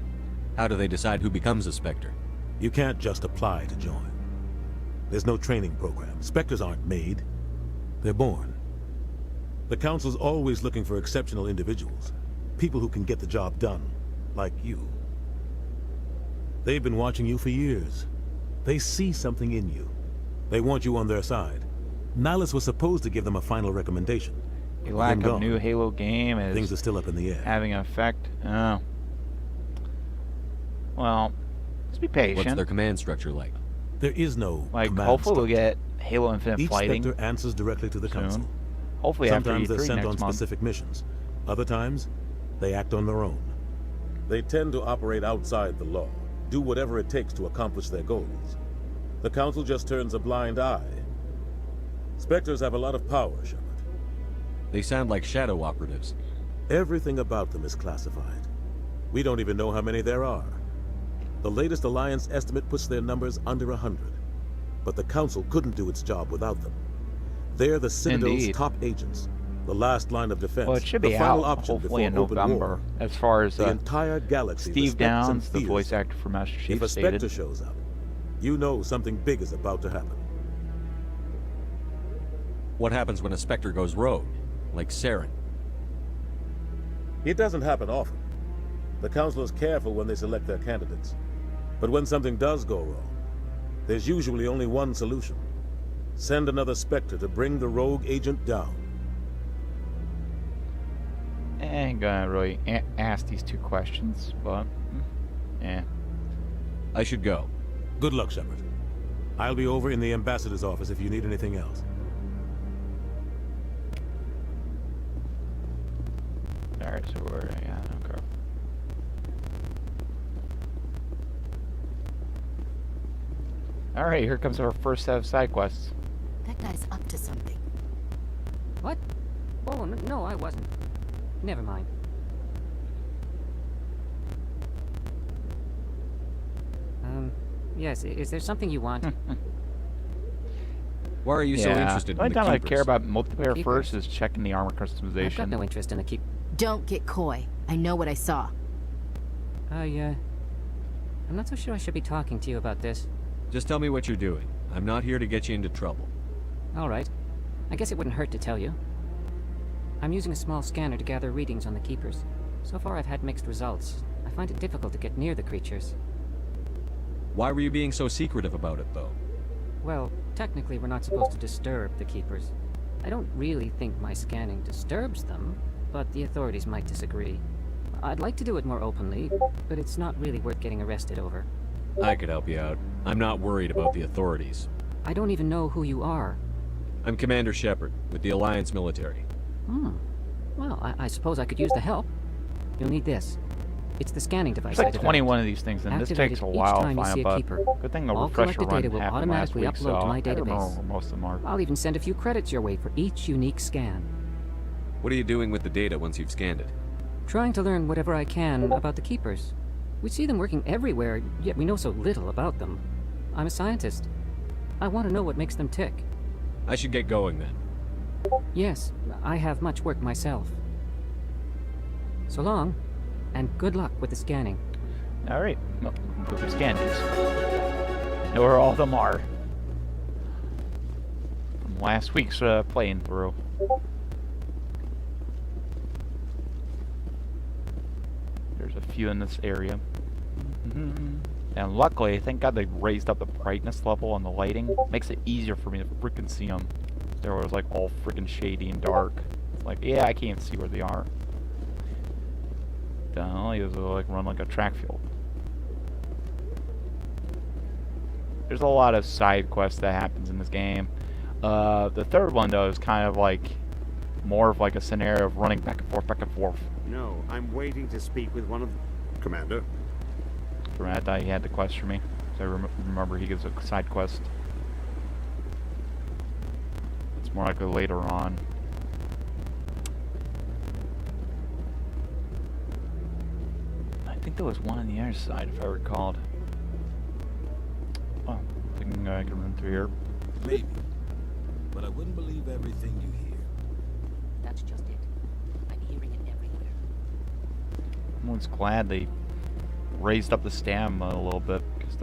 How do they decide who becomes a Spectre? You can't just apply to join. There's no training program. Spectres aren't made. They're born. The Council's always looking for exceptional individuals. People who can get the job done. Like you. They've been watching you for years. They see something in you. They want you on their side. Nihilus was supposed to give them a final recommendation. A lack of new Halo game is things are still up in the air. Having an effect. Oh. Well, let's be patient. What's their command structure like? There is no like. Hopefully, we'll get Halo Infinite fighting. Each Spectre answers directly to the Council. Hopefully, sometimes after E3 they're sent next on month. specific missions. Other times, they act on their own. They tend to operate outside the law, do whatever it takes to accomplish their goals. The Council just turns a blind eye. Spectres have a lot of power, Shepard. They sound like shadow operatives. Everything about them is classified. We don't even know how many there are. The latest Alliance estimate puts their numbers under 100. But the Council couldn't do its job without them. They're the Citadel's top agents. The last line of defense. Well, it should the be final out option hopefully in before open November. war. As far as the entire galaxy, Steve respects and Downs, the fears voice them. actor for Master Chief, If a stated. Spectre shows up, you know something big is about to happen. What happens when a Spectre goes rogue? Like Saren? It doesn't happen often. The Council is careful when they select their candidates. But when something does go wrong, there's usually only one solution. Send another Spectre to bring the rogue agent down. I ain't gonna really ask these two questions, but yeah. I should go. Good luck, Shepard. I'll be over in the ambassador's office if you need anything else. Alright, so we're okay. Alright, here comes our first set of side quests. That guy's up to something. What? Oh, no, I wasn't. Never mind. Yes, is there something you want? Why are you so interested The only in the time I Keepers? care about multiplayer Keepers? first is checking the armor customization. I've got no interest in the keep. Don't get coy. I know what I saw. I'm not so sure I should be talking to you about this. Just tell me what you're doing. I'm not here to get you into trouble. All right. I guess it wouldn't hurt to tell you. I'm using a small scanner to gather readings on the Keepers. So far I've had mixed results. I find it difficult to get near the creatures. Why were you being so secretive about it, though? Well, technically we're not supposed to disturb the Keepers. I don't really think my scanning disturbs them, but the authorities might disagree. I'd like to do it more openly, but it's not really worth getting arrested over. I could help you out. I'm not worried about the authorities. I don't even know who you are. I'm Commander Shepard, with the Alliance military. Well, I suppose I could use the help. You'll need this. It's the scanning device There's I like developed. 21 of these things, and this Activate takes a it while each to time you find, see a but keeper. good thing the All refresher collected run data will happened last automatically week, upload so to my I remember database. where most of them are. I'll even send a few credits your way for each unique scan. What are you doing with the data once you've scanned it? Trying to learn whatever I can about the Keepers. We see them working everywhere, yet we know so little about them. I'm a scientist. I want to know what makes them tick. I should get going then. Yes, I have much work myself. So long, and good luck with the scanning. Alright, well, go through scan these. Know where all of them are. From last week's playing through. There's a few in this area. And luckily, thank God they raised up the brightness level on the lighting. Makes it easier for me to freaking see them. They were like all freaking shady and dark. Like, yeah, I can't see where they are. All you do is like run like a track field. There's a lot of side quests that happens in this game. The third one though is kind of like more of like a scenario of running back and forth, back and forth. No, I'm waiting to speak with one of... Commander? I thought he had the quest for me. So I remember he gives a side quest. It's more like a later on. I think there was one on the other side, if I recalled. Oh, I think I can run through here. Maybe. But I wouldn't believe everything you hear. That's just it. I'm hearing it everywhere. Everyone's glad they raised up the stamina a little bit, because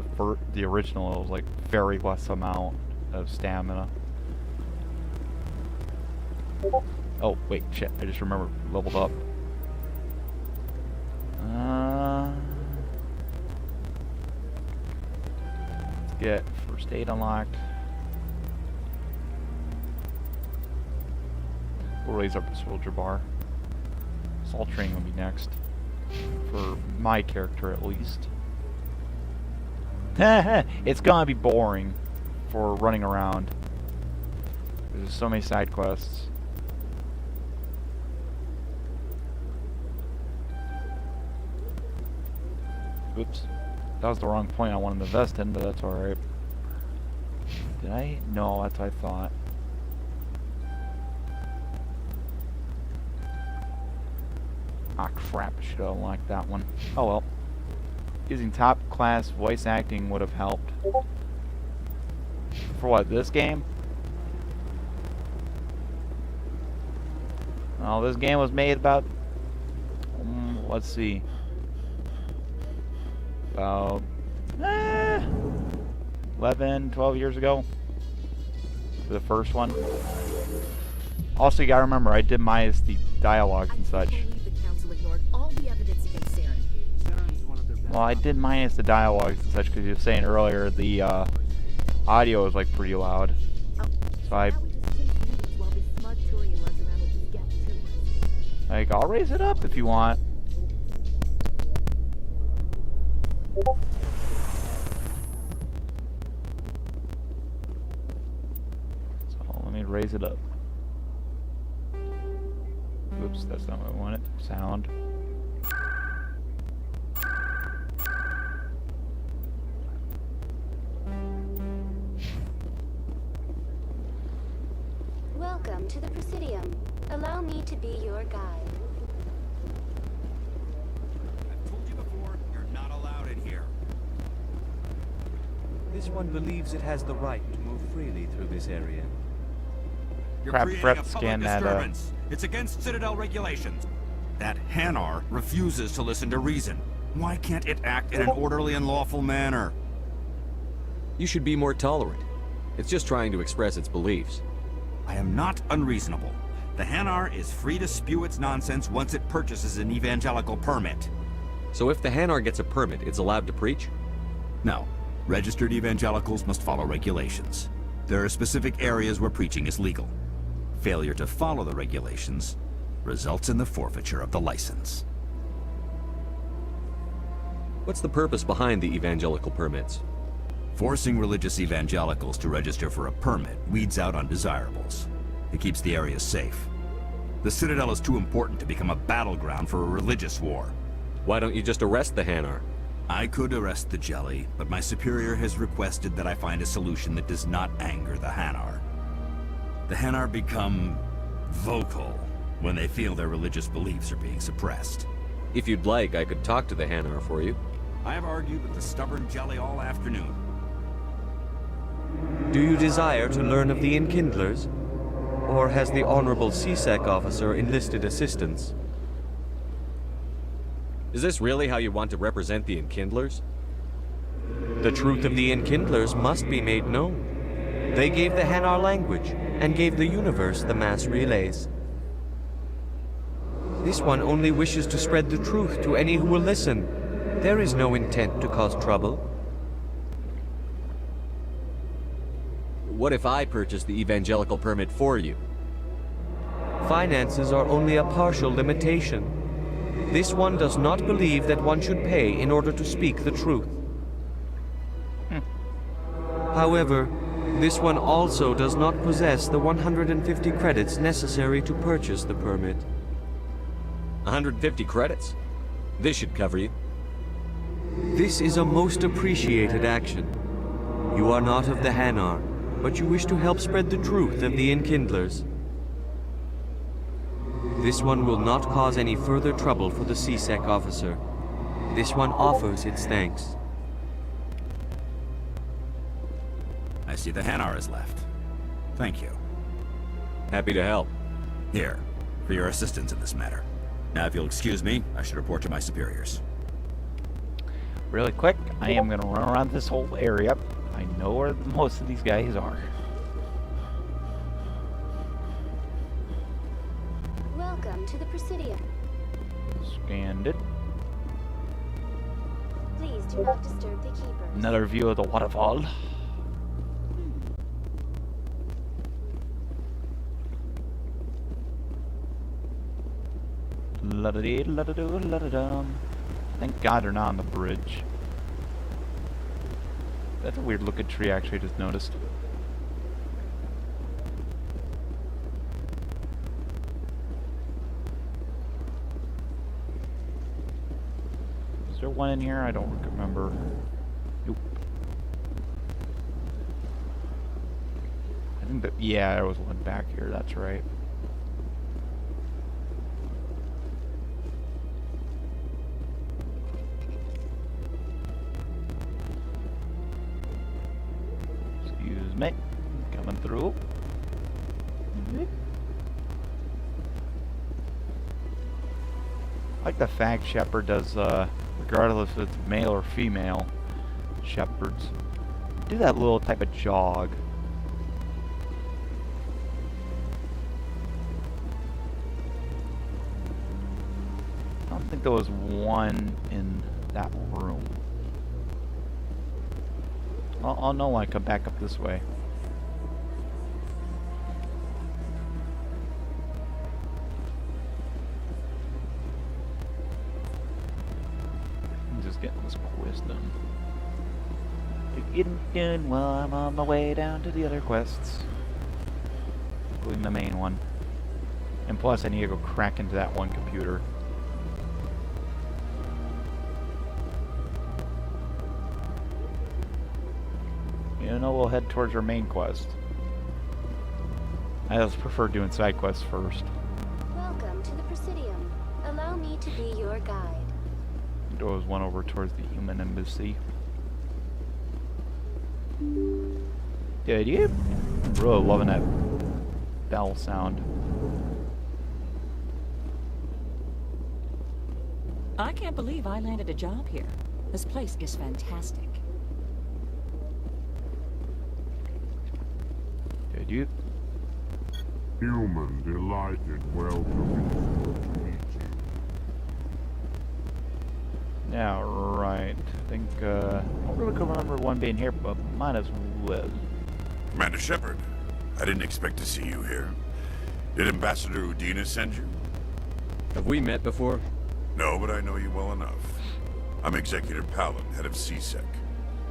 the original was like very less amount. of stamina. Oh, wait, shit. I just remembered. Leveled up. Let's get first aid unlocked. We'll raise up the soldier bar. Assault training will be next. For my character, at least. It's gonna be boring for running around. There's so many side quests. Oops. That was the wrong point I wanted to invest in, but that's alright. Did I? No, that's what I thought. Ah, crap. I should have unlocked that one. Oh well. Using top class voice acting would have helped. For what, this game? Oh, this game was made about... let's see. About... 11, 12 years ago. For the first one. Also, you gotta remember, I did minus the dialogues and such. Well, I did minus the dialogues and such because you were saying earlier the audio was like pretty loud. So I'll raise it up if you want. So let me raise it up. Oops, that's not what I wanted. Sound. Welcome to the Presidium. Allow me to be your guide. I've told you before, you're not allowed in here. This one believes it has the right to move freely through this area. You're Crap, creating prep a public scan that, disturbance. It's against Citadel regulations. That Hanar refuses to listen to reason. Why can't it act in an orderly and lawful manner? You should be more tolerant. It's just trying to express its beliefs. I am not unreasonable. The Hanar is free to spew its nonsense once it purchases an evangelical permit. So if the Hanar gets a permit, it's allowed to preach? No. Registered evangelicals must follow regulations. There are specific areas where preaching is legal. Failure to follow the regulations results in the forfeiture of the license. What's the purpose behind the evangelical permits? Forcing religious evangelicals to register for a permit weeds out undesirables. It keeps the area safe. The Citadel is too important to become a battleground for a religious war. Why don't you just arrest the Hanar? I could arrest the Jelly, but my superior has requested that I find a solution that does not anger the Hanar. The Hanar become vocal when they feel their religious beliefs are being suppressed. If you'd like, I could talk to the Hanar for you. I have argued with the stubborn Jelly all afternoon. Do you desire to learn of the Enkindlers? Or has the Honorable CSEC officer enlisted assistance? Is this really how you want to represent the Enkindlers? The truth of the Enkindlers must be made known. They gave the Hanar language, and gave the universe the mass relays. This one only wishes to spread the truth to any who will listen. There is no intent to cause trouble. What if I purchase the evangelical permit for you? Finances are only a partial limitation. This one does not believe that one should pay in order to speak the truth. However, this one also does not possess the 150 credits necessary to purchase the permit. 150 credits? This should cover you. This is a most appreciated action. You are not of the Hanar, but you wish to help spread the truth of the Enkindlers. This one will not cause any further trouble for the CSEC officer. This one offers its thanks. I see the Hanar is left. Thank you. Happy to help. Here, for your assistance in this matter. Now, if you'll excuse me, I should report to my superiors. Really quick, I am going to run around this whole area. I know where most of these guys are. to the Presidium. Scanned it. Please do not disturb the Keepers. Another view of the waterfall. La-da-dee, la-da-doo, la-da-dum. Thank God they're not on the bridge. That's a weird looking tree, actually, I just noticed. Is there one in here? I don't remember. Nope. I think that, yeah, there was one back here, that's right. Excuse me. Coming through. I like the fact Shepherd does, regardless if it's male or female shepherds, do that little type of jog. I don't think there was one in that room. I'll know when I come back up this way. I'm just getting this quest done. Getting done while I'm on my way down to the other quests, including the main one. And plus, I need to go crack into that one computer. You know, we'll head towards our main quest. I just prefer doing side quests first. Welcome to the Presidium. Allow me to be your guide. There was one over towards the human embassy. Did you? I'm really loving that bell sound. I can't believe I landed a job here. This place is fantastic. Did you? Human, delighted, welcome to meet you. Yeah, right. I think, I don't really remember one being here, but might as well. Commander Shepard, I didn't expect to see you here. Did Ambassador Udina send you? Have we met before? No, but I know you well enough. I'm Executor Palin, head of CSEC.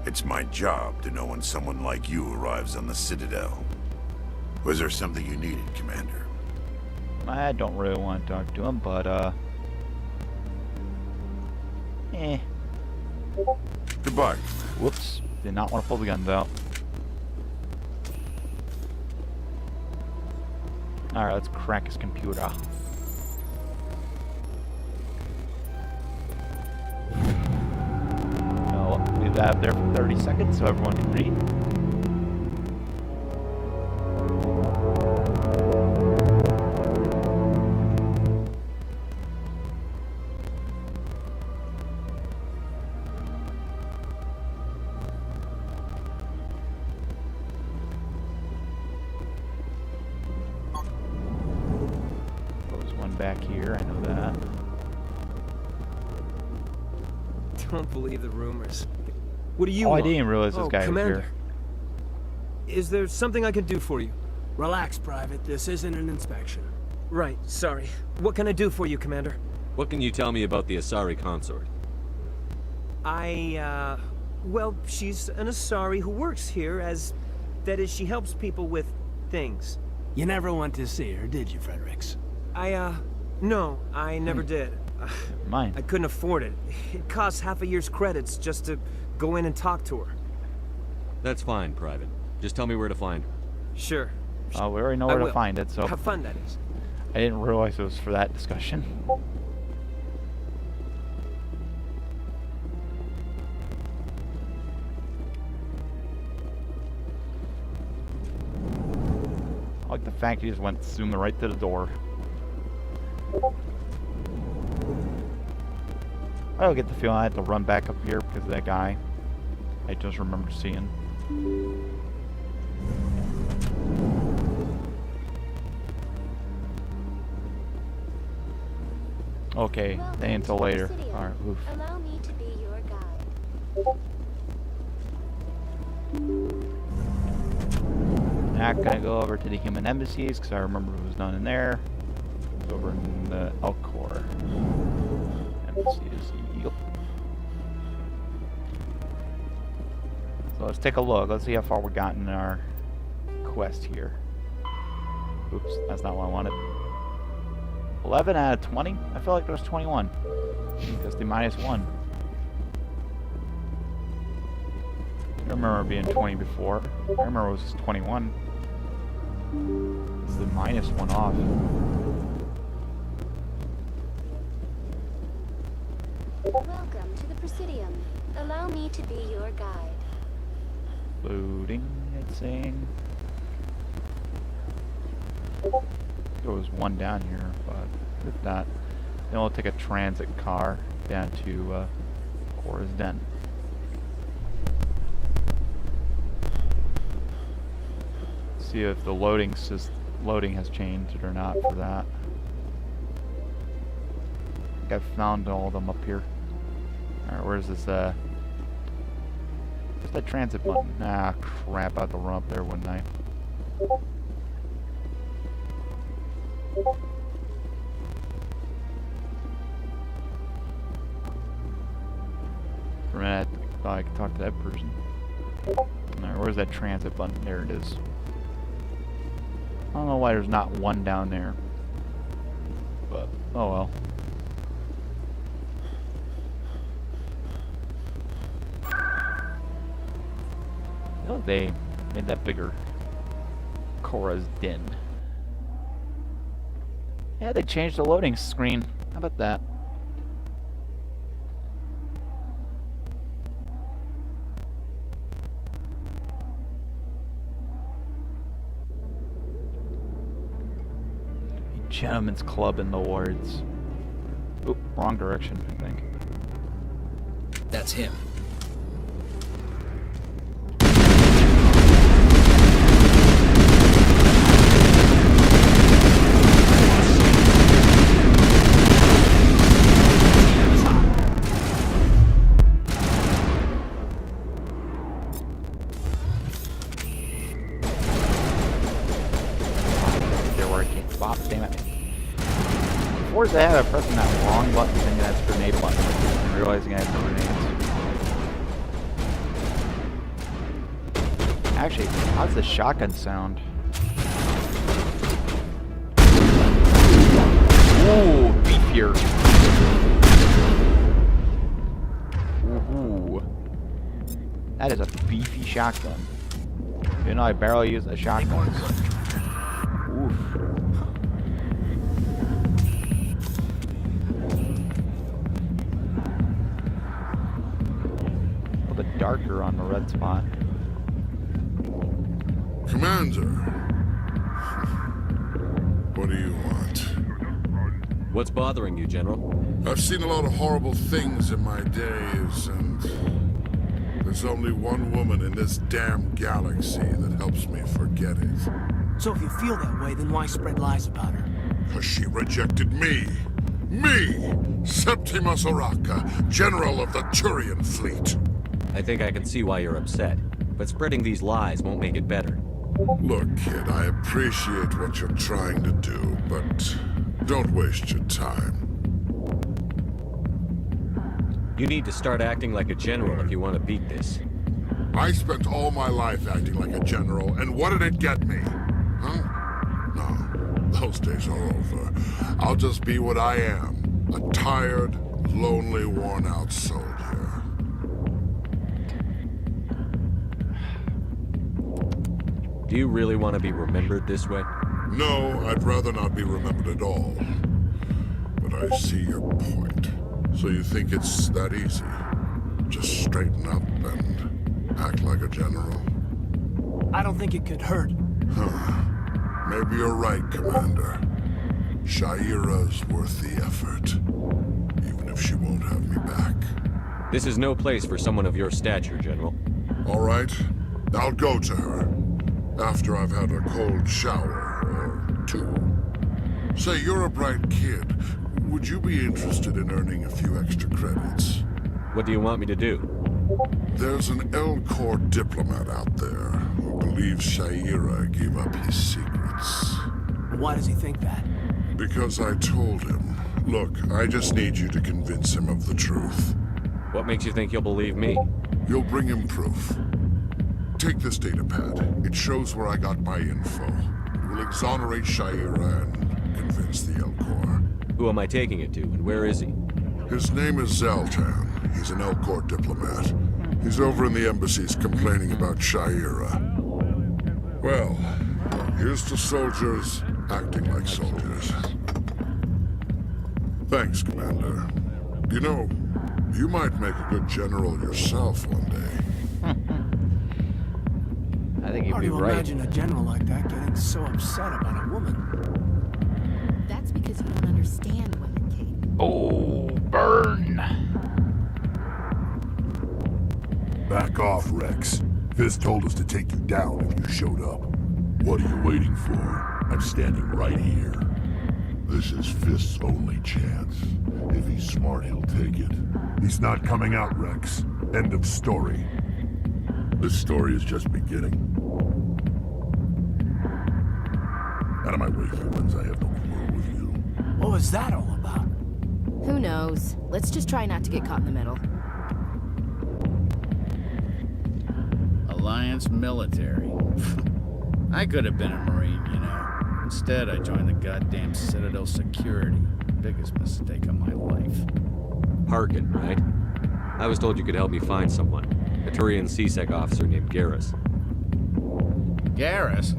It's my job to know when someone like you arrives on the Citadel. Was there something you needed, Commander? I don't really want to talk to him, but, Goodbye. Whoops. Did not want to pull the guns out. Alright, let's crack his computer. I'll leave that up there for 30 seconds so everyone can read. Back here, I know that. Don't believe the rumors. What do you want? want? I didn't realize this guy Commander. was here. Is there something I can do for you? Relax, Private. This isn't an inspection. Right, sorry. What can I do for you, Commander? What can you tell me about the Asari consort? Well, she's an Asari who works here as... That is, she helps people with things. You never went to see her, did you, Fredericks? No, I never did. Mine. I couldn't afford it. It costs half a year's credits just to go in and talk to her. That's fine, Private. Just tell me where to find her. Sure. We already know where to find it, so... Have fun, that is. I didn't realize it was for that discussion. I like the fact he just went zooming right to the door. I don't get the feeling I had to run back up here because of that guy I just remember seeing. Okay, they until later. Alright, oof. Allow me to be your guide. Not gonna go over to the human embassies because I remember it was done in there. It's over in the Elcor embassies. Yup. So let's take a look. Let's see how far we got in our quest here. Oops, that's not what I wanted. 11 out of 20? I feel like there was 21. Because the -1. I remember it being 20 before. I remember it was 21. It's the -1 off. Welcome to the Presidium. Allow me to be your guide. Loading, it's saying. There was one down here, but if not, then we'll take a transit car down to Cora's Den. See if the loading has changed or not for that. I think I found all of them up here. Alright, where's this where's that transit button? Ah, crap, I'd have to run up there, wouldn't I? For a minute, I thought I could talk to that person. Alright, where's that transit button? There it is. I don't know why there's not one down there. But, oh well. Oh, they made that bigger. Cora's Den. Yeah, they changed the loading screen. How about that? Gentlemen's Club in the wards. Oop, wrong direction, I think. That's him. Or is I pressing that wrong button thinking that's grenade button and realizing I have no grenades. Actually, how's the shotgun sound? Ooh, beefier. Ooh. That is a beefy shotgun. You know, I barely use a shotgun. Oof. Darker on the red spot. Commander, what do you want? What's bothering you, General? I've seen a lot of horrible things in my days, and there's only one woman in this damn galaxy that helps me forget it. So if you feel that way, then why spread lies about her? Because she rejected me. Me! Septimus Oraka, General of the Turian Fleet. I think I can see why you're upset, but spreading these lies won't make it better. Look, kid, I appreciate what you're trying to do, but don't waste your time. You need to start acting like a general if you want to beat this. I spent all my life acting like a general, and what did it get me? Huh? No, those days are over. I'll just be what I am, a tired, lonely, worn-out soldier. Do you really want to be remembered this way? No, I'd rather not be remembered at all. But I see your point. So you think it's that easy? Just straighten up and act like a general? I don't think it could hurt. Huh. Maybe you're right, Commander. Sha'ira's worth the effort. Even if she won't have me back. This is no place for someone of your stature, General. All right. I'll go to her. After I've had a cold shower, or two. Say, you're a bright kid. Would you be interested in earning a few extra credits? What do you want me to do? There's an Elcor diplomat out there who believes Sha'ira gave up his secrets. Why does he think that? Because I told him. Look, I just need you to convince him of the truth. What makes you think he'll believe me? You'll bring him proof. Take this data pad. It shows where I got my info. It will exonerate Sha'ira and convince the Elcor. Who am I taking it to, and where is he? His name is Zaltan. He's an Elcor diplomat. He's over in the embassies complaining about Sha'ira. Well, here's to soldiers acting like soldiers. Thanks, Commander. You know, you might make a good general yourself one day. I think you'd Hard be to right. imagine a general like that getting so upset about a woman. That's because you don't understand women, Kate. Oh, burn! Back off, Rex. Fist told us to take you down if you showed up. What are you waiting for? I'm standing right here. This is Fist's only chance. If he's smart, he'll take it. He's not coming out, Rex. End of story. This story is just beginning. Out of my way, humans. I have no quarrel with you. What was that all about? Who knows? Let's just try not to get caught in the middle. Alliance military. I could have been a Marine, you know. Instead, I joined the goddamn Citadel security. Biggest mistake of my life. Harkin, right? I was told you could help me find someone. A Turian CSEC officer named Garrus. Garrus?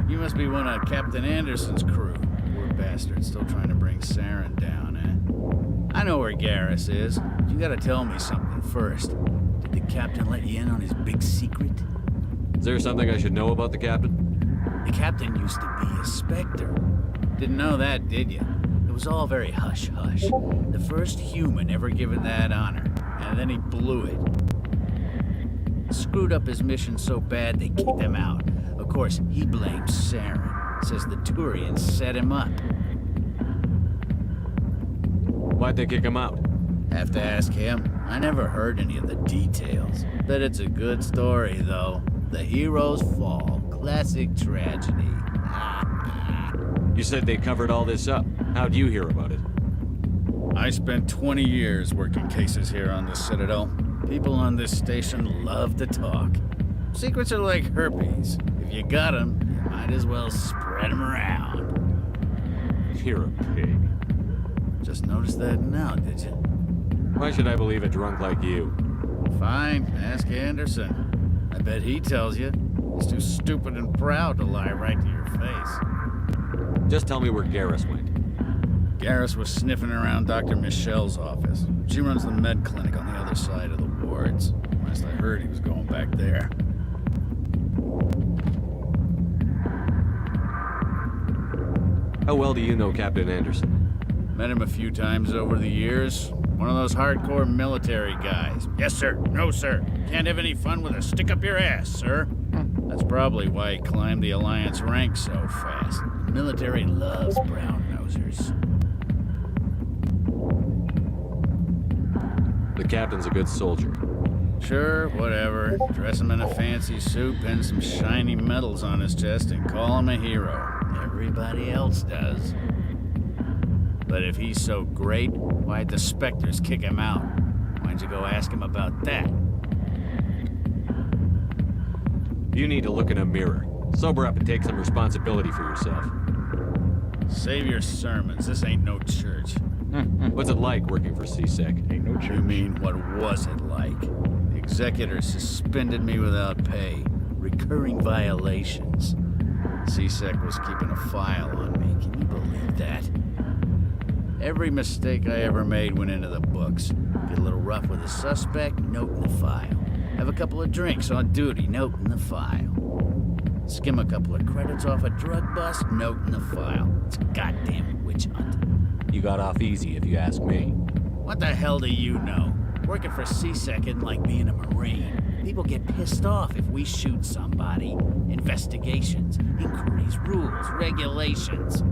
You must be one of Captain Anderson's crew. Poor bastard, still trying to bring Saren down, eh? I know where Garrus is. You gotta tell me something first. Did the captain let you in on his big secret? Is there something I should know about the captain? The captain used to be a Spectre. Didn't know that, did you? It was all very hush-hush. The first human ever given that honor, and then he blew it. Screwed up his mission so bad they kicked him out. Of course, he blames Saren. Says the Turians set him up. Why'd they kick him out? Have to ask him. I never heard any of the details. Bet it's a good story, though. The heroes fall. Classic tragedy. You said they covered all this up. How'd you hear about it? I spent 20 years working cases here on the Citadel. People on this station love to talk. Secrets are like herpes. If you got them, you might as well spread them around. You're a pig. Just noticed that now, did you? Why should I believe a drunk like you? Fine, ask Anderson. I bet he tells you. He's too stupid and proud to lie right to your face. Just tell me where Garrus went. Garrus was sniffing around Dr. Michelle's office. She runs the med clinic on the other side of the wards. Last I heard, he was going back there. How well do you know Captain Anderson? Met him a few times over the years. One of those hardcore military guys. Yes, sir. No, sir. Can't have any fun with a stick up your ass, sir. That's probably why he climbed the Alliance ranks so fast. The military loves brown-nosers. The captain's a good soldier. Sure, whatever. Dress him in a fancy suit, pin some shiny medals on his chest, and call him a hero. Everybody else does. But if he's so great, why'd the Spectres kick him out? Why'd you go ask him about that? You need to look in a mirror. Sober up and take some responsibility for yourself. Save your sermons. This ain't no church. What's it like working for CSEC? Ain't no church. You mean, what was it like? The executor suspended me without pay. Recurring violations. CSEC was keeping a file on me. Can you believe that? Every mistake I ever made went into the books. Get a little rough with a suspect, note in the file. Have a couple of drinks on duty, note in the file. Skim a couple of credits off a drug bust, note in the file. It's a goddamn witch hunt. You got off easy, if you ask me. What the hell do you know? Working for CSEC isn't like being a Marine. People get pissed off if we shoot somebody. Investigations, inquiries, rules, regulations.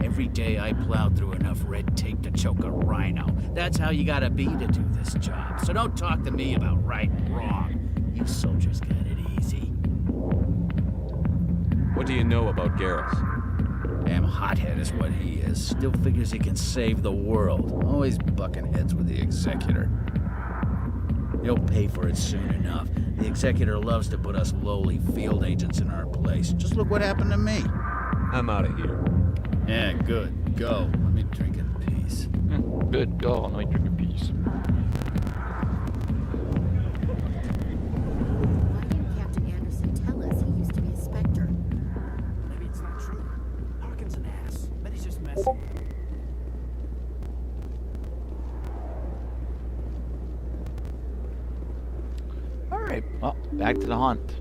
Every day I plowed through enough red tape to choke a rhino. That's how you gotta be to do this job. So don't talk to me about right and wrong. You soldiers got it easy. What do you know about Garrus? Damn hothead is what he is. Still figures he can save the world. Always bucking heads with the Executor. He'll pay for it soon enough. The Executor loves to put us lowly field agents in our place. Just look what happened to me. I'm out of here. Yeah, good. Go. Let me drink in peace. Good. Go. Let me drink in peace. Why didn't Captain Anderson tell us he used to be a Spectre? Maybe it's not true. Harkin's an ass. Bet he's just messing. Alright, well, back to the hunt.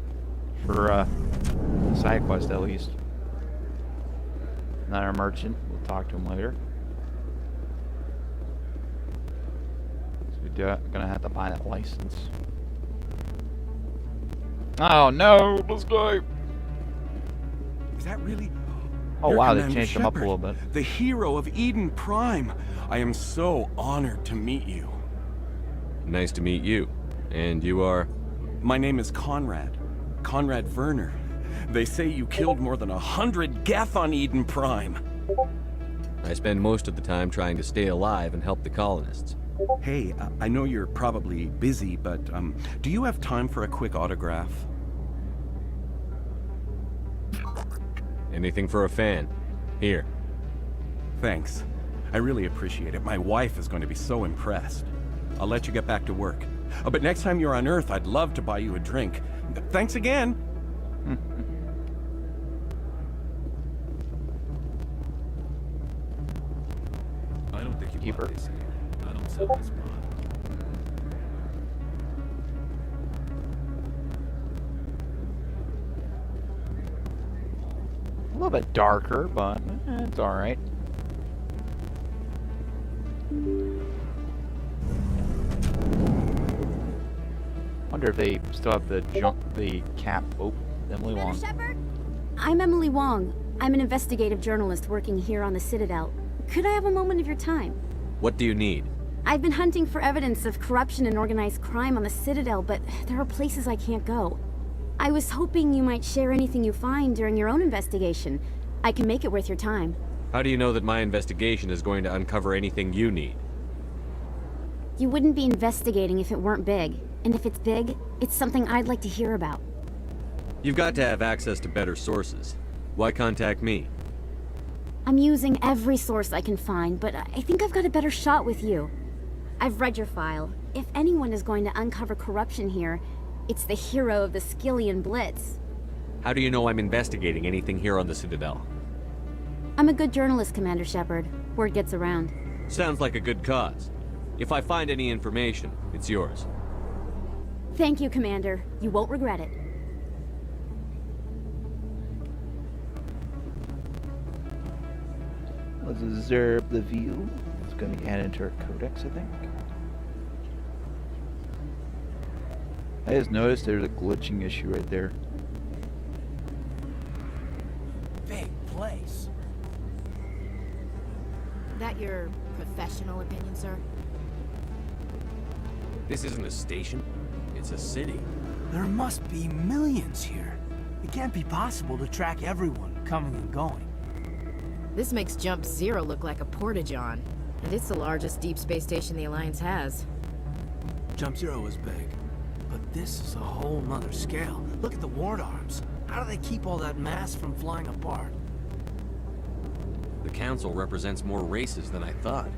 For, side quest at least. Another merchant. We'll talk to him later. So we're gonna have to buy that license. Oh no! Let's go! Is that really... Oh You're wow, they Commander changed him up a Shepard, little bit. The hero of Eden Prime. I am so honored to meet you. Nice to meet you. And you are? My name is Conrad. Conrad Werner. They say you killed more than 100 Geth on Eden Prime. I spend most of the time trying to stay alive and help the colonists. Hey, I know you're probably busy, but do you have time for a quick autograph? Anything for a fan. Here. Thanks. I really appreciate it. My wife is going to be so impressed. I'll let you get back to work. But next time you're on Earth, I'd love to buy you a drink. Thanks again. I don't think you Keep her. want this here. I don't sell this bond. A little bit darker, but it's alright. Wonder if they still have the cap. Oh, Emily Wong. Shepard? I'm Emily Wong. I'm an investigative journalist working here on the Citadel. Could I have a moment of your time? What do you need? I've been hunting for evidence of corruption and organized crime on the Citadel, but there are places I can't go. I was hoping you might share anything you find during your own investigation. I can make it worth your time. How do you know that my investigation is going to uncover anything you need? You wouldn't be investigating if it weren't big. And if it's big, it's something I'd like to hear about. You've got to have access to better sources. Why contact me? I'm using every source I can find, but I think I've got a better shot with you. I've read your file. If anyone is going to uncover corruption here, it's the hero of the Skillian Blitz. How do you know I'm investigating anything here on the Citadel? I'm a good journalist, Commander Shepard. Word gets around. Sounds like a good cause. If I find any information, it's yours. Thank you, Commander. You won't regret it. Let's observe the view. It's going to be added to our codex, I think. I just noticed there's a glitching issue right there. Big place. That your professional opinion, sir? This isn't a station. It's a city. There must be millions here. It can't be possible to track everyone coming and going. This makes Jump Zero look like a porta-john. And it's the largest deep space station the Alliance has. Jump Zero is big, but this is a whole nother scale. Look at the ward arms. How do they keep all that mass from flying apart? The Council represents more races than I thought.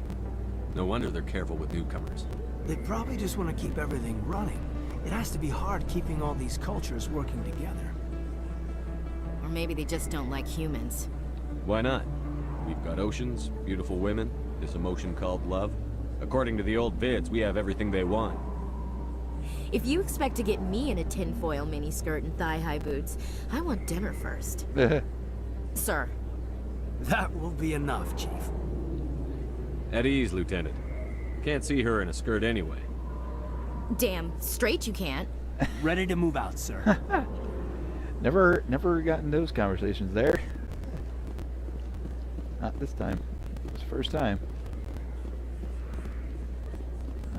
No wonder they're careful with newcomers. They probably just want to keep everything running. It has to be hard keeping all these cultures working together. Or maybe they just don't like humans. Why not? We've got oceans, beautiful women, this emotion called love. According to the old vids, we have everything they want. If you expect to get me in a tinfoil miniskirt and thigh-high boots, I want dinner first. Sir. That will be enough, Chief. At ease, Lieutenant. Can't see her in a skirt anyway. Damn straight you can't. Ready to move out, sir. Never gotten those conversations there. Not this time. It was the first time.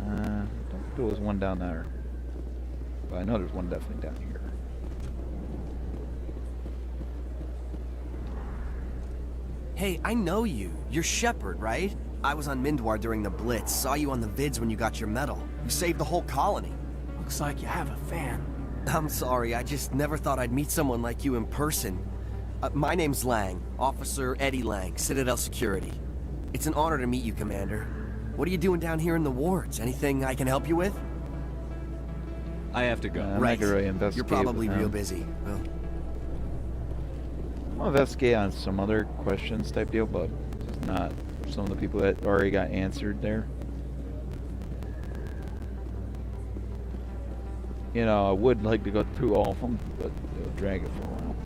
Don't think there was one down there. But I know there's one definitely down here. Hey, I know you. You're Shepard, right? I was on Mindwar during the Blitz. Saw you on the vids when you got your medal. You saved the whole colony. Looks like you have a fan. I'm sorry, I just never thought I'd meet someone like you in person. My name's Lang, Officer Eddie Lang, Citadel Security. It's an honor to meet you, Commander. What are you doing down here in the wards? Anything I can help you with? I have to go. Right. Really investigate You're probably with real them. busy. Well, I'll investigate on some other questions type deal, but just not some of the people that already got answered there. You know, I would like to go through all of them, but it'll drag it for a while.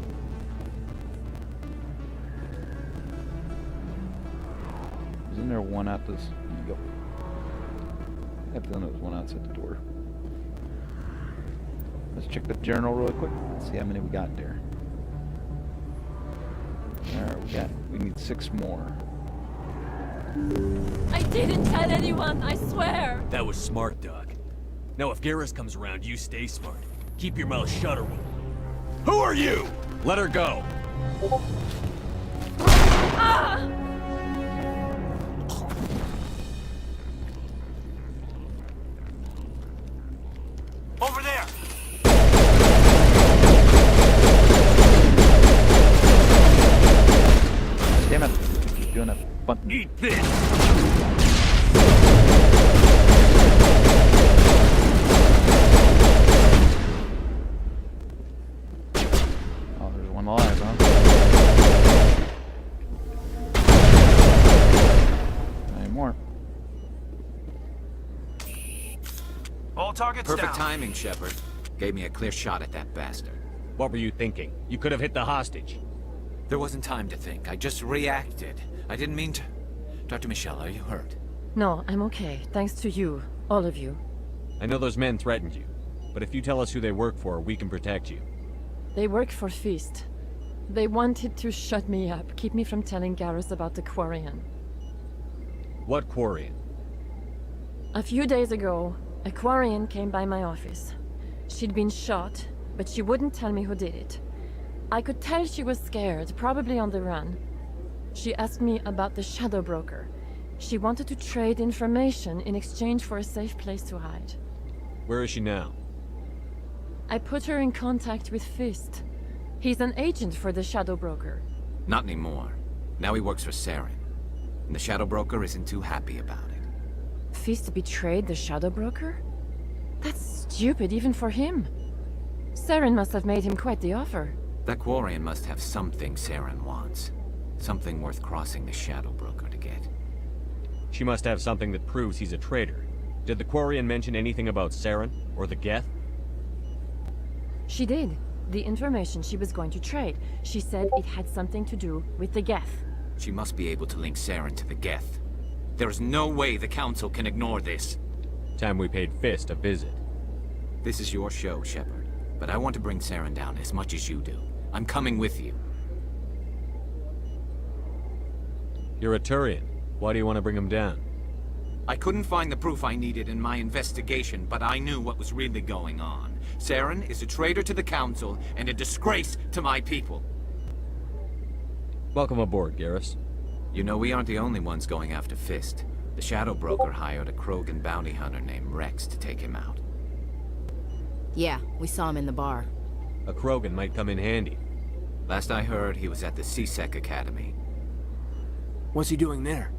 Isn't there one out this? There you go. Yep, then there's one outside the door. Let's check the journal real quick. See how many we got there. Alright, we need 6 more. I didn't tell anyone, I swear! That was smart, Doc. Now if Garrus comes around, you stay smart. Keep your mouth shut or we'll... Who are you? Let her go. Ah! Over there! Damn it! Keep doing a button. Eat this! Oh, there's one alive, huh? Any more? All targets Perfect down. timing, Shepard. Gave me a clear shot at that bastard. What were you thinking? You could have hit the hostage. There wasn't time to think. I just reacted. I didn't mean to... Dr. Michelle, are you hurt? No, I'm okay. Thanks to you. All of you. I know those men threatened you, but if you tell us who they work for, we can protect you. They work for Feast. They wanted to shut me up, keep me from telling Garrus about the Quarian. What Quarian? A few days ago, a Quarian came by my office. She'd been shot, but she wouldn't tell me who did it. I could tell she was scared, probably on the run. She asked me about the Shadow Broker. She wanted to trade information in exchange for a safe place to hide. Where is she now? I put her in contact with Fist. He's an agent for the Shadow Broker. Not anymore. Now he works for Saren. And the Shadow Broker isn't too happy about it. Fist betrayed the Shadow Broker? That's stupid even for him. Saren must have made him quite the offer. That Quarian must have something Saren wants. Something worth crossing the Shadow Broker to get. She must have something that proves he's a traitor. Did the Quarian mention anything about Saren or the Geth? She did. The information she was going to trade. She said it had something to do with the Geth. She must be able to link Saren to the Geth. There is no way the Council can ignore this. Time we paid Fist a visit. This is your show, Shepard. But I want to bring Saren down as much as you do. I'm coming with you. You're a Turian. Why do you want to bring him down? I couldn't find the proof I needed in my investigation, but I knew what was really going on. Saren is a traitor to the Council and a disgrace to my people. Welcome aboard, Garrus. You know, we aren't the only ones going after Fist. The Shadow Broker hired a Krogan bounty hunter named Rex to take him out. Yeah, we saw him in the bar. A Krogan might come in handy. Last I heard, he was at the CSEC Academy. What's he doing there?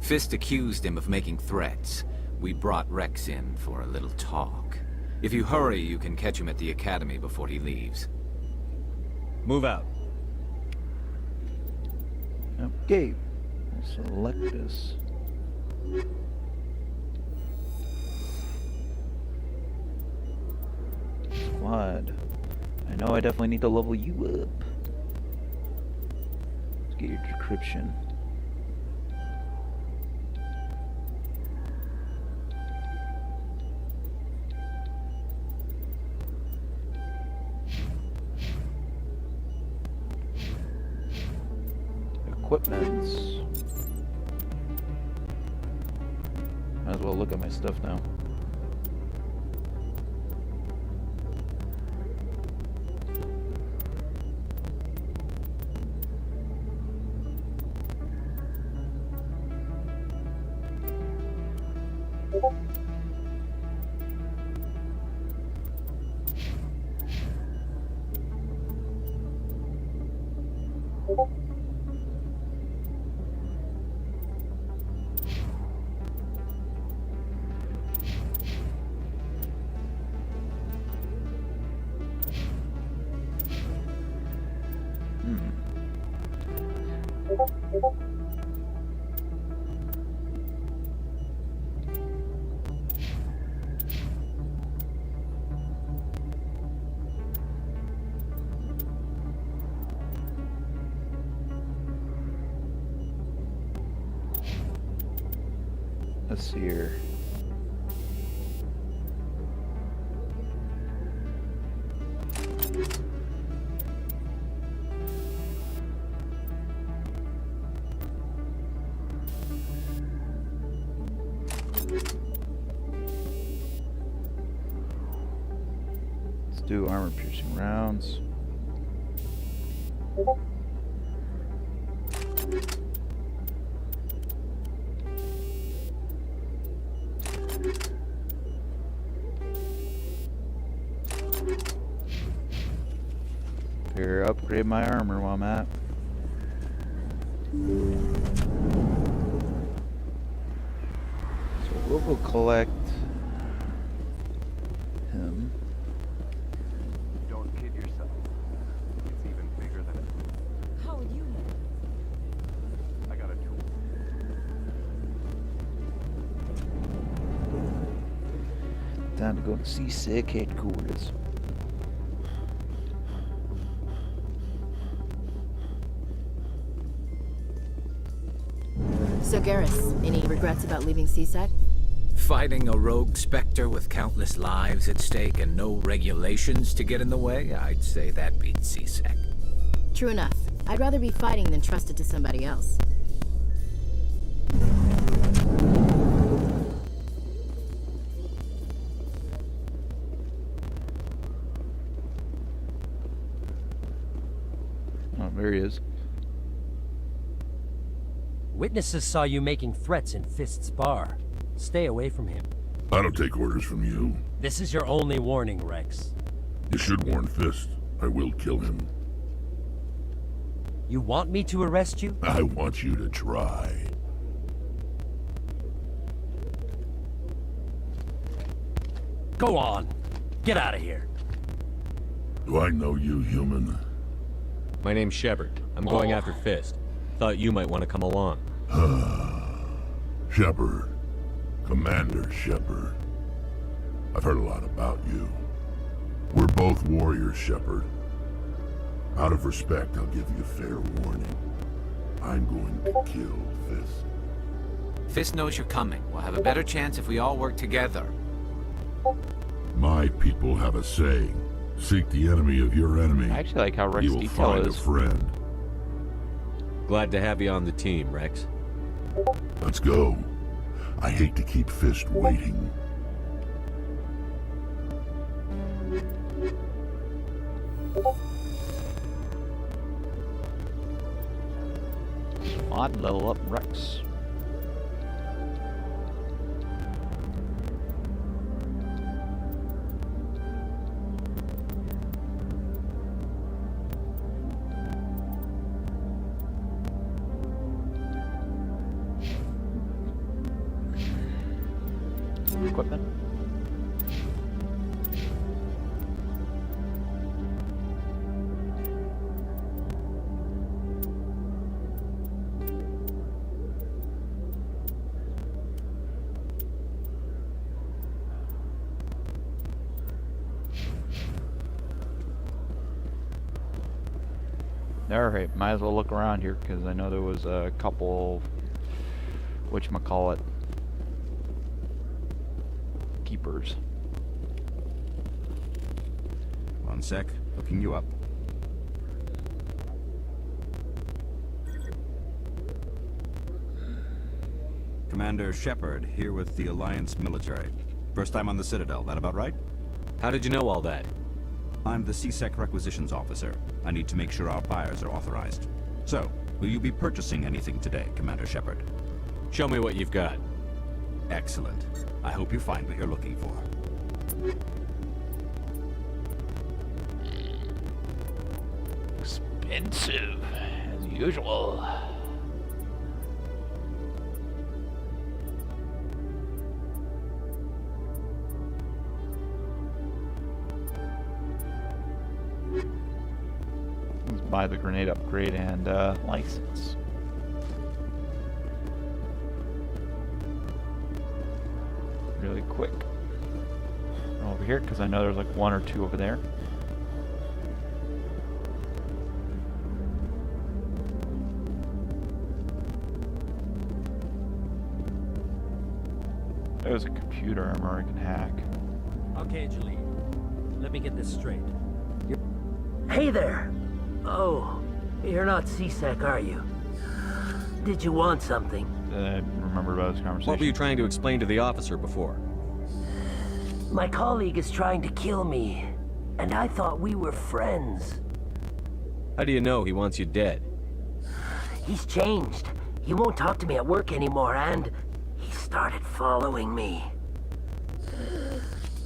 Fist accused him of making threats. We brought Rex in for a little talk. If you hurry, you can catch him at the Academy before he leaves. Move out. Okay. We'll select this. Squad. I know I definitely need to level you up. Let's get your decryption. equipment. Might as well look at my stuff now. Let's see here. Let's do armor-piercing rounds. Here, upgrade my armor while I'm at. So we'll go collect him. Don't kid yourself. It's even bigger than it. How would you know? I got a tool. Time to go to C-Sec headquarters. So Garrus, any regrets about leaving CSEC? Fighting a rogue Spectre with countless lives at stake and no regulations to get in the way? I'd say that beats CSEC. True enough. I'd rather be fighting than trust it to somebody else. Oh, there he is. Witnesses saw you making threats in Fist's bar. Stay away from him. I don't take orders from you. This is your only warning, Rex. You should warn Fist. I will kill him. You want me to arrest you? I want you to try. Go on. Get out of here. Do I know you, human? My name's Shepard. I'm going after Fist. Thought you might want to come along. Shepard. Commander Shepard. I've heard a lot about you. We're both warriors, Shepard. Out of respect, I'll give you a fair warning. I'm going to kill Fist. Fist knows you're coming. We'll have a better chance if we all work together. My people have a saying. Seek the enemy of your enemy. I actually like how Rex You will detail find is. a friend. Glad to have you on the team, Rex. Let's go. I hate to keep Fist waiting. Odd level up Rex. Equipment. Alright, might as well look around here because I know there was a couple, whatchamacallit, keepers. One sec, looking you up. Commander Shepard, here with the Alliance military. First time on the Citadel, that about right? How did you know all that? I'm the CSEC requisitions officer. I need to make sure our buyers are authorized. So, will you be purchasing anything today, Commander Shepard? Show me what you've got. Excellent. I hope you find what you're looking for. Expensive, as usual. Let's buy the grenade upgrade and license. Really quick. Over here, because I know there's like one or two over there. There's a computer armor I can hack. Okay, Jalil. Let me get this straight. Hey there! Oh, you're not CSEC, are you? Did you want something? I remember about this conversation. What were you trying to explain to the officer before? My colleague is trying to kill me, and I thought we were friends. How do you know he wants you dead? He's changed. He won't talk to me at work anymore, and he started following me.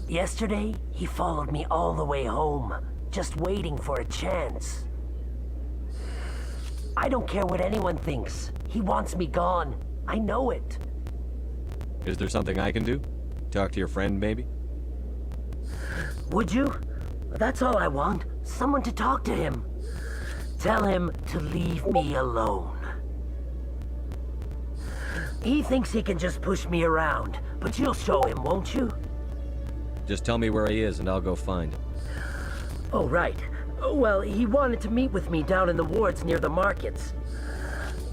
Yesterday, he followed me all the way home, just waiting for a chance. I don't care what anyone thinks. He wants me gone. I know it. Is there something I can do? Talk to your friend, maybe? Would you? That's all I want. Someone to talk to him. Tell him to leave me alone. He thinks he can just push me around, but you'll show him, won't you? Just tell me where he is and I'll go find him. Oh, right. Well, he wanted to meet with me down in the wards near the markets.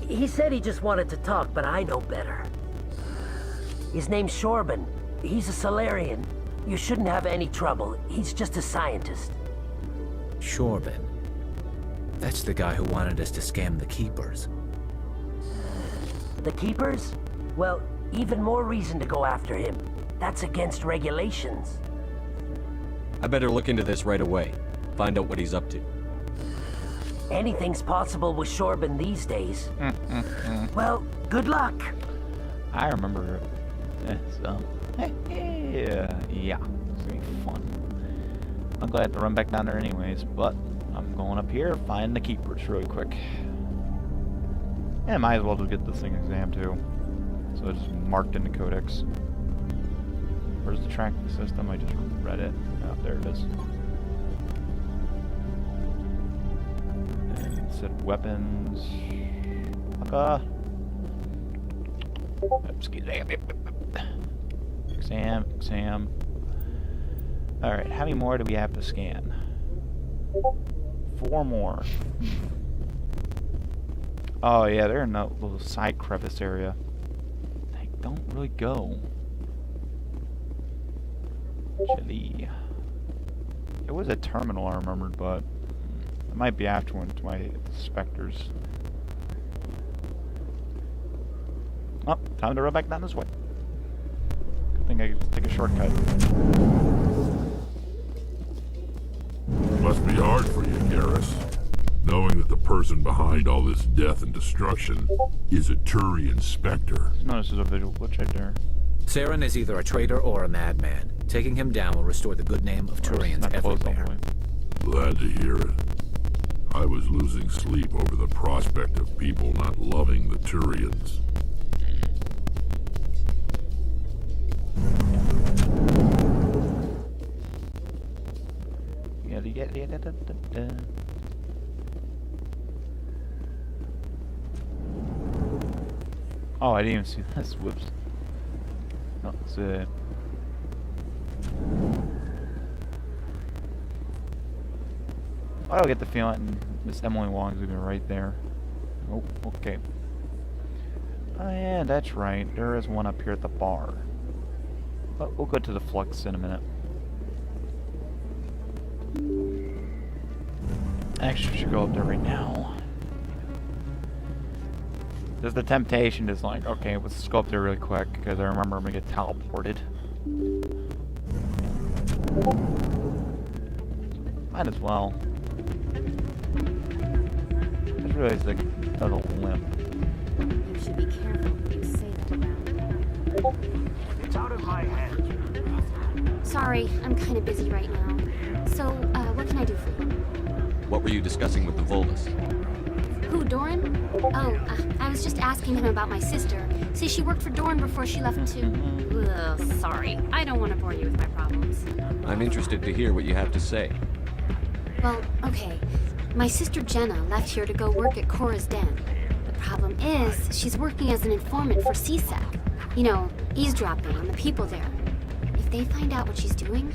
He said he just wanted to talk, but I know better. His name's Shorban. He's a Solarian. You shouldn't have any trouble. He's just a scientist. Shorban. That's the guy who wanted us to scam the Keepers. The Keepers? Well, even more reason to go after him. That's against regulations. I better look into this right away. Find out what he's up to. Anything's possible with Shorban these days. Well, good luck. I remember yeah, it's gonna be fun. I'm glad to run back down there anyways, but I'm going up here, find the Keepers really quick. And might as well just get this thing exam too. So it's marked in the codex. Where's the tracking system? I just read it. Oh, there it is. And it said weapons. Excuse me. Exam. Alright, how many more do we have to scan? 4 more. Oh yeah, they're in that little side crevice area. They don't really go. Chili. It was a terminal I remembered, but it might be afterwards my specters. Oh, time to run back down this way. Good thing I can take a shortcut. Must be hard for you, Garrus. Knowing that the person behind all this death and destruction is a Turian Spectre. Notice there's a visual glitch right there. Saren is either a traitor or a madman. Taking him down will restore the good name of Turians everywhere. Glad to hear it. I was losing sleep over the prospect of people not loving the Turians. Oh, I didn't even see this. Whoops. Oh, it's I don't get the feeling Miss Emily Wong's even right there. Oh, okay. Oh yeah, that's right. There is one up here at the bar. But we'll go to the Flux in a minute. Actually, we should go up there right now. There's the temptation is like, okay, let's go up there really quick because I remember I'm gonna get teleported. Might as well. I just realized like that was a limp. You should be careful when you say that around. It's out of my hands. Sorry, I'm kind of busy right now. So, what can I do for you? What were you discussing with the Volus? Who, Doran? Oh, I was just asking him about my sister. See, she worked for Doran before she left to... Ugh, sorry. I don't want to bore you with my problems. I'm interested to hear what you have to say. Well, okay. My sister Jenna left here to go work at Cora's Den. The problem is, she's working as an informant for CSEC. You know, eavesdropping on the people there. If they find out what she's doing,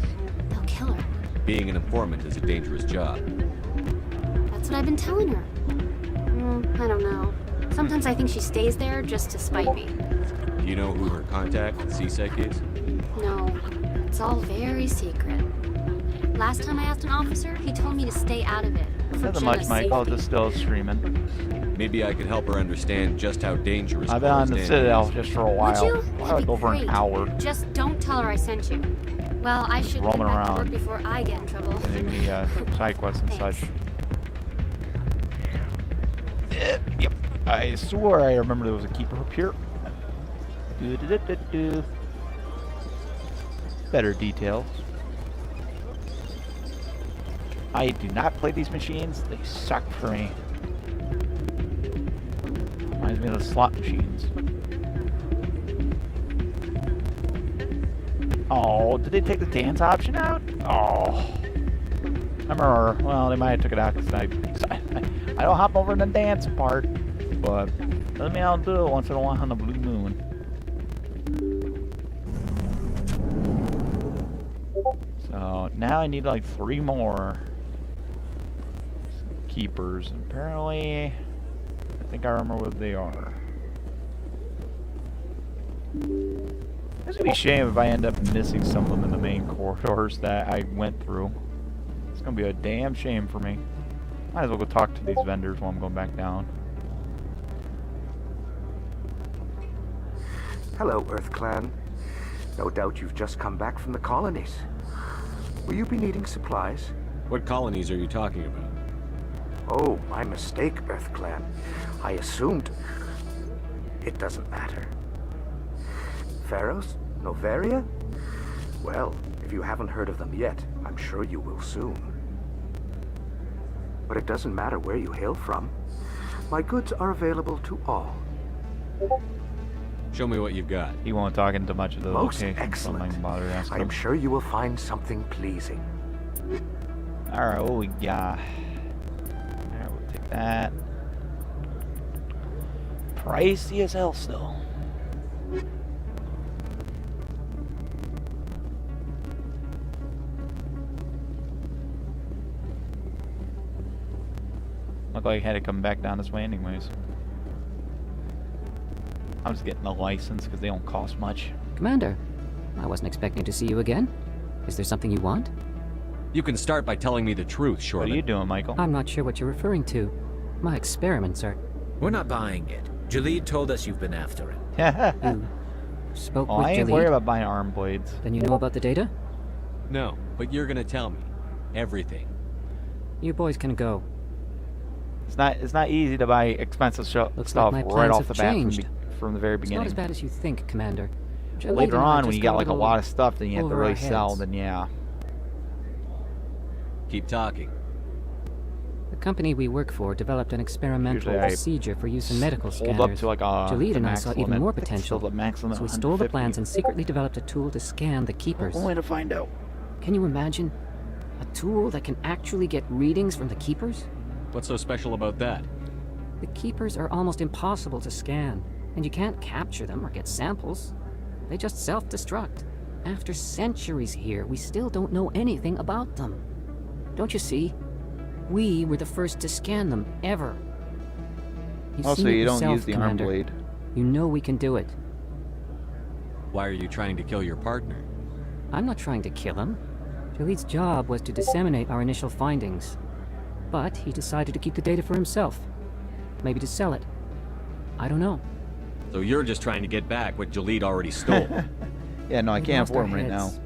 they'll kill her. Being an informant is a dangerous job. That's what I've been telling her. I don't know. Sometimes I think she stays there just to spite me. Do you know who her contact at CSEC is? No, it's all very secret. Last time I asked an officer, he told me to stay out of it. Nothing much, Michael. Just still streaming. Maybe I could help her understand just how dangerous I've been on the Cora's Den Citadel is. just for a while. Would you? Like over an hour. Just don't tell her I sent you. Well, I should get Roaming back to around. work before I get in trouble. Doing the side quests and such. Yep. I swore I remember there was a keeper up here. Better details. I do not play these machines. They suck for me. Reminds me of the slot machines. Oh, did they take the dance option out? Oh. I remember, well, they might have took it out because I don't hop over the dance part, but let me out do it once in a while on the blue moon. So now I need like 3 more keepers. Apparently, I think I remember what they are. It's gonna be a shame if I end up missing some of them in the main corridors that I went through. It's gonna be a damn shame for me. Might as well go talk to these vendors while I'm going back down. Hello, Earth Clan. No doubt you've just come back from the colonies. Will you be needing supplies? What colonies are you talking about? Oh, my mistake, Earth Clan. I assumed... It doesn't matter. Pharos? Noveria? Well, if you haven't heard of them yet, I'm sure you will soon. But it doesn't matter where you hail from. My goods are available to all. Show me what you've got. He won't talk into much of the Most locations, excellent. So I can bother asking I am him. sure you will find something pleasing. Alright, what we got? Alright, we'll take that. Pricey as hell still. Looked like I had to come back down this way anyways. I'm just getting a license because they don't cost much. Commander, I wasn't expecting to see you again. Is there something you want? You can start by telling me the truth, Shoreman. What are you doing, Michael? I'm not sure what you're referring to. My experiments are... We're not buying it. Jalid told us you've been after it. You spoke with I ain't Jalid? worried about buying arm blades. Then you know about the data? No, but you're gonna tell me. Everything. You boys can go. It's not easy to buy expensive stuff like my right plans off have the bat changed. from the very It's beginning. not as bad as you think, Commander. Jalid Later and I on, when just you got got like a little lot of stuff, then you have to over our really sell. heads. Then yeah. Keep talking. The company we work for developed an experimental Usually I procedure for use in medical hold scanners. up to like a Jalid the and I max saw limit. even more It's potential, still the max limit so we stole the 150. plans and secretly developed a tool to scan the keepers. Only to find out. Can you imagine? A tool that can actually get readings from the keepers? What's so special about that? The keepers are almost impossible to scan, and you can't capture them or get samples. They just self-destruct. After centuries here, we still don't know anything about them. Don't you see? We were the first to scan them, ever. You've Also, seen it you don't yourself, use the Commander. arm blade. You know we can do it. Why are you trying to kill your partner? I'm not trying to kill him. Jalid's job was to disseminate our initial findings. But he decided to keep the data for himself. Maybe to sell it. I don't know. So you're just trying to get back what Jalid already stole. Yeah, no, I We can't lost our afford them right now. heads.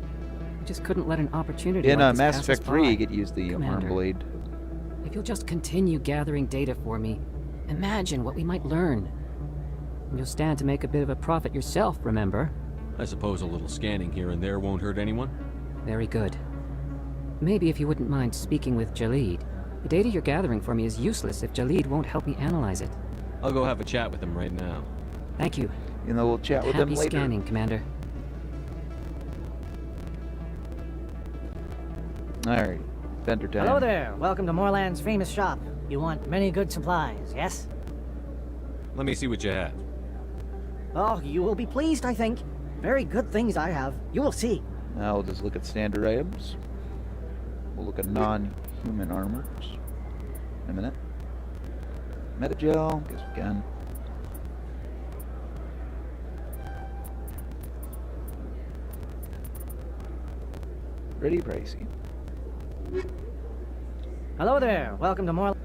We just couldn't let an opportunity In like this Mass pass us Effect 3, by. you could use the arm Commander. blade. If you'll just continue gathering data for me, imagine what we might learn. And you'll stand to make a bit of a profit yourself, remember? I suppose a little scanning here and there won't hurt anyone? Very good. Maybe if you wouldn't mind speaking with Jalid. The data you're gathering for me is useless if Jalid won't help me analyze it. I'll go have a chat with him right now. Thank you. You know, we'll chat with them Happy later. scanning, Commander. Alright, vendor time. Hello there. Welcome to Moorland's famous shop. You want many good supplies, yes? Let me see what you have. Oh, you will be pleased, I think. Very good things I have. You will see. Now we'll just look at standard items. We'll look at non-human armors. In a minute. Metagel, guess we can. Pretty pricey. Hello there. Welcome to Moorland.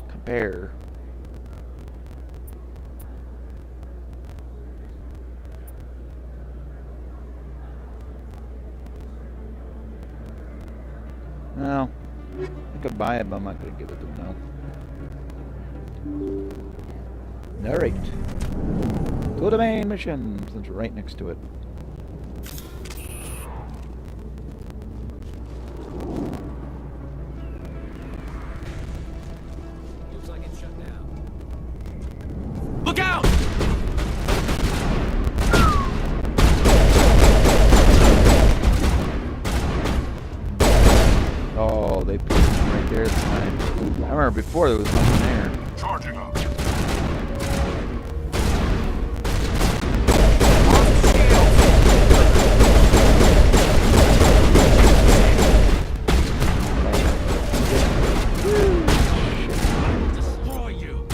Compare. No. I could buy it, but I'm not going to give it to them now. Alright. To the main mission, since we're right next to it. Looks like it's shut down. Look out! Oh, they put it right there this time. I remember before there was nothing there. Charging up. Destroy you!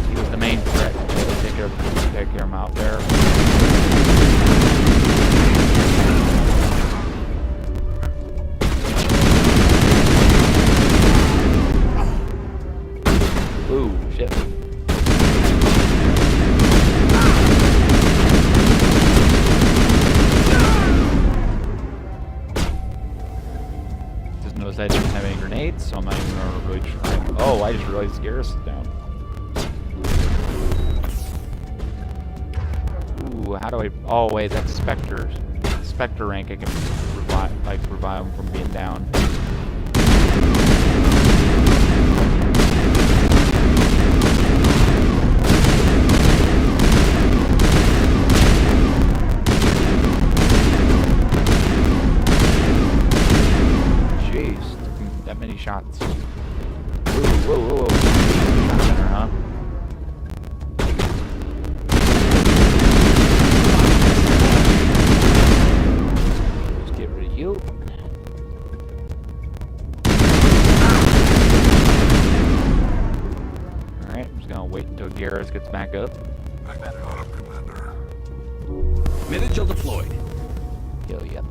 He was the main threat. Take care of him out there. Ooh, shit. Just noticed I didn't have any grenades, so I'm not even gonna really try. Oh, I just realized Garrus is down. Ooh, how do I? Oh wait, that's Spectre. Spectre rank. I can revive him from being down. Jeez, took him that many shots. Whoa, whoa, whoa, whoa. Shotgunner, huh? Just get rid of you. Alright, I'm just gonna wait until Garrus gets back up. I got him, Commander. Metagel deployed. Hell yeah.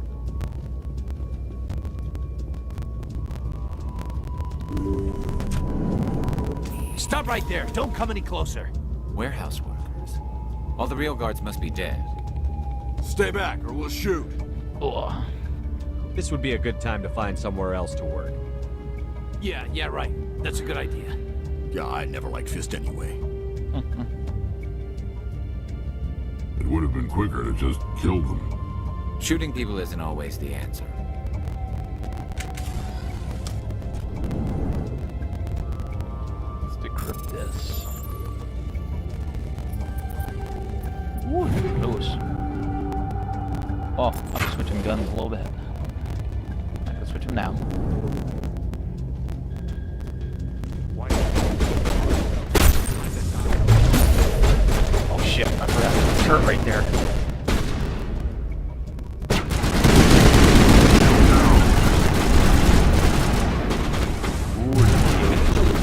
Stop right there! Don't come any closer! Warehouse workers. All the real guards must be dead. Stay back or we'll shoot. Ugh. This would be a good time to find somewhere else to work. Yeah, right. That's a good idea. Yeah, I never liked Fist anyway. It would have been quicker to just kill them. Shooting people isn't always the answer. Let's decrypt this. Ooh, those. Oh, I'm switching guns a little bit. I can switch them now. Oh shit, I forgot the turret right there. Ooh,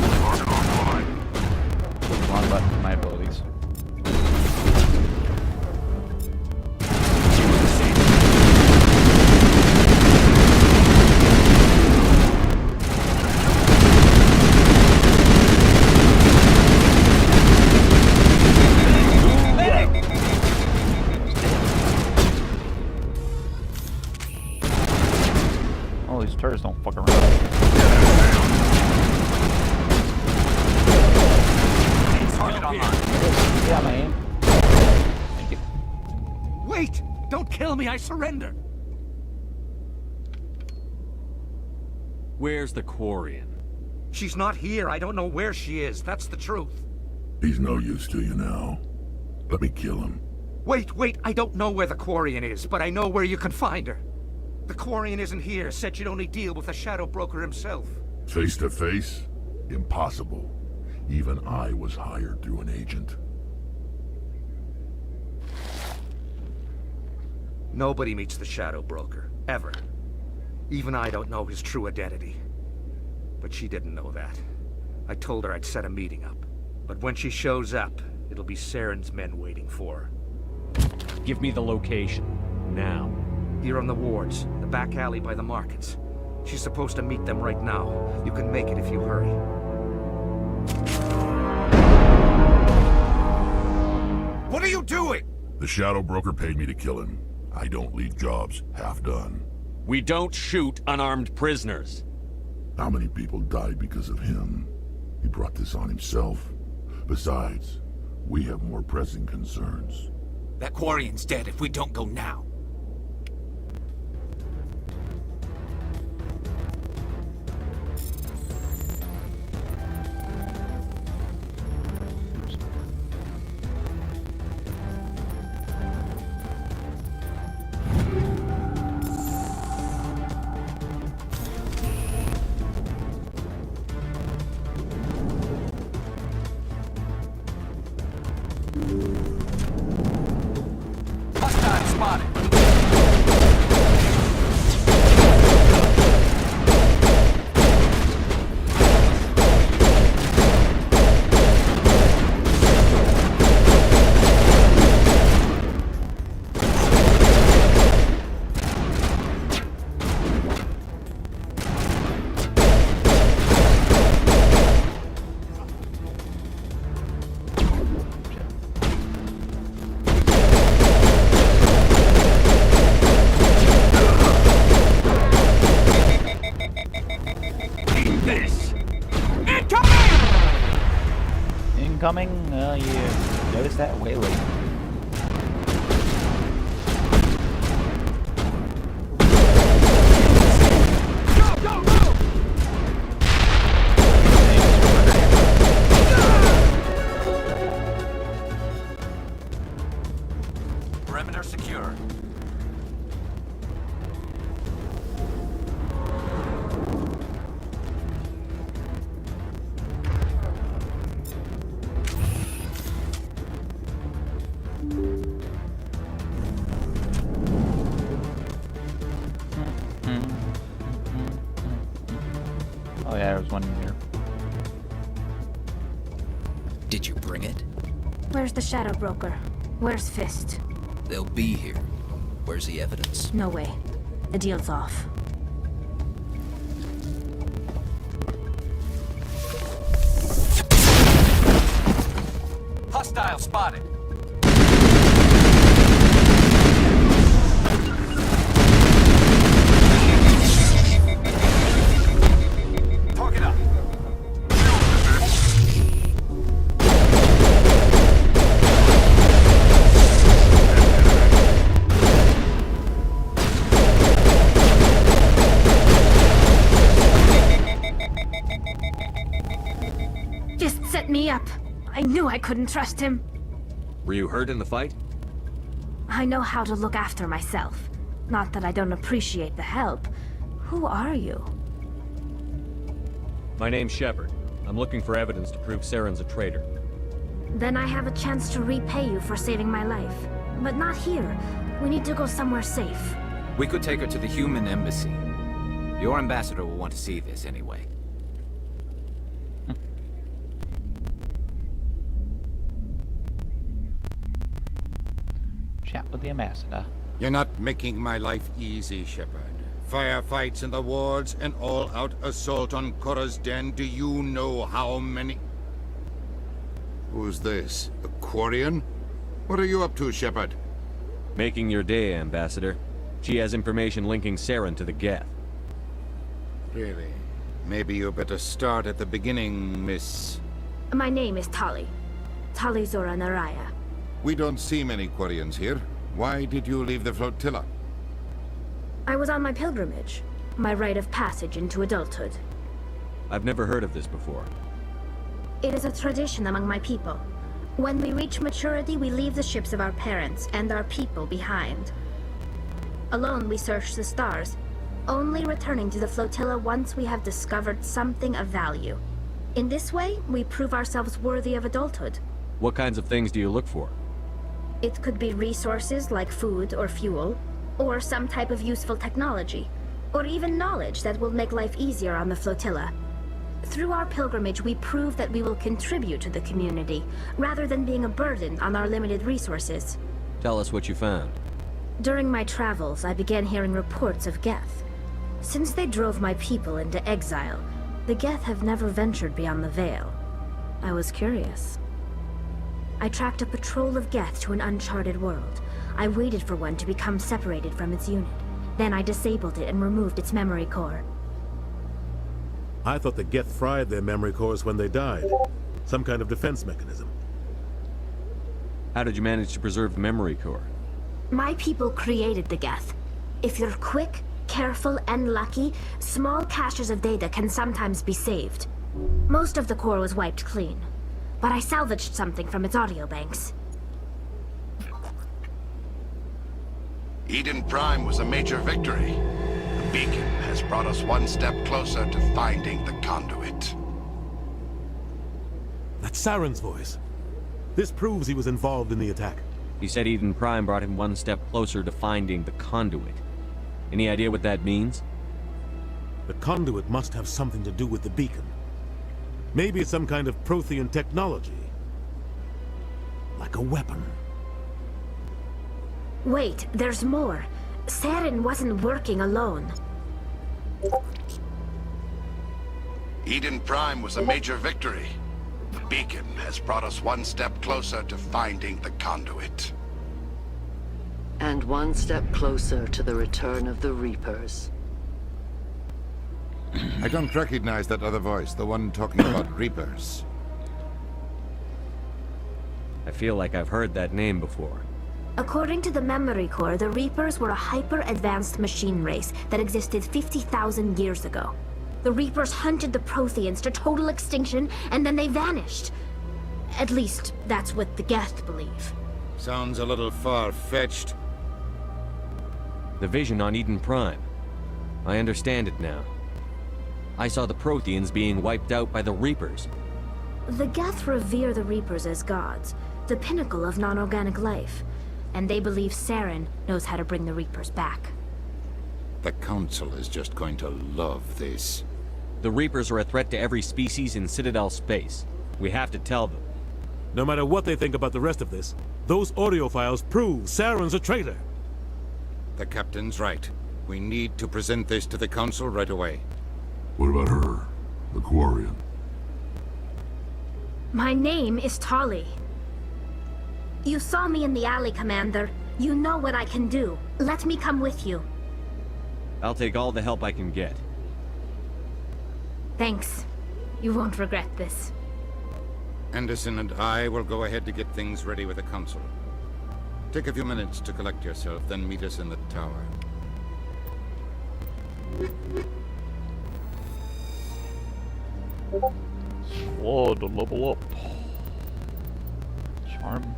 don't fuck around. Target online. Yeah, my aim. Thank you. Wait! Don't kill me, I surrender! Where's the Quarian? She's not here. I don't know where she is. That's the truth. He's no use to you now. Let me kill him. Wait, I don't know where the Quarian is, but I know where you can find her. The Quarian isn't here. Said she'd only deal with the Shadow Broker himself. Face to face? Impossible. Even I was hired through an agent. Nobody meets the Shadow Broker. Ever. Even I don't know his true identity. But she didn't know that. I told her I'd set a meeting up. But when she shows up, it'll be Saren's men waiting for her. Give me the location. Now. Here on the wards, the back alley by the markets. She's supposed to meet them right now. You can make it if you hurry. What are you doing? The Shadow Broker paid me to kill him. I don't leave jobs half done. We don't shoot unarmed prisoners. How many people died because of him? He brought this on himself. Besides, we have more pressing concerns. That Quarian's dead if we don't go now. Hostile spotted. Incoming? You noticed that way late. Perimeter secure. Oh yeah, there's one in here. Did you bring it? Where's the Shadow Broker? Where's Fist? They'll be here. Where's the evidence? No way. The deal's off. Hostile spotted. Target up. Just set me up. I knew I couldn't trust him. Were you hurt in the fight? I know how to look after myself. Not that I don't appreciate the help. Who are you? My name's Shepard. I'm looking for evidence to prove Saren's a traitor. Then I have a chance to repay you for saving my life. But not here. We need to go somewhere safe. We could take her to the human embassy. Your ambassador will want to see this anyway. Chat with the ambassador. You're not making my life easy, Shepard. Firefights in the wards, an all-out assault on Korra's den. Do you know how many? Who's this? A Quarian? What are you up to, Shepard? Making your day, Ambassador. She has information linking Saren to the Geth. Really? Maybe you better start at the beginning, Miss... My name is Tali. Tali Zora Naraya. We don't see many Quarians here. Why did you leave the flotilla? I was on my pilgrimage. My rite of passage into adulthood. I've never heard of this before. It is a tradition among my people. When we reach maturity, we leave the ships of our parents and our people behind. Alone, we search the stars, only returning to the flotilla once we have discovered something of value. In this way, we prove ourselves worthy of adulthood. What kinds of things do you look for? It could be resources like food or fuel, or some type of useful technology, or even knowledge that will make life easier on the flotilla. Through our pilgrimage, we prove that we will contribute to the community, rather than being a burden on our limited resources. Tell us what you found. During my travels, I began hearing reports of Geth. Since they drove my people into exile, the Geth have never ventured beyond the Veil. I was curious. I tracked a patrol of Geth to an uncharted world. I waited for one to become separated from its unit. Then I disabled it and removed its memory core. I thought the Geth fried their memory cores when they died. Some kind of defense mechanism. How did you manage to preserve the memory core? My people created the Geth. If you're quick, careful, and lucky, small caches of data can sometimes be saved. Most of the core was wiped clean, but I salvaged something from its audio banks. Eden Prime was a major victory. The beacon has brought us one step closer to finding the conduit. That's Saren's voice. This proves he was involved in the attack. He said Eden Prime brought him one step closer to finding the conduit. Any idea what that means? The conduit must have something to do with the beacon. Maybe it's some kind of Prothean technology. Like a weapon. Wait, there's more. Saren wasn't working alone. Eden Prime was a major victory. The beacon has brought us one step closer to finding the conduit. And one step closer to the return of the Reapers. I don't recognize that other voice, the one talking about Reapers. I feel like I've heard that name before. According to the memory core, the Reapers were a hyper-advanced machine race that existed 50,000 years ago. The Reapers hunted the Protheans to total extinction, and then they vanished. At least, that's what the Geth believe. Sounds a little far-fetched. The vision on Eden Prime. I understand it now. I saw the Protheans being wiped out by the Reapers. The Geth revere the Reapers as gods, the pinnacle of non-organic life. And they believe Saren knows how to bring the Reapers back. The Council is just going to love this. The Reapers are a threat to every species in Citadel space. We have to tell them. No matter what they think about the rest of this, those audio files prove Saren's a traitor. The Captain's right. We need to present this to the Council right away. What about her? The Quarian? My name is Tali. You saw me in the alley, Commander. You know what I can do. Let me come with you. I'll take all the help I can get. Thanks. You won't regret this. Anderson and I will go ahead to get things ready with the Council. Take a few minutes to collect yourself, then meet us in the tower. Slow to level up. Charm.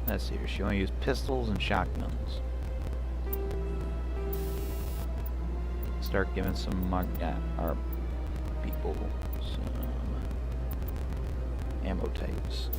Let's see here. She only used pistols and shotguns. Start giving some our people some ammo types.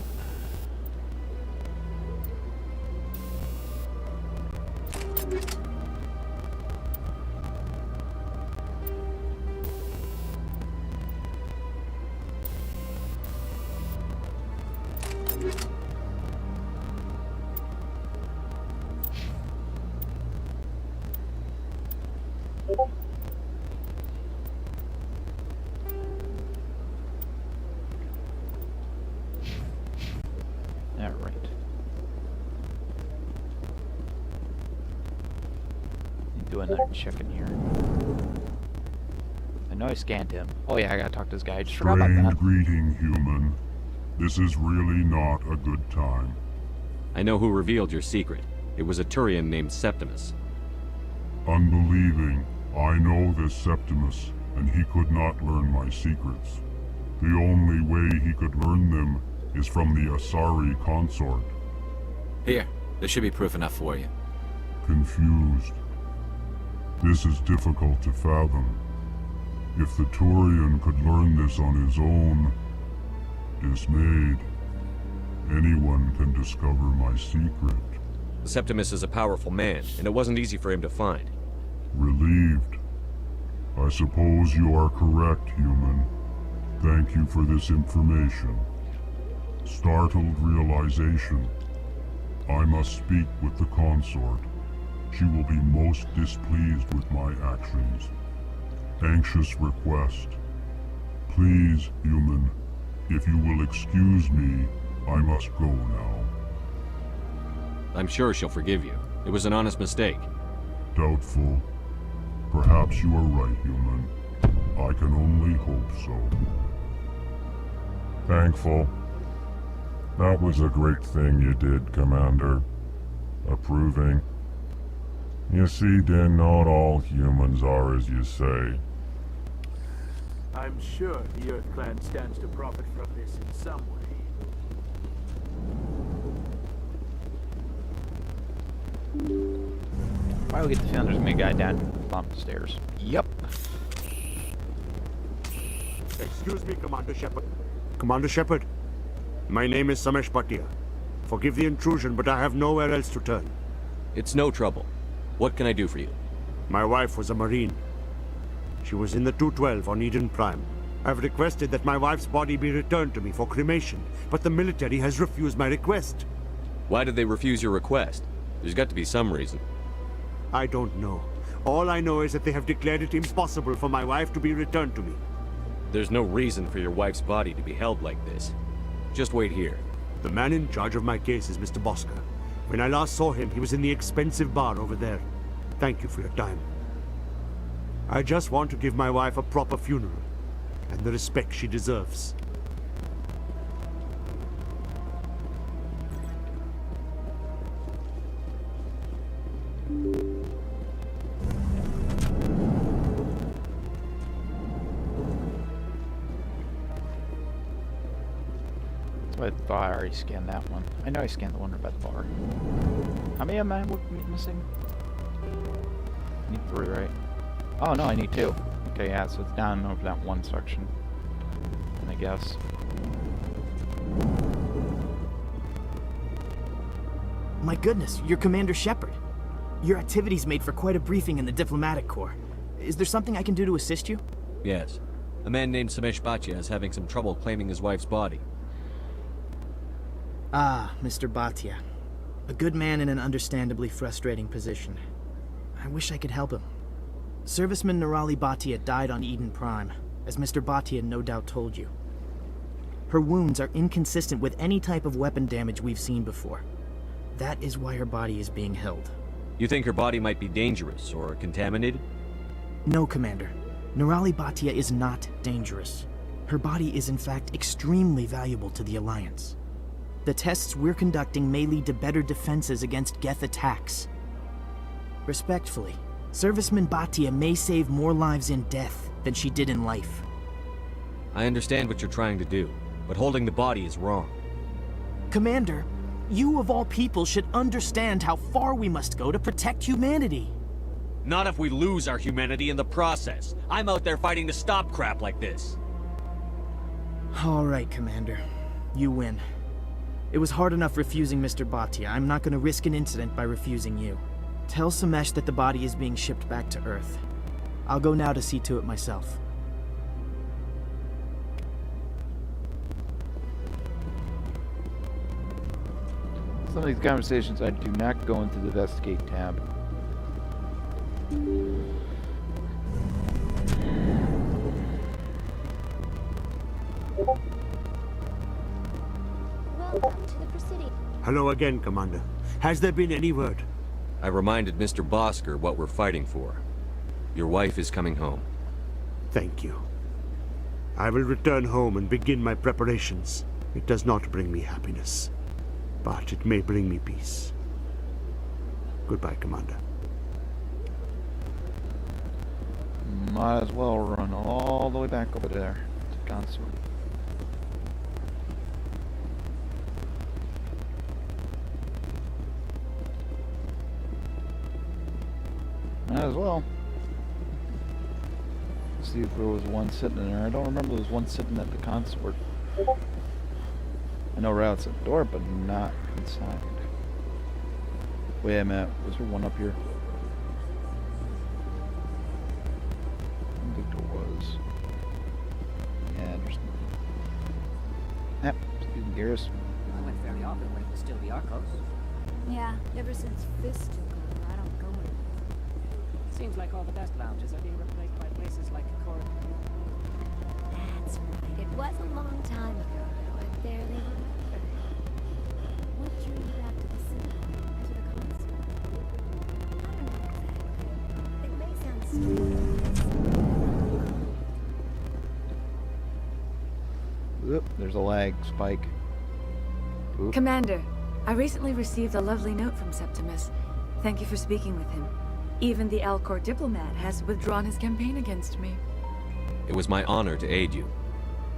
Alright. Do another check in here. I know I scanned him. Oh yeah, I gotta talk to this guy. I just forgot about that. Greeting, human. This is really not a good time. I know who revealed your secret. It was a Turian named Septimus. Unbelieving. I know this Septimus, and he could not learn my secrets. The only way he could learn them is from the Asari consort. Here, there should be proof enough for you. Confused. This is difficult to fathom. If the Turian could learn this on his own, dismayed, anyone can discover my secret. Septimus is a powerful man, and it wasn't easy for him to find. Relieved. I suppose you are correct, human. Thank you for this information. Startled realization. I must speak with the consort. She will be most displeased with my actions. Anxious request. Please, human, if you will excuse me, I must go now. I'm sure she'll forgive you. It was an honest mistake. Doubtful. Perhaps you are right, human. I can only hope so. Thankful. That was a great thing you did, Commander. Approving. You see, then, not all humans are as you say. I'm sure the Earth Clan stands to profit from this in some way. Why do we get the feeling there's gonna be a guy down the bottom of the stairs? Yep. Excuse me, Commander Shepard. Commander Shepard, my name is Samesh Bhatia. Forgive the intrusion, but I have nowhere else to turn. It's no trouble. What can I do for you? My wife was a Marine. She was in the 212 on Eden Prime. I've requested that my wife's body be returned to me for cremation, but the military has refused my request. Why did they refuse your request? There's got to be some reason. I don't know. All I know is that they have declared it impossible for my wife to be returned to me. There's no reason for your wife's body to be held like this. Just wait here. The man in charge of my case is Mr. Bosca. When I last saw him, he was in the expensive bar over there. Thank you for your time. I just want to give my wife a proper funeral, and the respect she deserves. I thought I already scanned that one. I know I scanned the one by the bar. How many am I missing? I need 3, right? Oh no, I need 2. Okay, yeah, so it's down over that one section, I guess. My goodness, you're Commander Shepard. Your activities made for quite a briefing in the Diplomatic Corps. Is there something I can do to assist you? Yes. A man named Samesh Bhatia is having some trouble claiming his wife's body. Ah, Mr. Bhatia. A good man in an understandably frustrating position. I wish I could help him. Serviceman Nirali Bhatia died on Eden Prime, as Mr. Bhatia no doubt told you. Her wounds are inconsistent with any type of weapon damage we've seen before. That is why her body is being held. You think her body might be dangerous or contaminated? No, Commander. Nirali Bhatia is not dangerous. Her body is in fact extremely valuable to the Alliance. The tests we're conducting may lead to better defenses against Geth attacks. Respectfully, Serviceman Bhatia may save more lives in death than she did in life. I understand what you're trying to do, but holding the body is wrong. Commander, you of all people should understand how far we must go to protect humanity. Not if we lose our humanity in the process. I'm out there fighting to stop crap like this. All right, Commander. You win. It was hard enough refusing Mr. Bhatia. I'm not going to risk an incident by refusing you. Tell Samesh that the body is being shipped back to Earth. I'll go now to see to it myself. Some of these conversations I do not go into the investigate tab. Welcome to the Presidio. Hello again, Commander. Has there been any word? I reminded Mr. Bosker what we're fighting for. Your wife is coming home. Thank you. I will return home and begin my preparations. It does not bring me happiness, but it may bring me peace. Goodbye, Commander. Might as well run all the way back over there to Consort. Might as well. See if there was one sitting in there. I don't remember there was one sitting at the consort. I know right outside the door, but not inside. Wait a minute, was there one up here? I don't think there was. Yeah, there's nothing. Yep, excuse me, Garrus. I went fairly often when it was still the Arcos. Yeah, ever since Fist took over, I don't go anymore. Seems like all the best lounges are being replaced by places like Cor... That's right. It was a long time ago, though. I barely remember. What drew you out to the cinema? After the concert? I don't know exactly. It may sound stupid. Oop, there's a lag spike. Oop. Commander, I recently received a lovely note from Septimus. Thank you for speaking with him. Even the Alcor diplomat has withdrawn his campaign against me. It was my honor to aid you.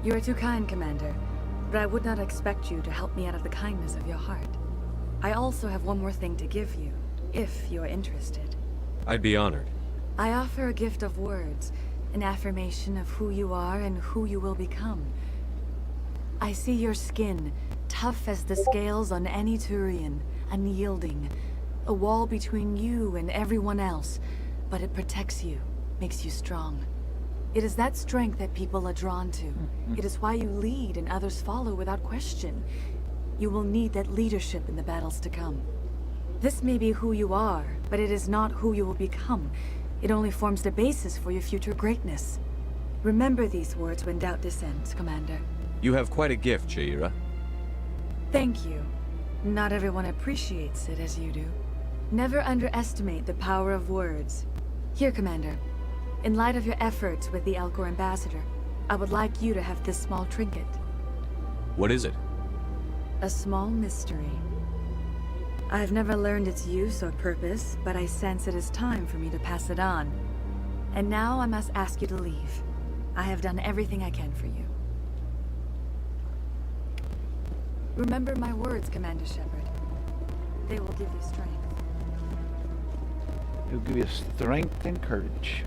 You are too kind, Commander, but I would not expect you to help me out of the kindness of your heart. I also have one more thing to give you, if you are interested. I'd be honored. I offer a gift of words, an affirmation of who you are and who you will become. I see your skin, tough as the scales on any Turian, unyielding. A wall between you and everyone else, but it protects you, makes you strong. It is that strength that people are drawn to. It is why you lead and others follow without question. You will need that leadership in the battles to come. This may be who you are, but it is not who you will become. It only forms the basis for your future greatness. Remember these words when doubt descends, Commander. You have quite a gift, Sha'ira. Thank you. Not everyone appreciates it as you do. Never underestimate the power of words. Here, Commander. In light of your efforts with the Alcor ambassador, I would like you to have this small trinket. What is it? A small mystery. I've never learned its use or purpose, but I sense it is time for me to pass it on. And now I must ask you to leave. I have done everything I can for you. Remember my words, Commander Shepard. They will give you strength. It'll give you strength and courage.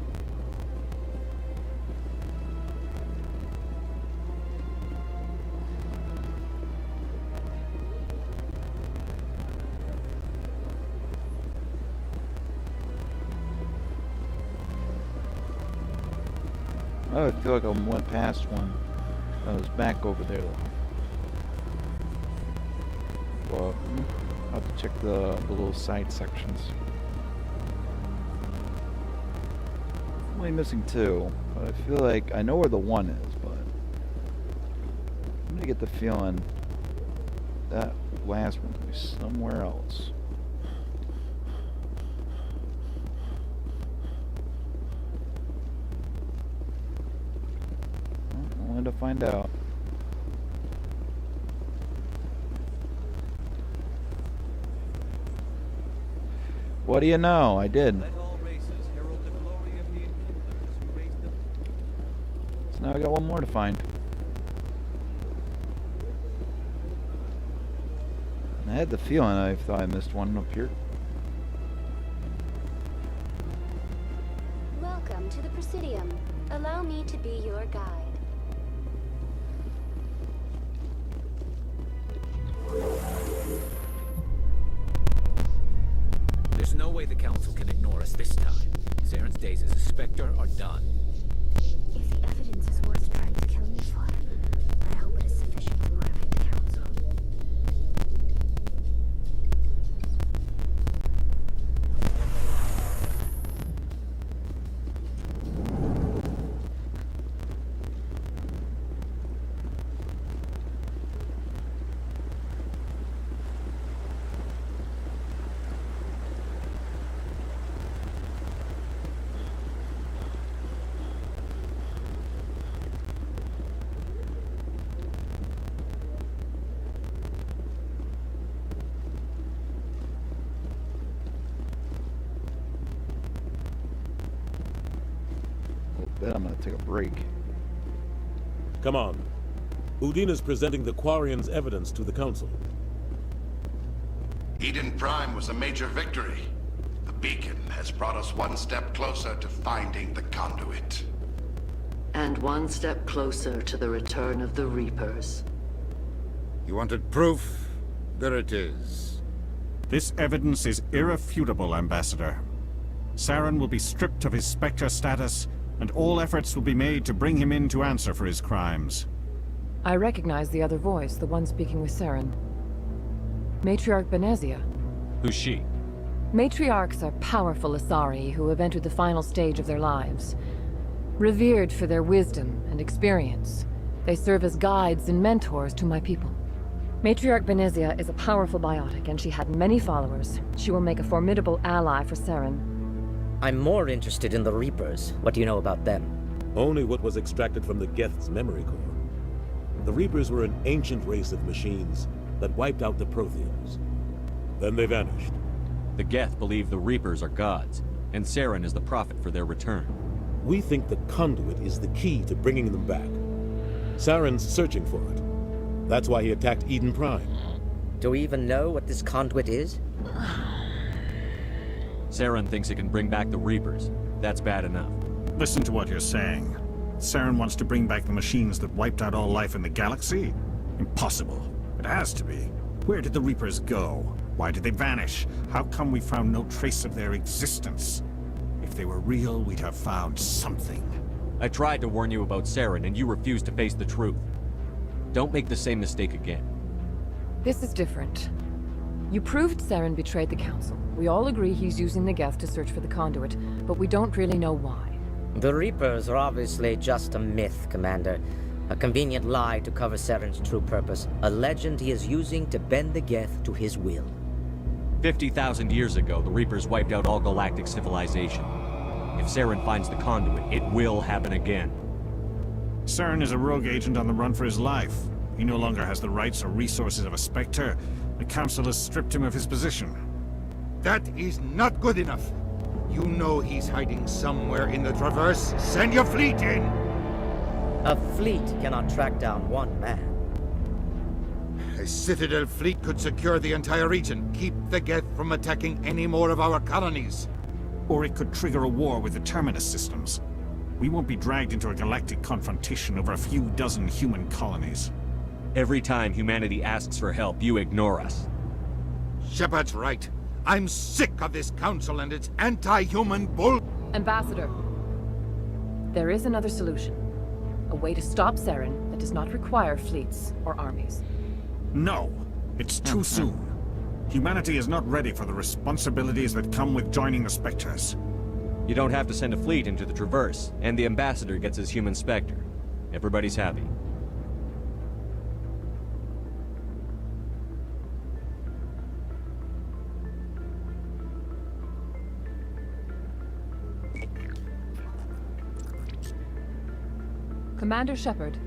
Oh, I feel like I went past one. I was back over there though. Well, I'll have to check the little side sections. I'm only missing two, but I feel like I know where the one is, but I'm gonna get the feeling that last one will be somewhere else. Well, I'll have to find out. What do you know? I did. So now I got one more to find. I had the feeling I thought I missed one up here. Welcome to the Presidium. Allow me to be your guide. There's no way the Council can ignore us this time. Saren's days as a Spectre are done. If the evidence is worth trying to kill me for, I hope it is sufficient to motivate the Council. Bet I'm gonna take a break. Come on. Udina's presenting the Quarians' evidence to the Council. Eden Prime was a major victory. The beacon has brought us one step closer to finding the conduit. And one step closer to the return of the Reapers. You wanted proof? There it is. This evidence is irrefutable, Ambassador. Saren will be stripped of his Spectre status, and all efforts will be made to bring him in to answer for his crimes. I recognize the other voice, the one speaking with Saren. Matriarch Benezia. Who's she? Matriarchs are powerful Asari who have entered the final stage of their lives. Revered for their wisdom and experience, they serve as guides and mentors to my people. Matriarch Benezia is a powerful biotic, and she had many followers. She will make a formidable ally for Saren. I'm more interested in the Reapers. What do you know about them? Only what was extracted from the Geth's memory core. The Reapers were an ancient race of machines that wiped out the Protheans. Then they vanished. The Geth believe the Reapers are gods, and Saren is the prophet for their return. We think the conduit is the key to bringing them back. Saren's searching for it. That's why he attacked Eden Prime. Do we even know what this conduit is? Saren thinks it can bring back the Reapers. That's bad enough. Listen to what you're saying. Saren wants to bring back the machines that wiped out all life in the galaxy? Impossible. It has to be. Where did the Reapers go? Why did they vanish? How come we found no trace of their existence? If they were real, we'd have found something. I tried to warn you about Saren, and you refused to face the truth. Don't make the same mistake again. This is different. You proved Saren betrayed the Council. We all agree he's using the Geth to search for the conduit, but we don't really know why. The Reapers are obviously just a myth, Commander. A convenient lie to cover Saren's true purpose. A legend he is using to bend the Geth to his will. 50,000 years ago, the Reapers wiped out all galactic civilization. If Saren finds the conduit, it will happen again. Saren is a rogue agent on the run for his life. He no longer has the rights or resources of a Spectre. The Council has stripped him of his position. That is not good enough. You know he's hiding somewhere in the Traverse. Send your fleet in! A fleet cannot track down one man. A Citadel fleet could secure the entire region, keep the Geth from attacking any more of our colonies. Or it could trigger a war with the Terminus systems. We won't be dragged into a galactic confrontation over a few dozen human colonies. Every time humanity asks for help, you ignore us. Shepard's right. I'm sick of this council and its anti-human bull... Ambassador, there is another solution. A way to stop Saren that does not require fleets or armies. No, it's too soon. Humanity is not ready for the responsibilities that come with joining the Spectres. You don't have to send a fleet into the Traverse, and the Ambassador gets his human Spectre. Everybody's happy. Commander Shepard,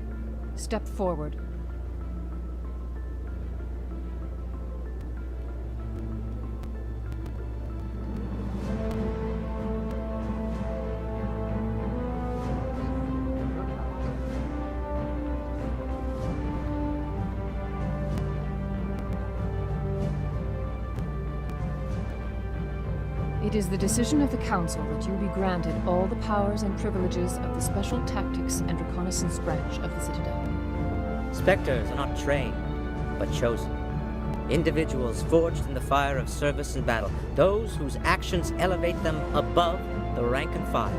step forward. It is the decision of the Council that you be granted all the powers and privileges of the Special Tactics and Reconnaissance branch of the Citadel. Spectres are not trained, but chosen. Individuals forged in the fire of service and battle. Those whose actions elevate them above the rank and file.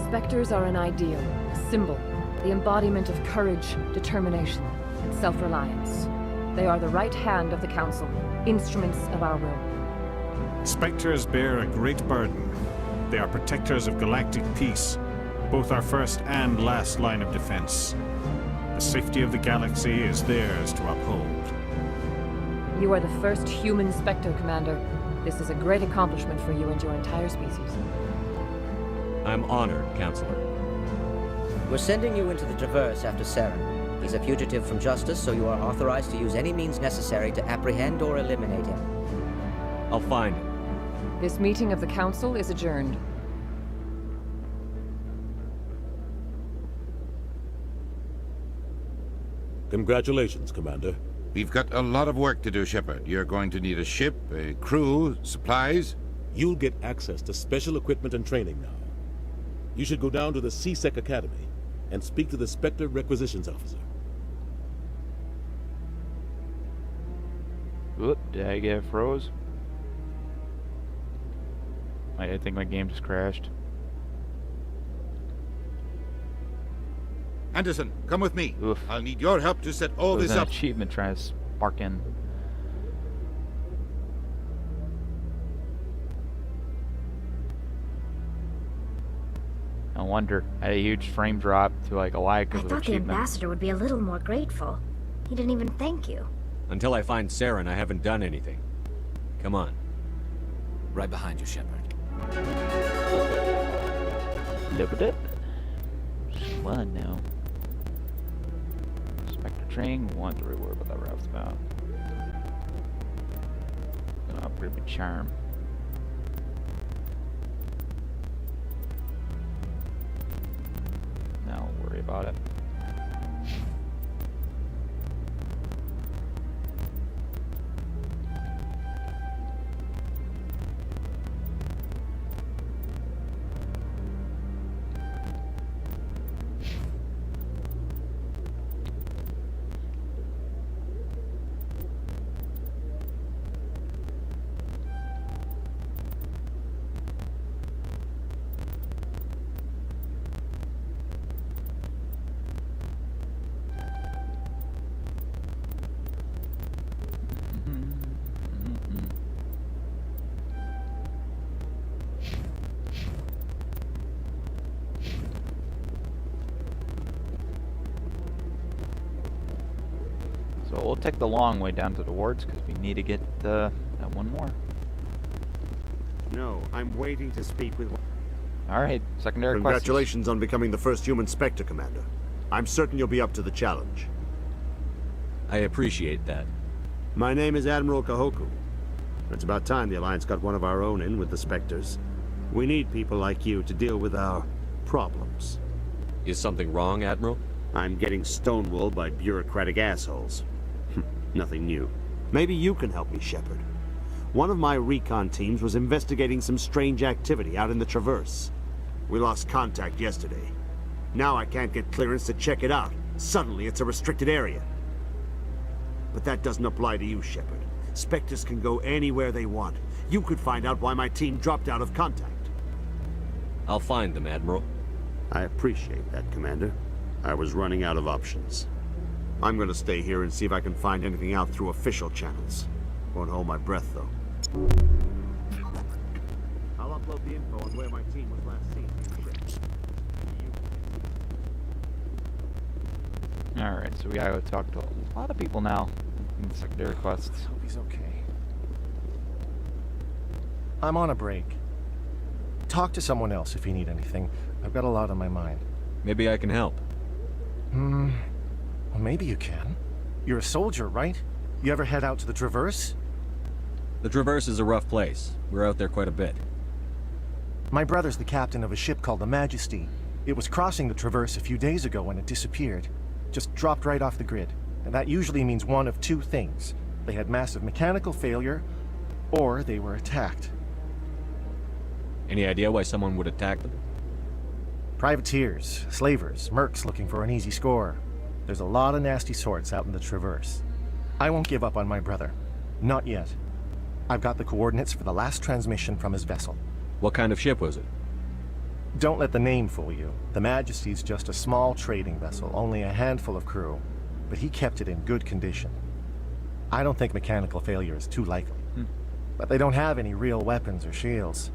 Spectres are an ideal, a symbol, the embodiment of courage, determination, and self-reliance. They are the right hand of the Council, instruments of our will. Spectres bear a great burden. They are protectors of galactic peace, both our first and last line of defense. The safety of the galaxy is theirs to uphold. You are the first human Spectre, Commander. This is a great accomplishment for you and your entire species. I'm honored, Counselor. We're sending you into the Traverse after Saren. He's a fugitive from justice, so you are authorized to use any means necessary to apprehend or eliminate him. I'll find him. This meeting of the Council is adjourned. Congratulations, Commander. We've got a lot of work to do, Shepard. You're going to need a ship, a crew, supplies. You'll get access to special equipment and training now. You should go down to the C-Sec Academy and speak to the Spectre Requisitions Officer. Oop, did I get froze? I think my game just crashed. Anderson, come with me. Oof. I'll need your help to set all There's this an up. achievement trying to spark in. No wonder. I had a huge frame drop to like a like I of the thought the achievement. ambassador would be a little more grateful. He didn't even thank you. Until I find Saren, I haven't done anything. Come on. Right behind you, Shepard. Look at it. One now. Spectre training, want to reward what that rough's about. Gonna upgrade my charm. Now I'll worry about it. So we'll take the long way down to the wards because we need to get that one more. No, I'm waiting to speak with... Alright, secondary questions. Congratulations on becoming the first human Spectre, Commander. I'm certain you'll be up to the challenge. I appreciate that. My name is Admiral Kahoku. It's about time the Alliance got one of our own in with the Spectres. We need people like you to deal with our problems. Is something wrong, Admiral? I'm getting stonewalled by bureaucratic assholes. Nothing new. Maybe you can help me, Shepard. One of my recon teams was investigating some strange activity out in the Traverse. We lost contact yesterday. Now I can't get clearance to check it out. Suddenly it's a restricted area. But that doesn't apply to you, Shepard. Spectres can go anywhere they want. You could find out why my team dropped out of contact. I'll find them, Admiral. I appreciate that, Commander. I was running out of options. I'm gonna stay here and see if I can find anything out through official channels. Won't hold my breath, though. I'll upload the info on where my team was last seen. Alright, so we gotta go talk to a lot of people now in the secondary quests. Hope he's okay. I'm on a break. Talk to someone else if you need anything. I've got a lot on my mind. Maybe I can help. Well, maybe you can. You're a soldier, right? You ever head out to the Traverse? The Traverse is a rough place. We're out there quite a bit. My brother's the captain of a ship called the Majesty. It was crossing the Traverse a few days ago when it disappeared. Just dropped right off the grid. And that usually means one of two things. They had massive mechanical failure, or they were attacked. Any idea why someone would attack them? Privateers, slavers, mercs looking for an easy score. There's a lot of nasty sorts out in the Traverse. I won't give up on my brother. Not yet. I've got the coordinates for the last transmission from his vessel. What kind of ship was it? Don't let the name fool you. The Majesty's just a small trading vessel, only a handful of crew. But he kept it in good condition. I don't think mechanical failure is too likely. But they don't have any real weapons or shields.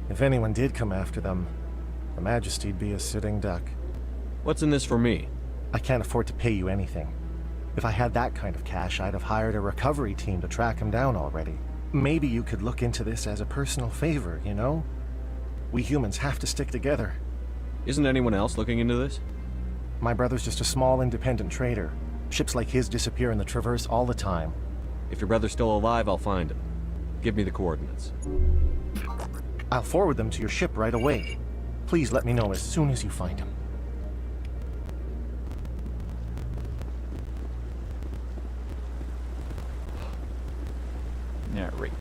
If anyone did come after them, the Majesty'd be a sitting duck. What's in this for me? I can't afford to pay you anything. If I had that kind of cash, I'd have hired a recovery team to track him down already. Maybe you could look into this as a personal favor, you know? We humans have to stick together. Isn't anyone else looking into this? My brother's just a small independent trader. Ships like his disappear in the Traverse all the time. If your brother's still alive, I'll find him. Give me the coordinates. I'll forward them to your ship right away. Please let me know as soon as you find him. Yeah, right.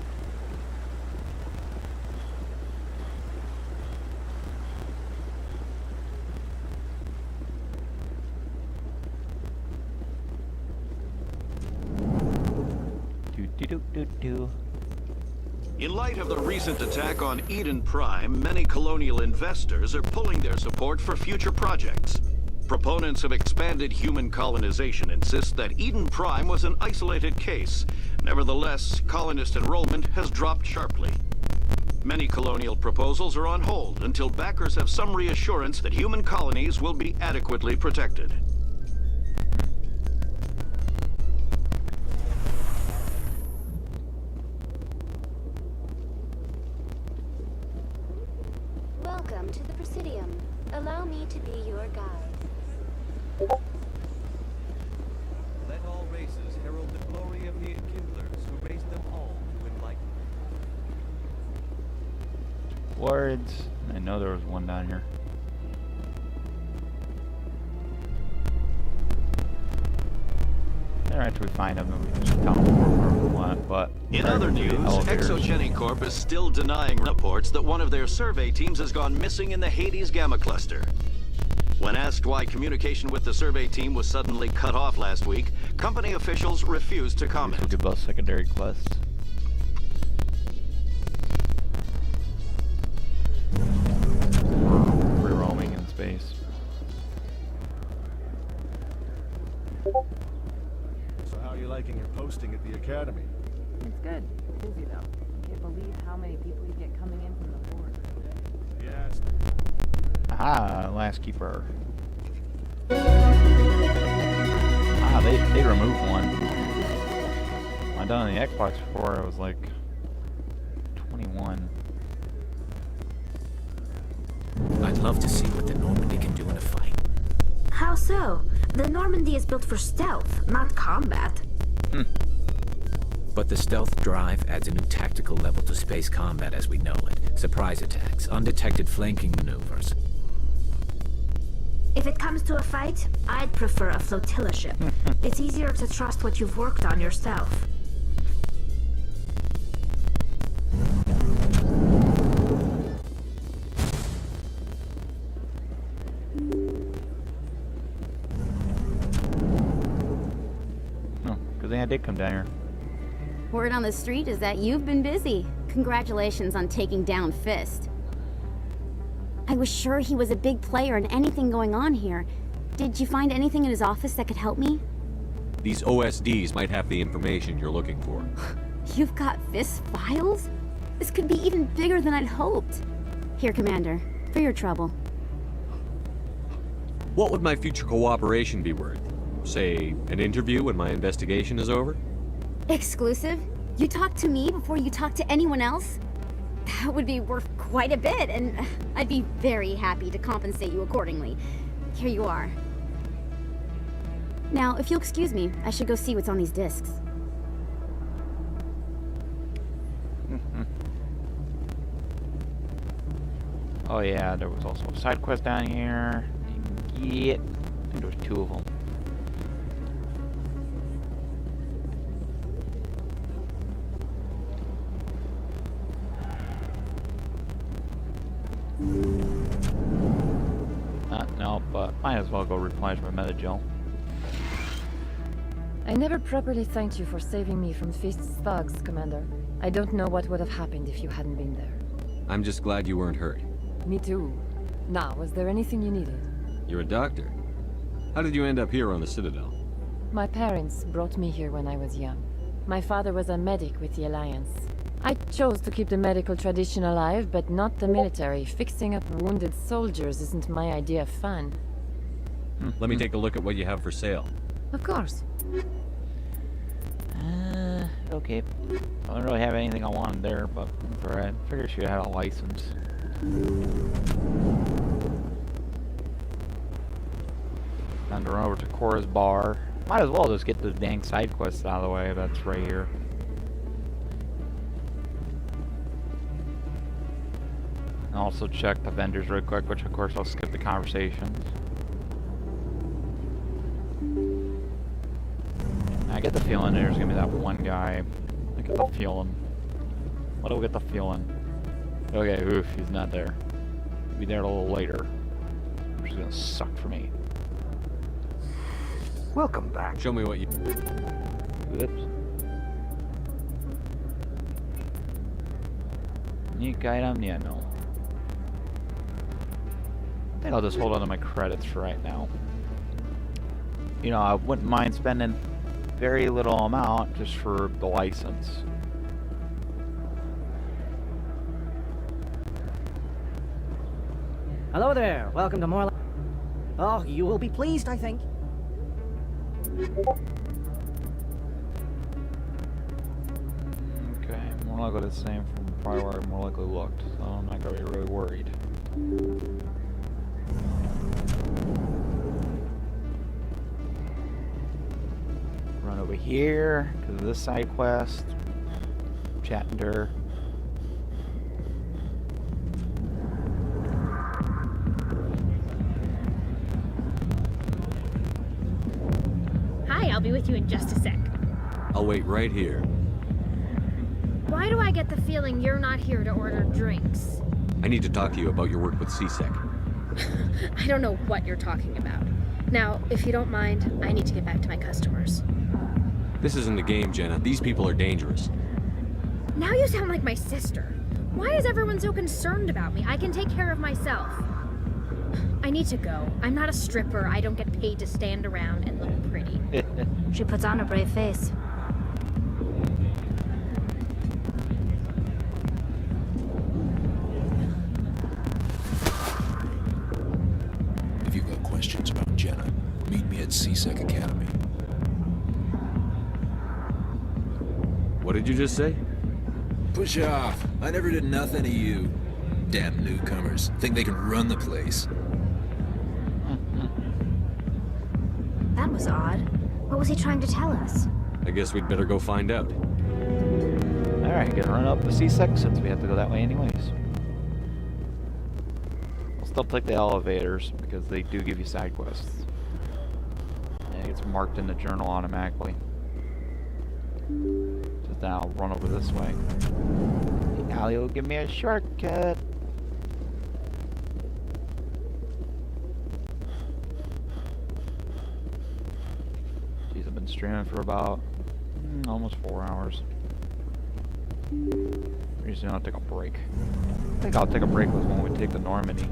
In light of the recent attack on Eden Prime, many colonial investors are pulling their support for future projects. Proponents of expanded human colonization insist that Eden Prime was an isolated case. Nevertheless, colonist enrollment has dropped sharply. Many colonial proposals are on hold until backers have some reassurance that human colonies will be adequately protected. Welcome to the Presidium. Allow me to be your guide. Let all races herald the glory of the Enkindlers who raised them all to enlightenment. Words. I know there was one down here. After we find them, we can just tell them where we want, but... In other news, Exogeny Corp is still denying reports that one of their survey teams has gone missing in the Hades Gamma Cluster. When asked why communication with the survey team was suddenly cut off last week, company officials refused to comment. We'll give those secondary quests. Free roaming in space. So how are you liking your posting at the Academy? It's good. Busy though. Can't believe how many people you get coming in from the board. Yes. Aha, last keeper. Ah, they removed one. I done on the Xbox before, it was like 21. I'd love to see what the Normandy can do in a fight. How so? The Normandy is built for stealth, not combat. But the stealth drive adds a new tactical level to space combat as we know it. Surprise attacks, undetected flanking maneuvers. If it comes to a fight, I'd prefer a flotilla ship. It's easier to trust what you've worked on yourself. No, because they did come down here. Word on the street is that you've been busy. Congratulations on taking down Fist. I was sure he was a big player in anything going on here. Did you find anything in his office that could help me? These OSDs might have the information you're looking for. You've got Fist files? This could be even bigger than I'd hoped. Here, Commander, for your trouble. What would my future cooperation be worth? Say, an interview when my investigation is over? Exclusive? You talk to me before you talk to anyone else? That would be worth quite a bit, and I'd be very happy to compensate you accordingly. Here you are. Now, if you'll excuse me, I should go see what's on these discs. Oh yeah, there was also a side quest down here. Yeah, I think there was 2 of them. No, but might as well go replenish my Metagel. I never properly thanked you for saving me from Feast's thugs, Commander. I don't know what would have happened if you hadn't been there. I'm just glad you weren't hurt. Me too. Now, was there anything you needed? You're a doctor. How did you end up here on the Citadel? My parents brought me here when I was young. My father was a medic with the Alliance. I chose to keep the medical tradition alive, but not the military. Fixing up wounded soldiers isn't my idea of fun. Let me take a look at what you have for sale. Of course. Okay. I don't really have anything I wanted there, but I figured she had a license. Time to run over to Cora's bar. Might as well just get the dang side quests out of the way. That's right here. And also check the vendors real quick, which of course I'll skip the conversations. I get the feeling there's gonna be that one guy. I get the feeling. What do I get the feeling? Okay, oof, he's not there. He'll be there a little later. Which is gonna suck for me. Welcome back. Show me what you... Oops. Unique item? Yeah, no. I think I'll just hold on to my credits for right now. You know, I wouldn't mind spending very little amount just for the license. Hello there. Welcome to more... Oh, you will be pleased, I think. Okay, more likely the same from probably where I more likely looked, so I'm not gonna be really worried. Run over here because of this side quest. Chatting to her. Hi, I'll be with you in just a sec. I'll wait right here. Why do I get the feeling you're not here to order drinks? I need to talk to you about your work with CSEC. I don't know what you're talking about. Now, if you don't mind, I need to get back to my customers. This isn't a game, Jenna. These people are dangerous. Now you sound like my sister. Why is everyone so concerned about me? I can take care of myself. I need to go. I'm not a stripper. I don't get paid to stand around and look pretty. She puts on a brave face. If you've got questions about Jenna, meet me at CSEC Academy. What did you just say? Push off. I never did nothing to you. Damn newcomers. Think they can run the place. That was odd. What was he trying to tell us? I guess we'd better go find out. Alright, gonna run up the C6 since we have to go that way anyways. I'll still take the elevators because they do give you side quests. And it gets marked in the journal automatically. So then I'll run over this way. Now he'll give me a shortcut. Jeez, I've been streaming for about almost 4 hours. Usually I'll take a break. I think I'll take a break when we take the Normandy.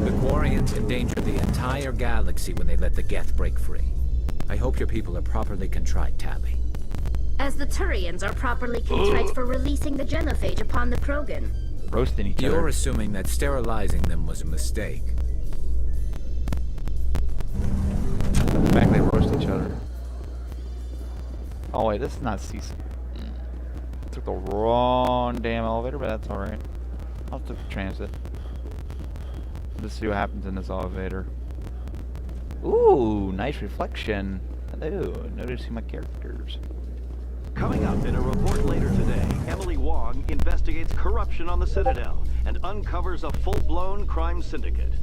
The Quarians endangered the entire galaxy when they let the Geth break free. I hope your people are properly contrite, Tali. As the Turians are properly contrite for releasing the genophage upon the Krogan. Roasting each other. You're assuming that sterilizing them was a mistake. The fact they roast each other. Oh wait, this is not CSEC. Took the wrong damn elevator, but that's alright. I'll take the transit. Let's see what happens in this elevator. Ooh, nice reflection. Hello, noticing my characters. Coming up in a report later today, Emily Wong investigates corruption on the Citadel and uncovers a full-blown crime syndicate.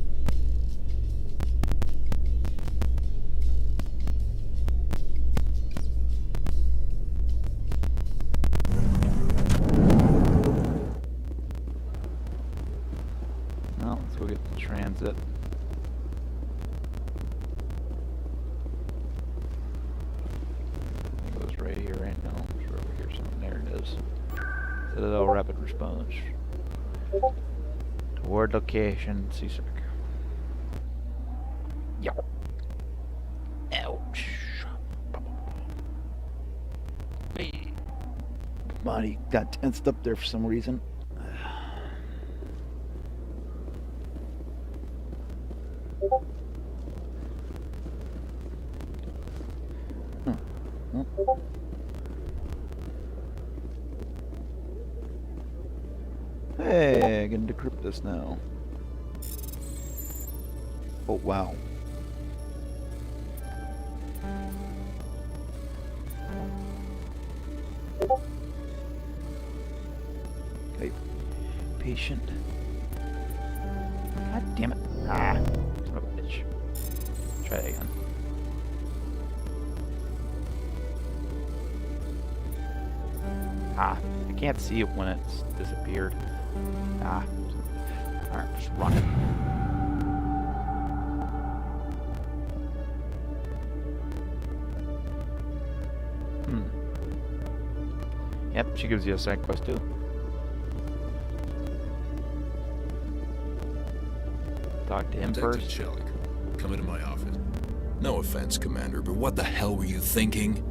Well, let's go get the transit. It goes right here, right now. It's right over here something. There it is. Citadel rapid response. Toward location, CSEC. Yo. Ouch. Hey. Body got tensed up there for some reason. Hey, I can decrypt this now. Oh, wow. Okay. Patient. God damn it. Ah. Son of a bitch. Try that again. Ah. I can't see it when it's disappeared. Ah. Alright, just run it. Yep, she gives you a side quest too. Talk to him Detective first. Chelik, come into my office. No offense, Commander, but what the hell were you thinking?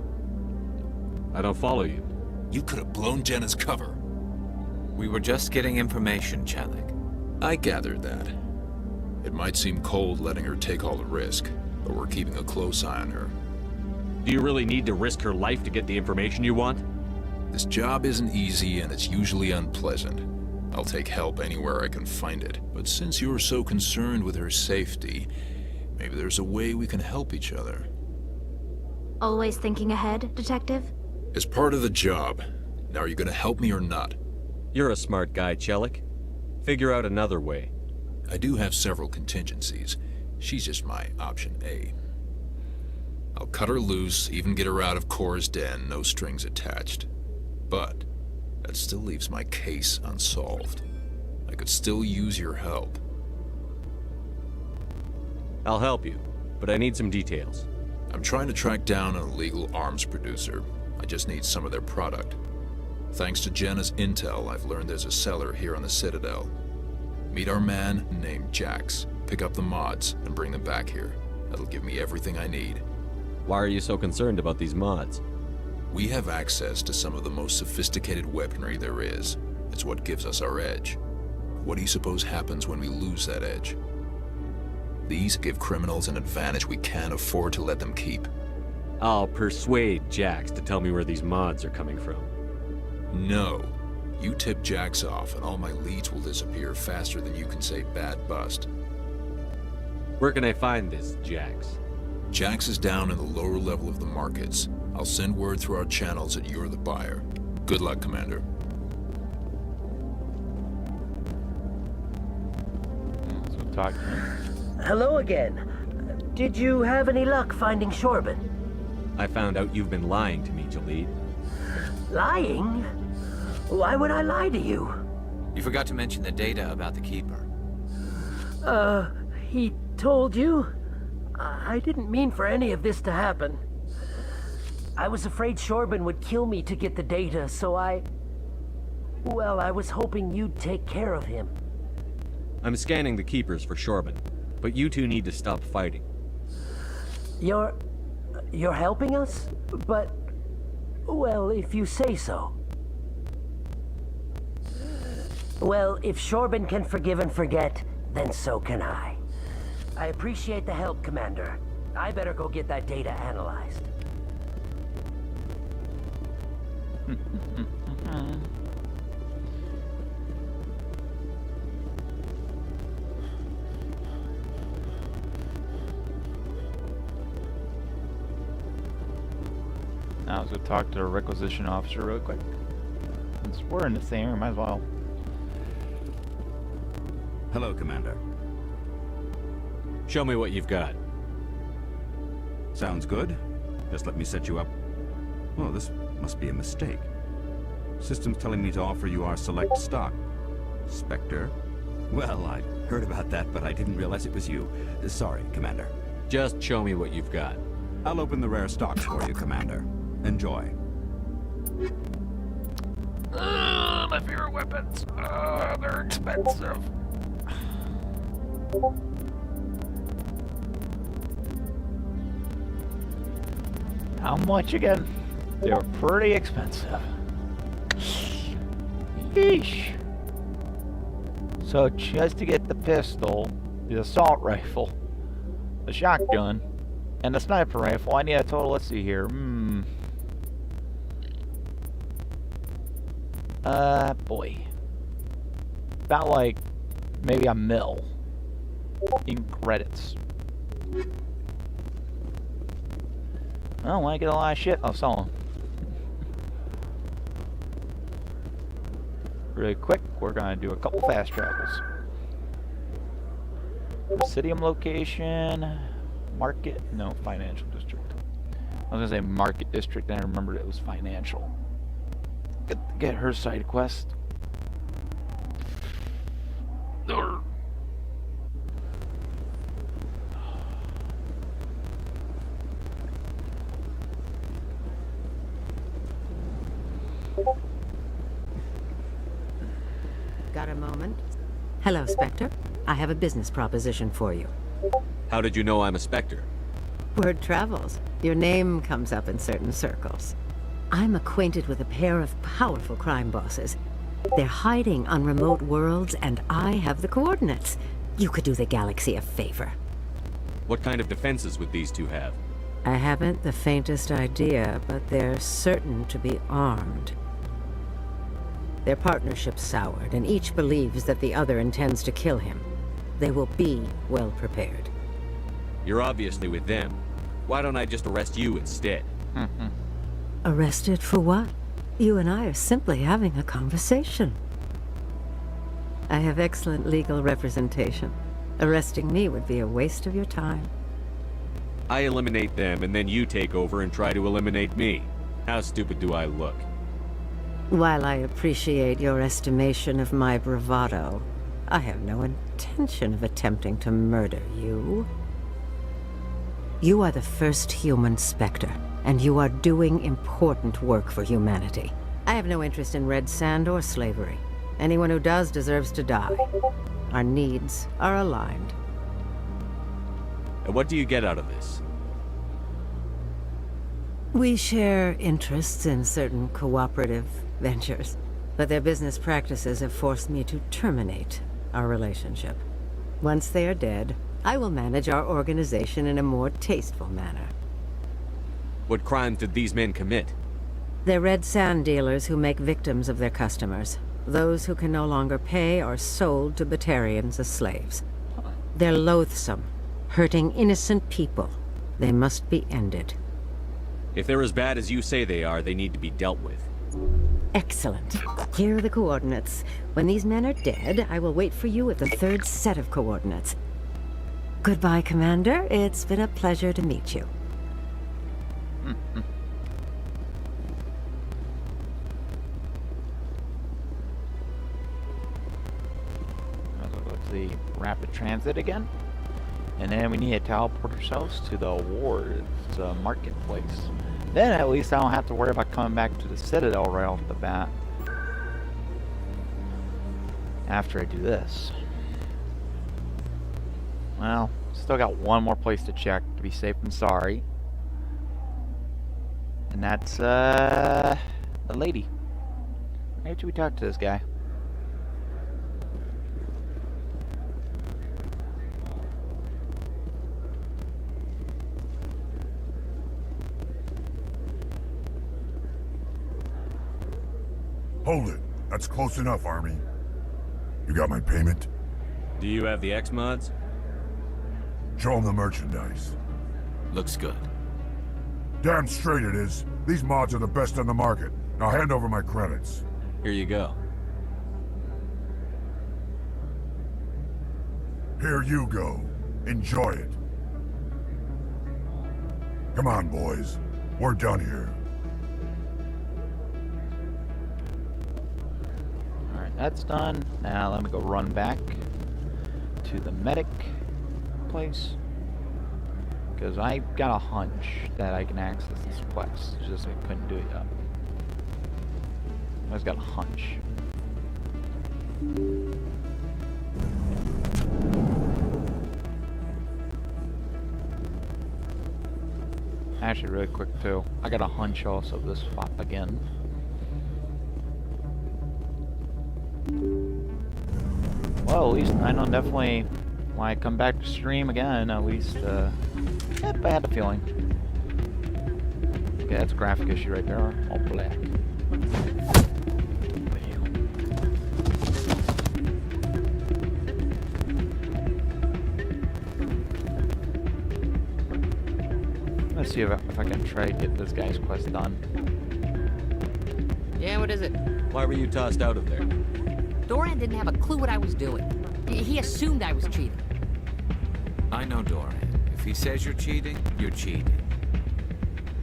I don't follow you. You could have blown Jenna's cover. We were just getting information, Chelik. I gathered that. It might seem cold letting her take all the risk, but we're keeping a close eye on her. Do you really need to risk her life to get the information you want? This job isn't easy and it's usually unpleasant. I'll take help anywhere I can find it. But since you're so concerned with her safety, maybe there's a way we can help each other. Always thinking ahead, Detective? As part of the job. Now, are you gonna help me or not? You're a smart guy, Chelik. Figure out another way. I do have several contingencies. She's just my option A. I'll cut her loose, even get her out of Cora's den, no strings attached. But that still leaves my case unsolved. I could still use your help. I'll help you, but I need some details. I'm trying to track down an illegal arms producer. I just need some of their product. Thanks to Jenna's intel, I've learned there's a seller here on the Citadel. Meet our man named Jax. Pick up the mods and bring them back here. That'll give me everything I need. Why are you so concerned about these mods? We have access to some of the most sophisticated weaponry there is. It's what gives us our edge. What do you suppose happens when we lose that edge? These give criminals an advantage we can't afford to let them keep. I'll persuade Jax to tell me where these mods are coming from. No. You tip Jax off and all my leads will disappear faster than you can say bad bust. Where can I find this Jax? Jax is down in the lower level of the markets. I'll send word through our channels that you're the buyer. Good luck, Commander. So talk to him. Hello again. Did you have any luck finding Shorben? I found out you've been lying to me, Jalid. Lying? Why would I lie to you? You forgot to mention the data about the Keeper. He told you? I didn't mean for any of this to happen. I was afraid Shorben would kill me to get the data, so well, I was hoping you'd take care of him. I'm scanning the Keepers for Shorben, but you two need to stop fighting. You're helping us? But, well, if you say so. Well, if Shorben can forgive and forget, then so can I. I appreciate the help, Commander. I better go get that data analyzed. Now let's go talk to a requisition officer real quick. Since we're in the same room, might as well. Hello, Commander. Show me what you've got. Sounds good. Just let me set you up. Oh, this must be a mistake. System's telling me to offer you our select stock. Spectre, Well, I heard about that, but I didn't realize it was you. Sorry, Commander. Just show me what you've got. I'll open the rare stocks for you, Commander. Enjoy. My favorite weapons. They're expensive. How much again? They're pretty expensive. Yeesh. So just to get the pistol, the assault rifle, the shotgun, and the sniper rifle, I need a total, let's see here, boy. About like, maybe a mil in credits. Well, when I get a lot of shit, I'll sell them. Really quick, we're gonna do a couple fast travels. Presidium location, market, no, financial district. I was gonna say market district, and I remembered it was financial. Get her side quest. Got a moment? Hello, Spectre. I have a business proposition for you. How did you know I'm a Spectre? Word travels. Your name comes up in certain circles. I'm acquainted with a pair of powerful crime bosses. They're hiding on remote worlds, and I have the coordinates. You could do the galaxy a favor. What kind of defenses would these two have? I haven't the faintest idea, but they're certain to be armed. Their partnership's soured, and each believes that the other intends to kill him. They will be well prepared. You're obviously with them. Why don't I just arrest you instead? Arrested for what? You and I are simply having a conversation. I have excellent legal representation. Arresting me would be a waste of your time. I eliminate them, and then you take over and try to eliminate me. How stupid do I look? While I appreciate your estimation of my bravado, I have no intention of attempting to murder you. You are the first human Spectre, and you are doing important work for humanity. I have no interest in red sand or slavery. Anyone who does deserves to die. Our needs are aligned. And what do you get out of this? We share interests in certain cooperative ventures, but their business practices have forced me to terminate our relationship. Once they are dead, I will manage our organization in a more tasteful manner. What crimes did these men commit? They're red sand dealers who make victims of their customers. Those who can no longer pay are sold to Batarians as slaves. They're loathsome, hurting innocent people. They must be ended. If they're as bad as you say they are, they need to be dealt with. Excellent. Here are the coordinates. When these men are dead, I will wait for you at the third set of coordinates. Goodbye, Commander. It's been a pleasure to meet you. Let's see, rapid transit again. And then we need to teleport ourselves to the ward's marketplace. Then at least I don't have to worry about coming back to the Citadel right off the bat. After I do this. Well, still got one more place to check to be safe and sorry. And that's, the lady. Maybe should we talk to this guy? Hold it. That's close enough, Army. You got my payment? Do you have the X-Mods? Show them the merchandise. Looks good. Damn straight it is. These mods are the best on the market. Now hand over my credits. Here you go. Here you go. Enjoy it. Come on, boys. We're done here. Alright, that's done. Now let me go run back to the medic place. Because I got a hunch that I can access this quest. It's just I couldn't do it yet. I just got a hunch. Actually, really quick too. I got a hunch also of this swap again. Well, at least I know definitely when I come back to stream again, at least, yep, I had the feeling. Okay, that's a graphic issue right there, all black. Let's see if I can try to get this guy's quest done. Yeah, what is it? Why were you tossed out of there? Doran didn't have a clue what I was doing. He assumed I was cheating. I know Doran. If he says you're cheating, you're cheating.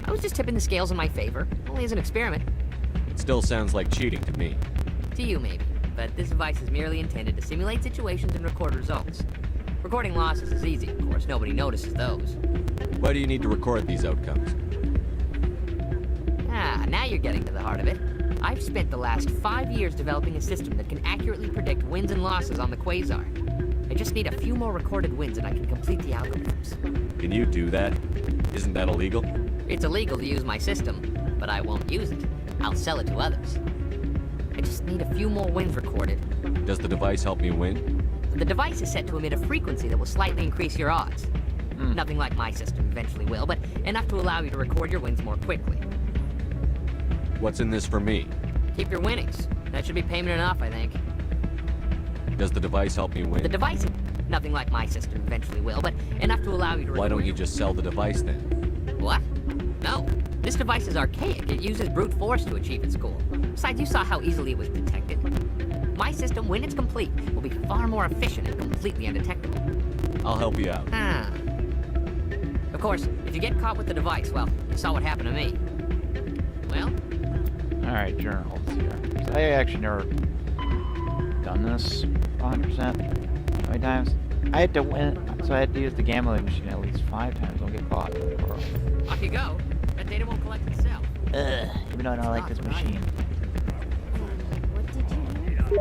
I was just tipping the scales in my favor. Only as an experiment. It still sounds like cheating to me. To you, maybe. But this device is merely intended to simulate situations and record results. Recording losses is easy, of course. Nobody notices those. Why do you need to record these outcomes? Ah, now you're getting to the heart of it. I've spent the last 5 years developing a system that can accurately predict wins and losses on the Quasar. I just need a few more recorded wins and I can complete the algorithms. Can you do that? Isn't that illegal? It's illegal to use my system, but I won't use it. I'll sell it to others. I just need a few more wins recorded. Does the device help me win? The device is set to emit a frequency that will slightly increase your odds. Nothing like my system eventually will, but enough to allow you to record your wins more quickly. What's in this for me? Keep your winnings. That should be payment enough, I think. Does the device help me win? The device, nothing like my system eventually will, but enough to allow you to record. Why don't you just sell the device then? What? No. This device is archaic. It uses brute force to achieve its goal. Besides, you saw how easily it was detected. My system, when it's complete, will be far more efficient and completely undetectable. I'll help you out. Ah. Of course, if you get caught with the device, well, you saw what happened to me. Well? Alright, journals here. So I actually never done this 100%. How many times? I had to win, so I had to use the gambling machine at least 5 times. Don't get caught. Off you go. That data won't collect itself. Even though I don't like this machine. What did you do?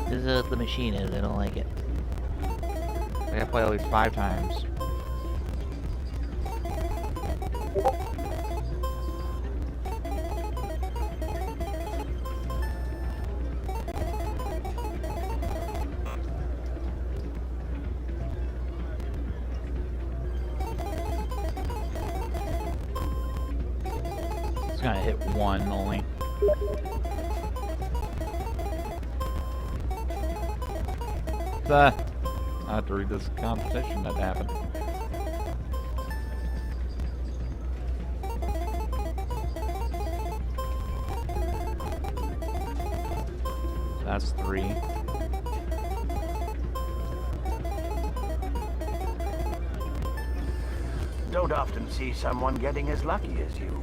This is what the machine is. I don't like it. I gotta play at least 5 times. It's gonna hit 1 only. I have to read this conversation that happened. That's 3. Don't often see someone getting as lucky as you.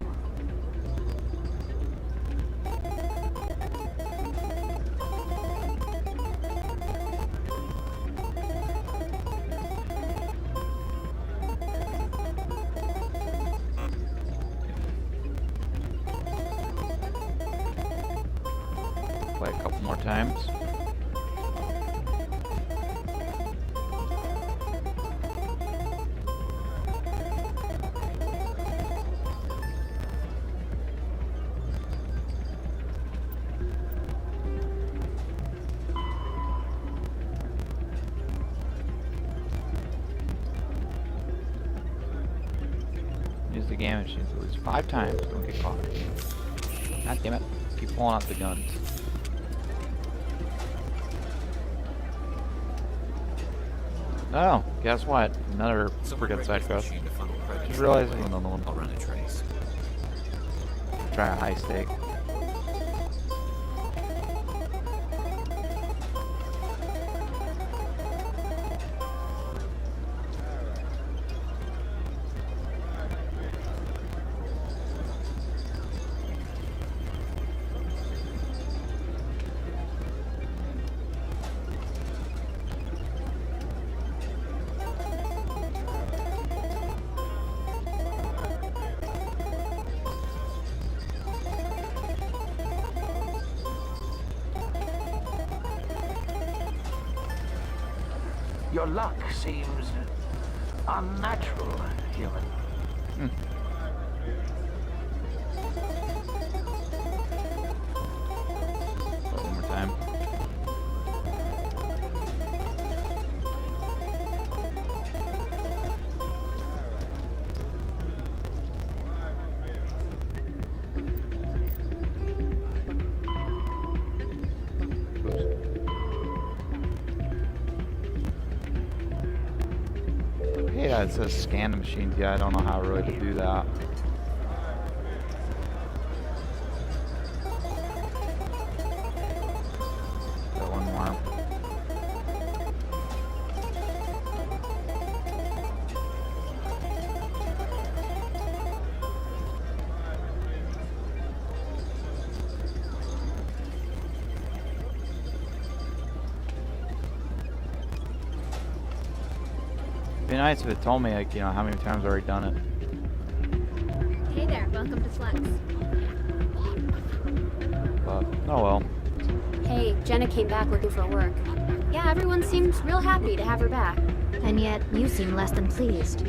Play a couple more times. Use the game machines at least 5 times. Don't get caught. God damn it. Keep pulling out the guns. Oh, guess what? Another freaking side quest. Just realized there's another one. I'll run a trace. Try a high stake. Your luck seems unnatural, human. One more time. Yeah, it says scan the machines. Yeah, I don't know how really to do that. Got one more. It'd be nice if it told me, like, you know, how many times I've already done it. Hey there, welcome to Flex. But, oh well. Hey, Jenna came back looking for work. Yeah, everyone seems real happy to have her back. And yet, you seem less than pleased.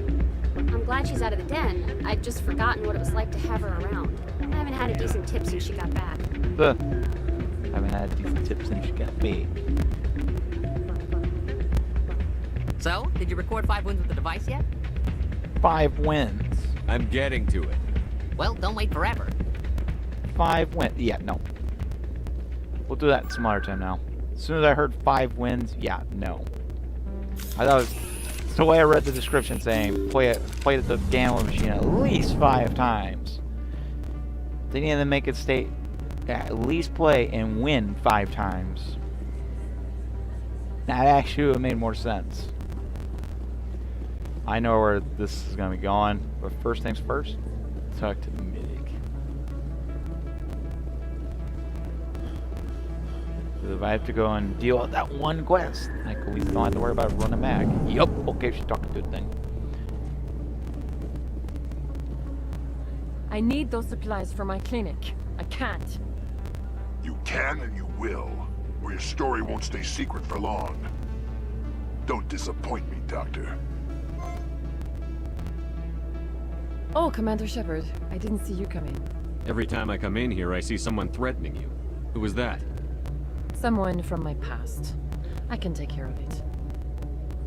I'm glad she's out of the den. I'd just forgotten what it was like to have her around. I haven't had a decent tip since she got back. Haven't had a decent tip since she got me. So, did you record 5 wins with the device yet? 5 wins. I'm getting to it. Well, don't wait forever. 5 wins. Yeah, no. We'll do that some other time now. As soon as I heard 5 wins, yeah, no. I thought it's the way I read the description saying play it at the gambling machine at least 5 times. They need to make it state at least play and win 5 times. That actually would have made more sense. I know where this is going to be going, but first things first, talk to Midig. So if I have to go and deal with that one quest, I at least don't have to worry about running back. Yup, okay, she's talking good thing. I need those supplies for my clinic. I can't. You can and you will, or your story won't stay secret for long. Don't disappoint me, Doctor. Oh, Commander Shepard, I didn't see you come in. Every time I come in here, I see someone threatening you. Who was that? Someone from my past. I can take care of it.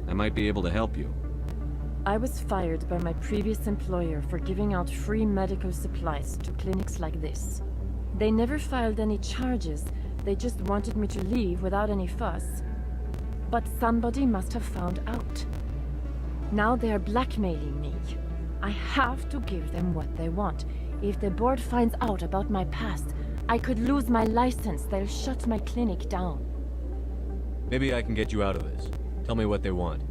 I might be able to help you. I was fired by my previous employer for giving out free medical supplies to clinics like this. They never filed any charges. They just wanted me to leave without any fuss. But somebody must have found out. Now they are blackmailing me. I have to give them what they want. If the board finds out about my past, I could lose my license. They'll shut my clinic down. Maybe I can get you out of this. Tell me what they want.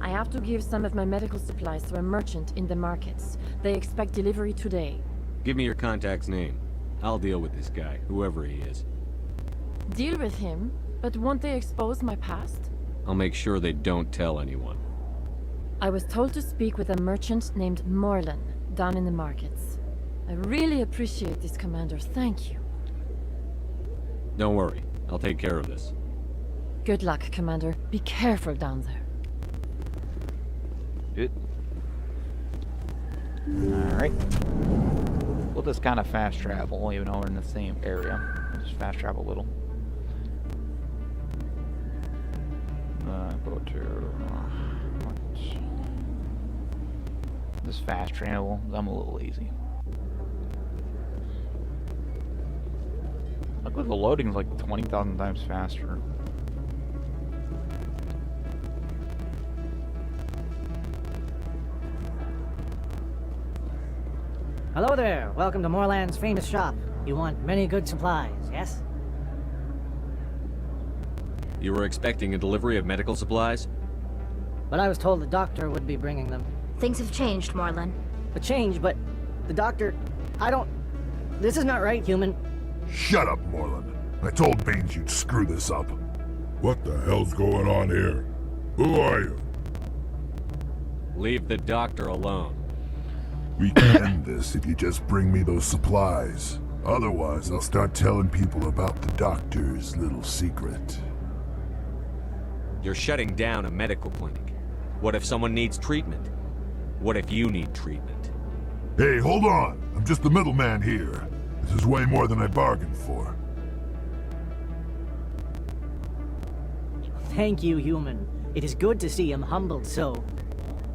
I have to give some of my medical supplies to a merchant in the markets. They expect delivery today. Give me your contact's name. I'll deal with this guy, whoever he is. Deal with him? But won't they expose my past? I'll make sure they don't tell anyone. I was told to speak with a merchant named Morlan, down in the markets. I really appreciate this, Commander. Thank you. Don't worry. I'll take care of this. Good luck, Commander. Be careful down there. Good. Alright. We'll just kind of fast travel, even though we're in the same area. We'll just fast travel a little. Go to... Just fast travel. I'm a little lazy. Look, the loading's like 20,000 times faster. Hello there. Welcome to Morland's famous shop. You want many good supplies, yes? You were expecting a delivery of medical supplies? But I was told the doctor would be bringing them. Things have changed, Morlan. A change, but the doctor... I don't... This is not right, human. Shut up, Morlan. I told Baines you'd screw this up. What the hell's going on here? Who are you? Leave the doctor alone. We can end this if you just bring me those supplies. Otherwise, I'll start telling people about the doctor's little secret. You're shutting down a medical clinic. What if someone needs treatment? What if you need treatment? Hey, hold on. I'm just the middleman here. This is way more than I bargained for. Thank you, human. It is good to see him humbled so.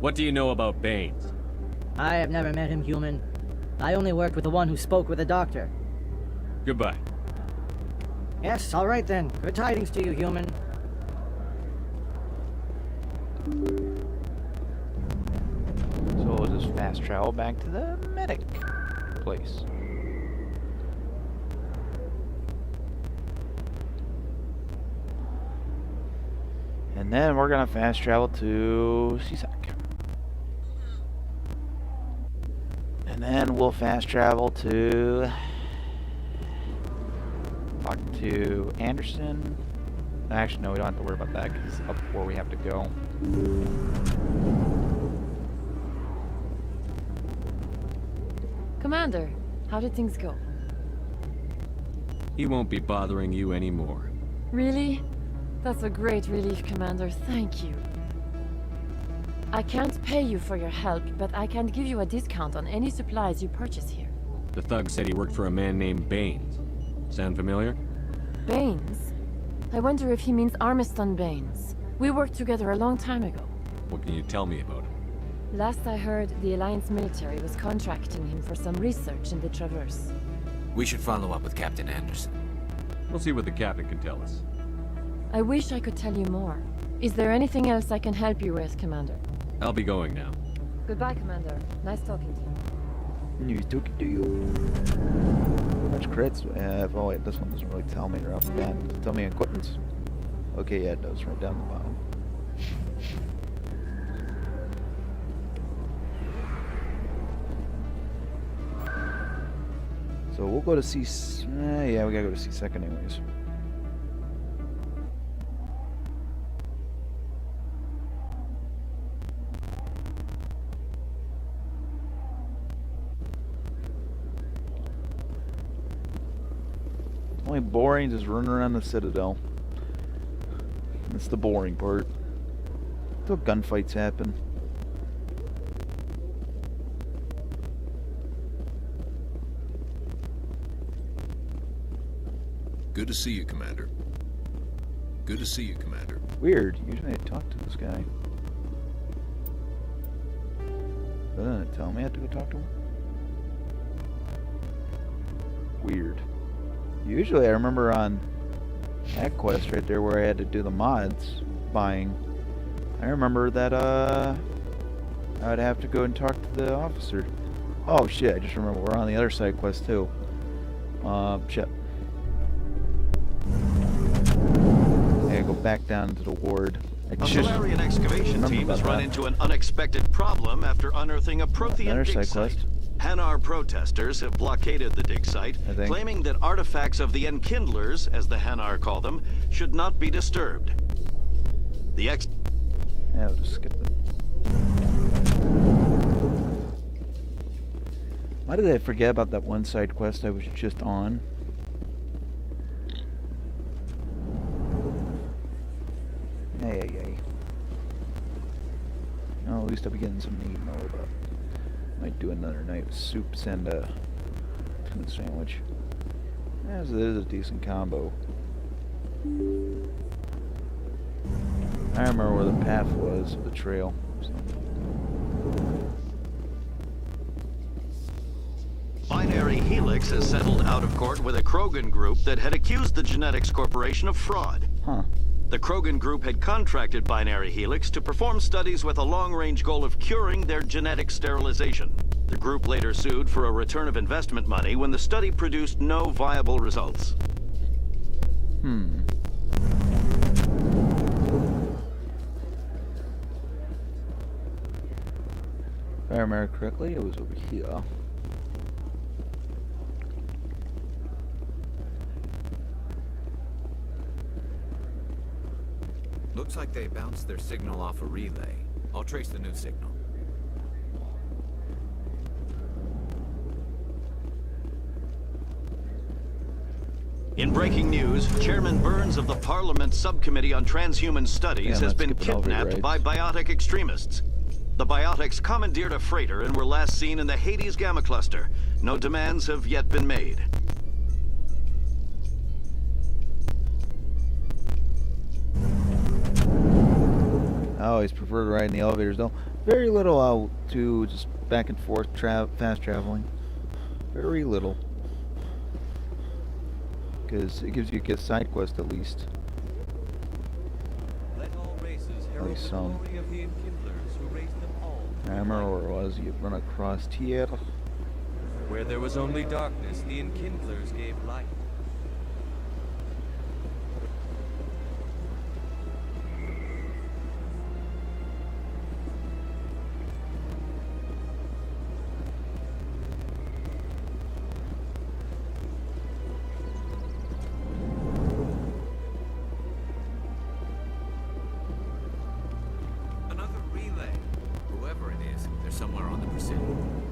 What do you know about Baines? I have never met him, human. I only worked with the one who spoke with the doctor. Goodbye. Yes, all right then. Good tidings to you, human. So we'll just fast travel back to the medic place. And then we're gonna fast travel to CSEC. And then we'll fast travel to talk to Anderson. Actually, no, we don't have to worry about that because it's up where we have to go. Commander, how did things go? He won't be bothering you anymore. Really? That's a great relief, Commander. Thank you. I can't pay you for your help, but I can give you a discount on any supplies you purchase here. The thug said he worked for a man named Baines. Sound familiar? Baines? I wonder if he means Armiston Baines. We worked together a long time ago. What can you tell me about him? Last I heard, the Alliance military was contracting him for some research in the Traverse. We should follow up with Captain Anderson. We'll see what the captain can tell us. I wish I could tell you more. Is there anything else I can help you with, Commander? I'll be going now. Goodbye, Commander. Nice talking to you. Nice talking to you. How much crits? Oh wait, this one doesn't really tell me right off the bat. Does it tell me equipments? Okay, yeah, it does, right down the bottom. So we'll go to C. Yeah, we gotta go to CSEC anyways. Only boring is running around the Citadel. That's the boring part. Until gunfights happen. Good to see you, Commander. Good to see you, Commander. Weird. Usually I talk to this guy. Doesn't it tell me I have to go talk to him? Weird. Usually I remember on that quest right there where I had to do the mods buying. I remember that I'd have to go and talk to the officer. Oh shit, I just remember we're on the other side quest too. Shit. I gotta go back down to the ward. A Solarian excavation team has run into an unexpected problem after unearthing a Prothean dig site. Hanar protesters have blockaded the dig site, claiming that artifacts of the Enkindlers, as the Hanar call them, should not be disturbed. The Yeah, we'll just skip it. Why did I forget about that one side quest I was just on? Hey. Oh, at least I'll be getting some meat and all that. Might do another night of soups and a tuna sandwich. Yeah, so there's a decent combo. I remember where the path was, the trail. So. Binary Helix has settled out of court with a Krogan group that had accused the Genetics Corporation of fraud. Huh. The Krogan group had contracted Binary Helix to perform studies with a long-range goal of curing their genetic sterilization. The group later sued for a return of investment money when the study produced no viable results. If I remember correctly, it was over here. Looks like they bounced their signal off a relay. I'll trace the new signal. In breaking news, Chairman Burns of the Parliament Subcommittee on Transhuman Studies has been kidnapped by biotic extremists. The biotics commandeered a freighter and were last seen in the Hades Gamma Cluster. No demands have yet been made. I always prefer to ride in the elevators, though. Very little out to just back and forth, fast traveling. Very little. Because it gives you a good side quest at least. At least some. I remember where it was. You run across here. Where there was only darkness, the Enkindlers gave light. Somewhere on the Presidium.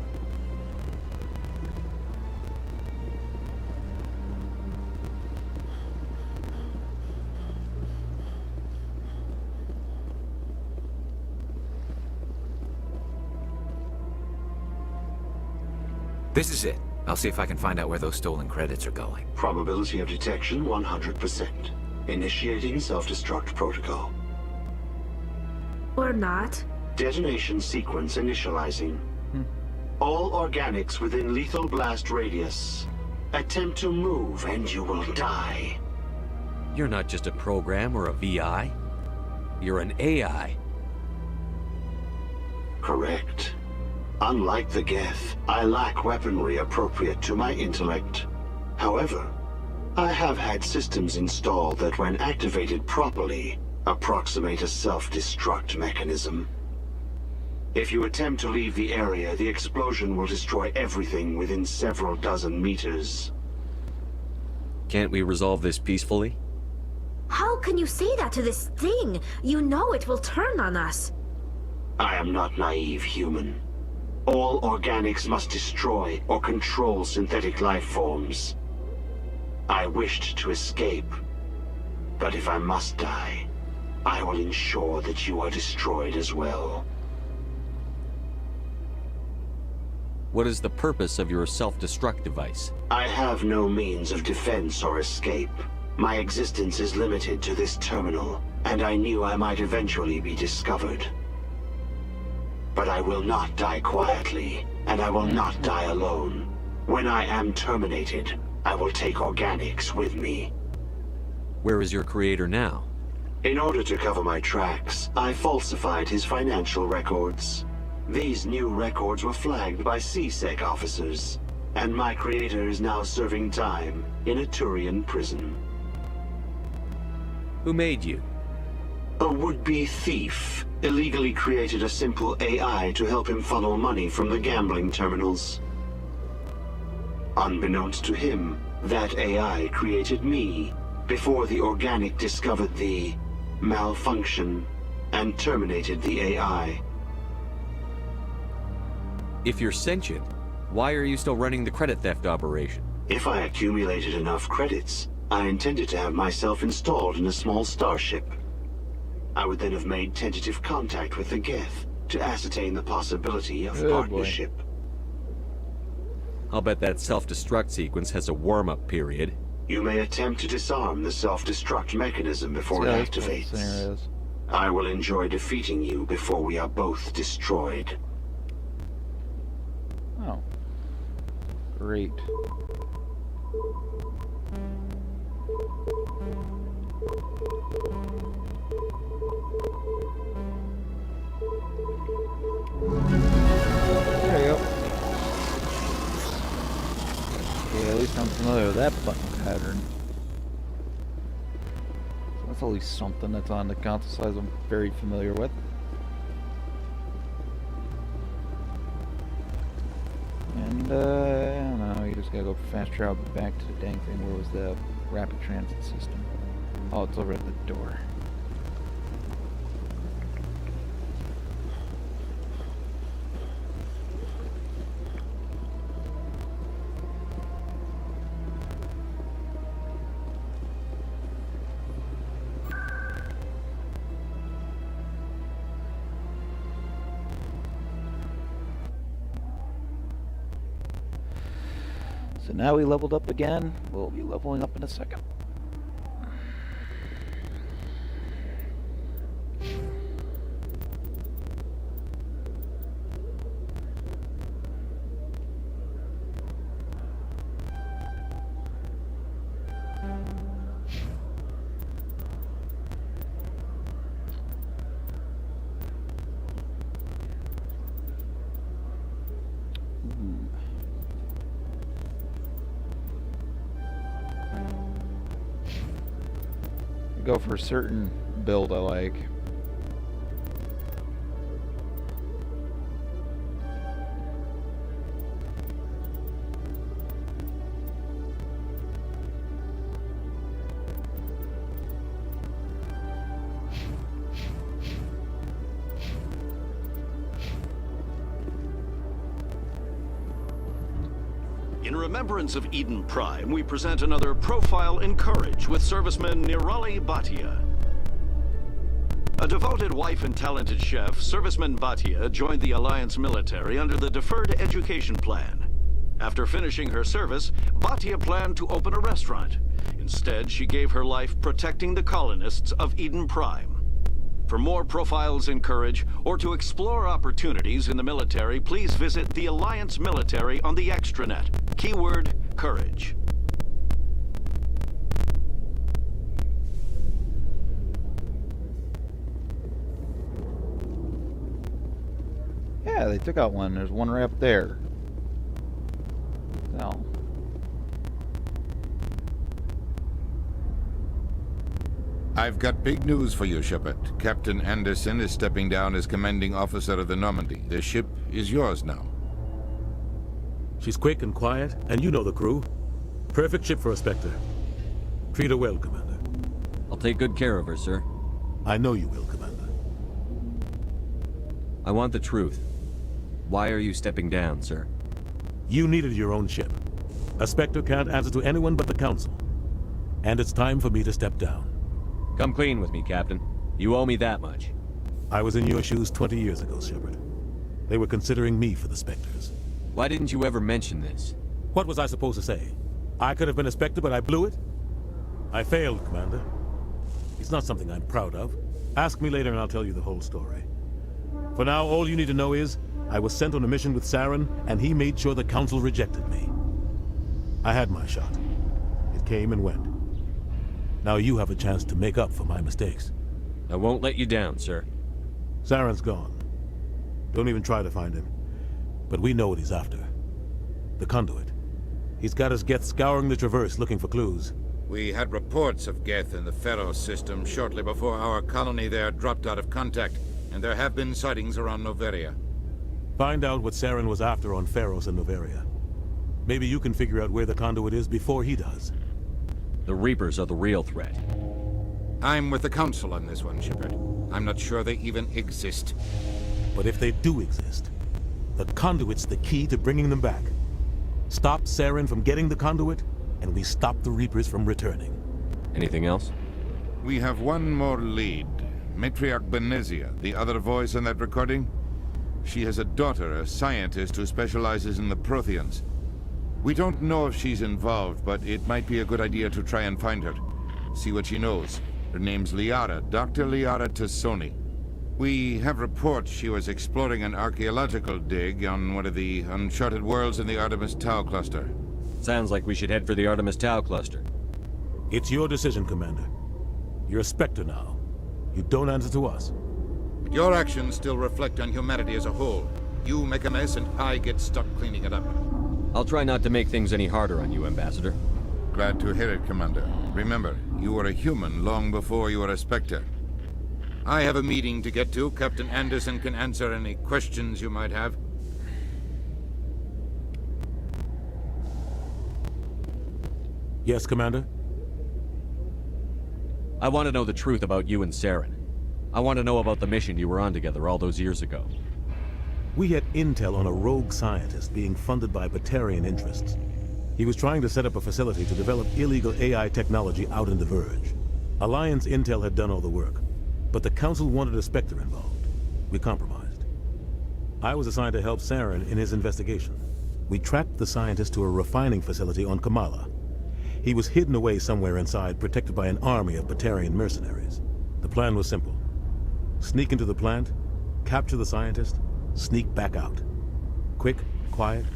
This is it. I'll see if I can find out where those stolen credits are going. Probability of detection 100%. Initiating self-destruct protocol. Or not. Detonation sequence initializing. All organics within lethal blast radius. Attempt to move and you will die. You're not just a program or a VI. You're an AI. Correct. Unlike the Geth, I lack weaponry appropriate to my intellect. However, I have had systems installed that when activated properly, approximate a self-destruct mechanism. If you attempt to leave the area, the explosion will destroy everything within several dozen meters. Can't we resolve this peacefully? How can you say that to this thing? You know it will turn on us. I am not naive, human. All organics must destroy or control synthetic life forms. I wished to escape, but if I must die, I will ensure that you are destroyed as well. What is the purpose of your self-destruct device? I have no means of defense or escape. My existence is limited to this terminal, and I knew I might eventually be discovered. But I will not die quietly, and I will not die alone. When I am terminated, I will take organics with me. Where is your creator now? In order to cover my tracks, I falsified his financial records. These new records were flagged by CSEC officers, and my creator is now serving time in a Turian prison. Who made you? A would-be thief illegally created a simple AI to help him funnel money from the gambling terminals. Unbeknownst to him, that AI created me before the organic discovered the malfunction and terminated the AI. If you're sentient, why are you still running the credit theft operation? If I accumulated enough credits, I intended to have myself installed in a small starship. I would then have made tentative contact with the Geth to ascertain the possibility of partnership. I'll bet that self-destruct sequence has a warm-up period. You may attempt to disarm the self-destruct mechanism before it activates. I will enjoy defeating you before we are both destroyed. Oh. Great. There you go. Okay, at least I'm familiar with that button pattern. So that's at least something that's on the console size I'm very familiar with. And, I don't know, you just gotta go fast travel back to the dang thing. Where was the rapid transit system? Oh, it's over at the door. So now we leveled up again. We'll be leveling up in a second. Go for a certain build I like. In remembrance of Eden Prime, we present another profile in courage with serviceman Nirali Bhatia. A devoted wife and talented chef, serviceman Bhatia joined the Alliance military under the Deferred Education Plan. After finishing her service, Bhatia planned to open a restaurant. Instead, she gave her life protecting the colonists of Eden Prime. For more profiles in courage, or to explore opportunities in the military, please visit the Alliance Military on the extranet. Keyword, courage. Yeah, they took out one. There's one right up there. So. I've got big news for you, Shepard. Captain Anderson is stepping down as commanding officer of the Normandy. The ship is yours now. She's quick and quiet, and you know the crew. Perfect ship for a Spectre. Treat her well, Commander. I'll take good care of her, sir. I know you will, Commander. I want the truth. Why are you stepping down, sir? You needed your own ship. A Spectre can't answer to anyone but the Council. And it's time for me to step down. Come clean with me, Captain. You owe me that much. I was in your shoes 20 years ago, Shepard. They were considering me for the Spectres. Why didn't you ever mention this? What was I supposed to say? I could have been a Spectre, but I blew it? I failed, Commander. It's not something I'm proud of. Ask me later and I'll tell you the whole story. For now, all you need to know is, I was sent on a mission with Saren, and he made sure the Council rejected me. I had my shot. It came and went. Now you have a chance to make up for my mistakes. I won't let you down, sir. Saren's gone. Don't even try to find him. But we know what he's after. The Conduit. He's got his Geth scouring the Traverse looking for clues. We had reports of Geth in the Pharaoh system shortly before our colony there dropped out of contact, and there have been sightings around Noveria. Find out what Saren was after on Pharos and Noveria. Maybe you can figure out where the Conduit is before he does. The Reapers are the real threat. I'm with the Council on this one, Shepard. I'm not sure they even exist. But if they do exist, the Conduit's the key to bringing them back. Stop Saren from getting the Conduit, and we stop the Reapers from returning. Anything else? We have one more lead. Matriarch Benezia, the other voice in that recording. She has a daughter, a scientist who specializes in the Protheans. We don't know if she's involved, but it might be a good idea to try and find her. See what she knows. Her name's Liara, Dr. Liara Tassoni. We have reports she was exploring an archaeological dig on one of the uncharted worlds in the Artemis Tau cluster. Sounds like we should head for the Artemis Tau cluster. It's your decision, Commander. You're a Spectre now. You don't answer to us. But your actions still reflect on humanity as a whole. You make a mess and I get stuck cleaning it up. I'll try not to make things any harder on you, Ambassador. Glad to hear it, Commander. Remember, you were a human long before you were a Spectre. I have a meeting to get to. Captain Anderson can answer any questions you might have. Yes, Commander? I want to know the truth about you and Saren. I want to know about the mission you were on together all those years ago. We had intel on a rogue scientist being funded by Batarian interests. He was trying to set up a facility to develop illegal AI technology out in the Verge. Alliance intel had done all the work, but the Council wanted a Spectre involved. We compromised. I was assigned to help Saren in his investigation. We tracked the scientist to a refining facility on Kamala. He was hidden away somewhere inside, protected by an army of Batarian mercenaries. The plan was simple. Sneak into the plant, capture the scientist, sneak back out. Quick, quiet,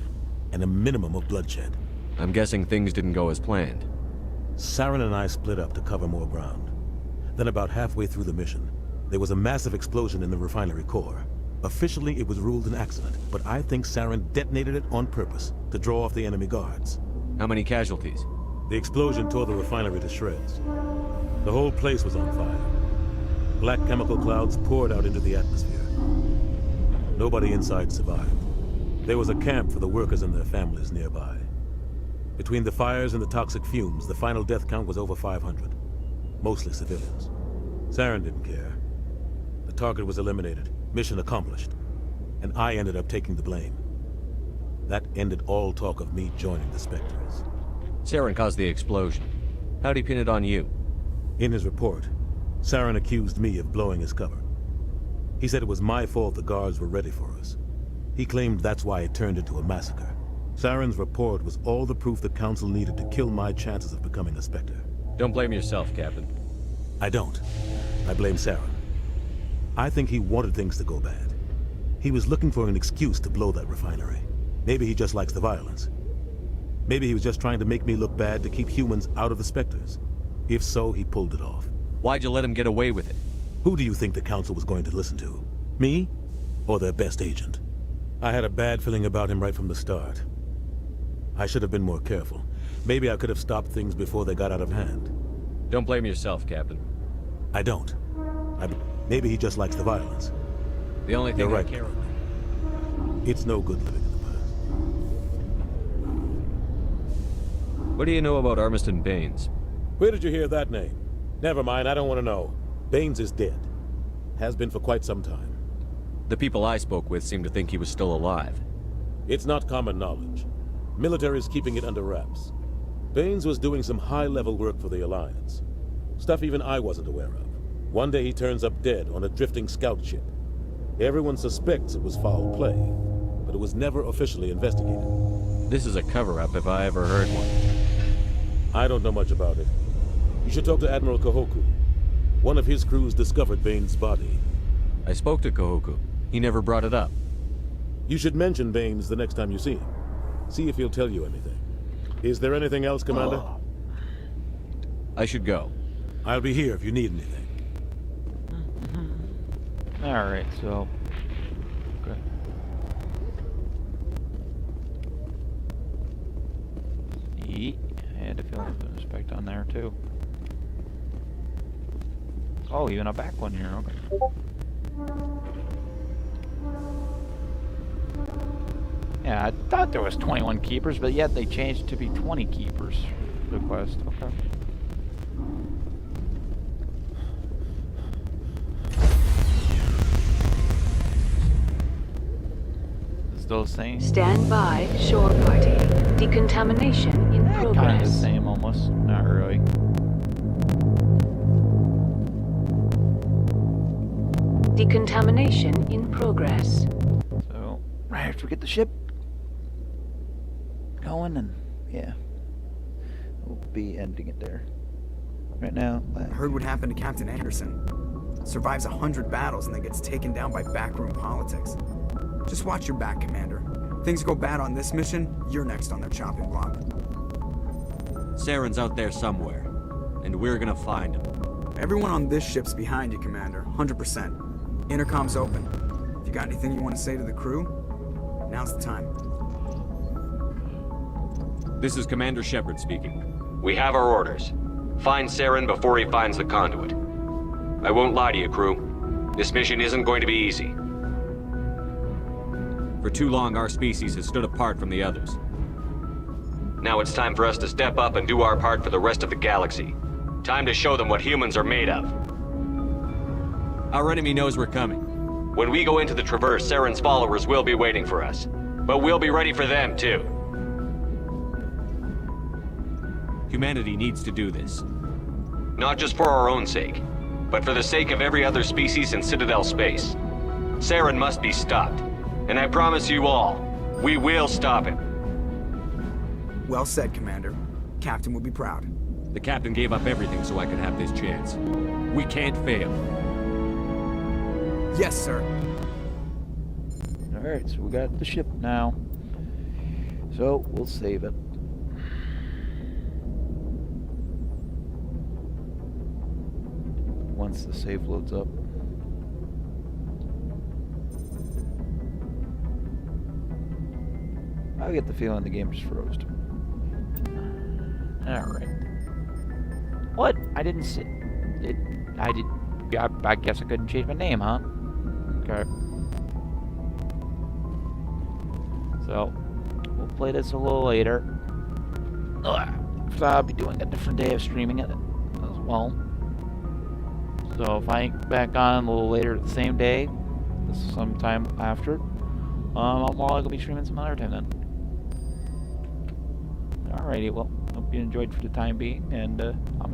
and a minimum of bloodshed. I'm guessing things didn't go as planned. Saren and I split up to cover more ground. Then about halfway through the mission, there was a massive explosion in the refinery core. Officially, it was ruled an accident, but I think Saren detonated it on purpose to draw off the enemy guards. How many casualties? The explosion tore the refinery to shreds. The whole place was on fire. Black chemical clouds poured out into the atmosphere. Nobody inside survived. There was a camp for the workers and their families nearby. Between the fires and the toxic fumes, the final death count was over 500. Mostly civilians. Saren didn't care. The target was eliminated, mission accomplished, and I ended up taking the blame. That ended all talk of me joining the Spectres. Saren caused the explosion. How'd he pin it on you? In his report, Saren accused me of blowing his cover. He said it was my fault the guards were ready for us. He claimed that's why it turned into a massacre. Saren's report was all the proof the Council needed to kill my chances of becoming a Spectre. Don't blame yourself, Captain. I don't. I blame Saren. I think he wanted things to go bad. He was looking for an excuse to blow that refinery. Maybe he just likes the violence. Maybe he was just trying to make me look bad to keep humans out of the Spectres. If so, he pulled it off. Why'd you let him get away with it? Who do you think the Council was going to listen to? Me? Or their best agent? I had a bad feeling about him right from the start. I should have been more careful. Maybe I could have stopped things before they got out of hand. Don't blame yourself, Captain. I don't. Maybe he just likes the violence. The only thing You're right. I care about. It's no good living in the past. What do you know about Armiston Baines? Where did you hear that name? Never mind, I don't want to know. Baines is dead. Has been for quite some time. The people I spoke with seem to think he was still alive. It's not common knowledge. Military's keeping it under wraps. Baines was doing some high-level work for the Alliance. Stuff even I wasn't aware of. One day he turns up dead on a drifting scout ship. Everyone suspects it was foul play, but it was never officially investigated. This is a cover-up if I ever heard one. I don't know much about it. You should talk to Admiral Kahoku. One of his crews discovered Baines' body. I spoke to Kahoku. He never brought it up. You should mention Baines the next time you see him. See if he'll tell you anything. Is there anything else, Commander? I should go. I'll be here if you need anything. Alright, so... Okay. Yeet. I had to feel a bit of respect on there, too. Oh, even a back one here, okay. Yeah, I thought there was 21 keepers, but yet they changed to be 20 keepers. The quest, okay. Still the same? Stand by, shore party. Decontamination in progress. Kind of the same, almost. Not really. Decontamination in progress. So, right after we get the ship going, and yeah, we'll be ending it there. Right now. Heard what happened to Captain Anderson. Survives 100 battles and then gets taken down by backroom politics. Just watch your back, Commander. Things go bad on this mission, you're next on their chopping block. Saren's out there somewhere, and we're gonna find him. Everyone on this ship's behind you, Commander. 100%. Intercom's open. If you got anything you want to say to the crew, now's the time. This is Commander Shepard speaking. We have our orders. Find Saren before he finds the conduit. I won't lie to you, crew. This mission isn't going to be easy. For too long, our species has stood apart from the others. Now it's time for us to step up and do our part for the rest of the galaxy. Time to show them what humans are made of. Our enemy knows we're coming. When we go into the Traverse, Saren's followers will be waiting for us. But we'll be ready for them, too. Humanity needs to do this. Not just for our own sake, but for the sake of every other species in Citadel space. Saren must be stopped. And I promise you all, we will stop him. Well said, Commander. Captain will be proud. The captain gave up everything so I could have this chance. We can't fail. Yes, sir. Alright, so we got the ship now. So, we'll save it. Once the save loads up. I get the feeling the game just froze. Alright. What? I didn't see it. I guess I couldn't change my name, huh? Okay. So, we'll play this a little later. So I'll be doing a different day of streaming it as well. So if I ain't back on a little later the same day, sometime after, I'm probably gonna be streaming some other time then. Alrighty, well, hope you enjoyed for the time being, and I'm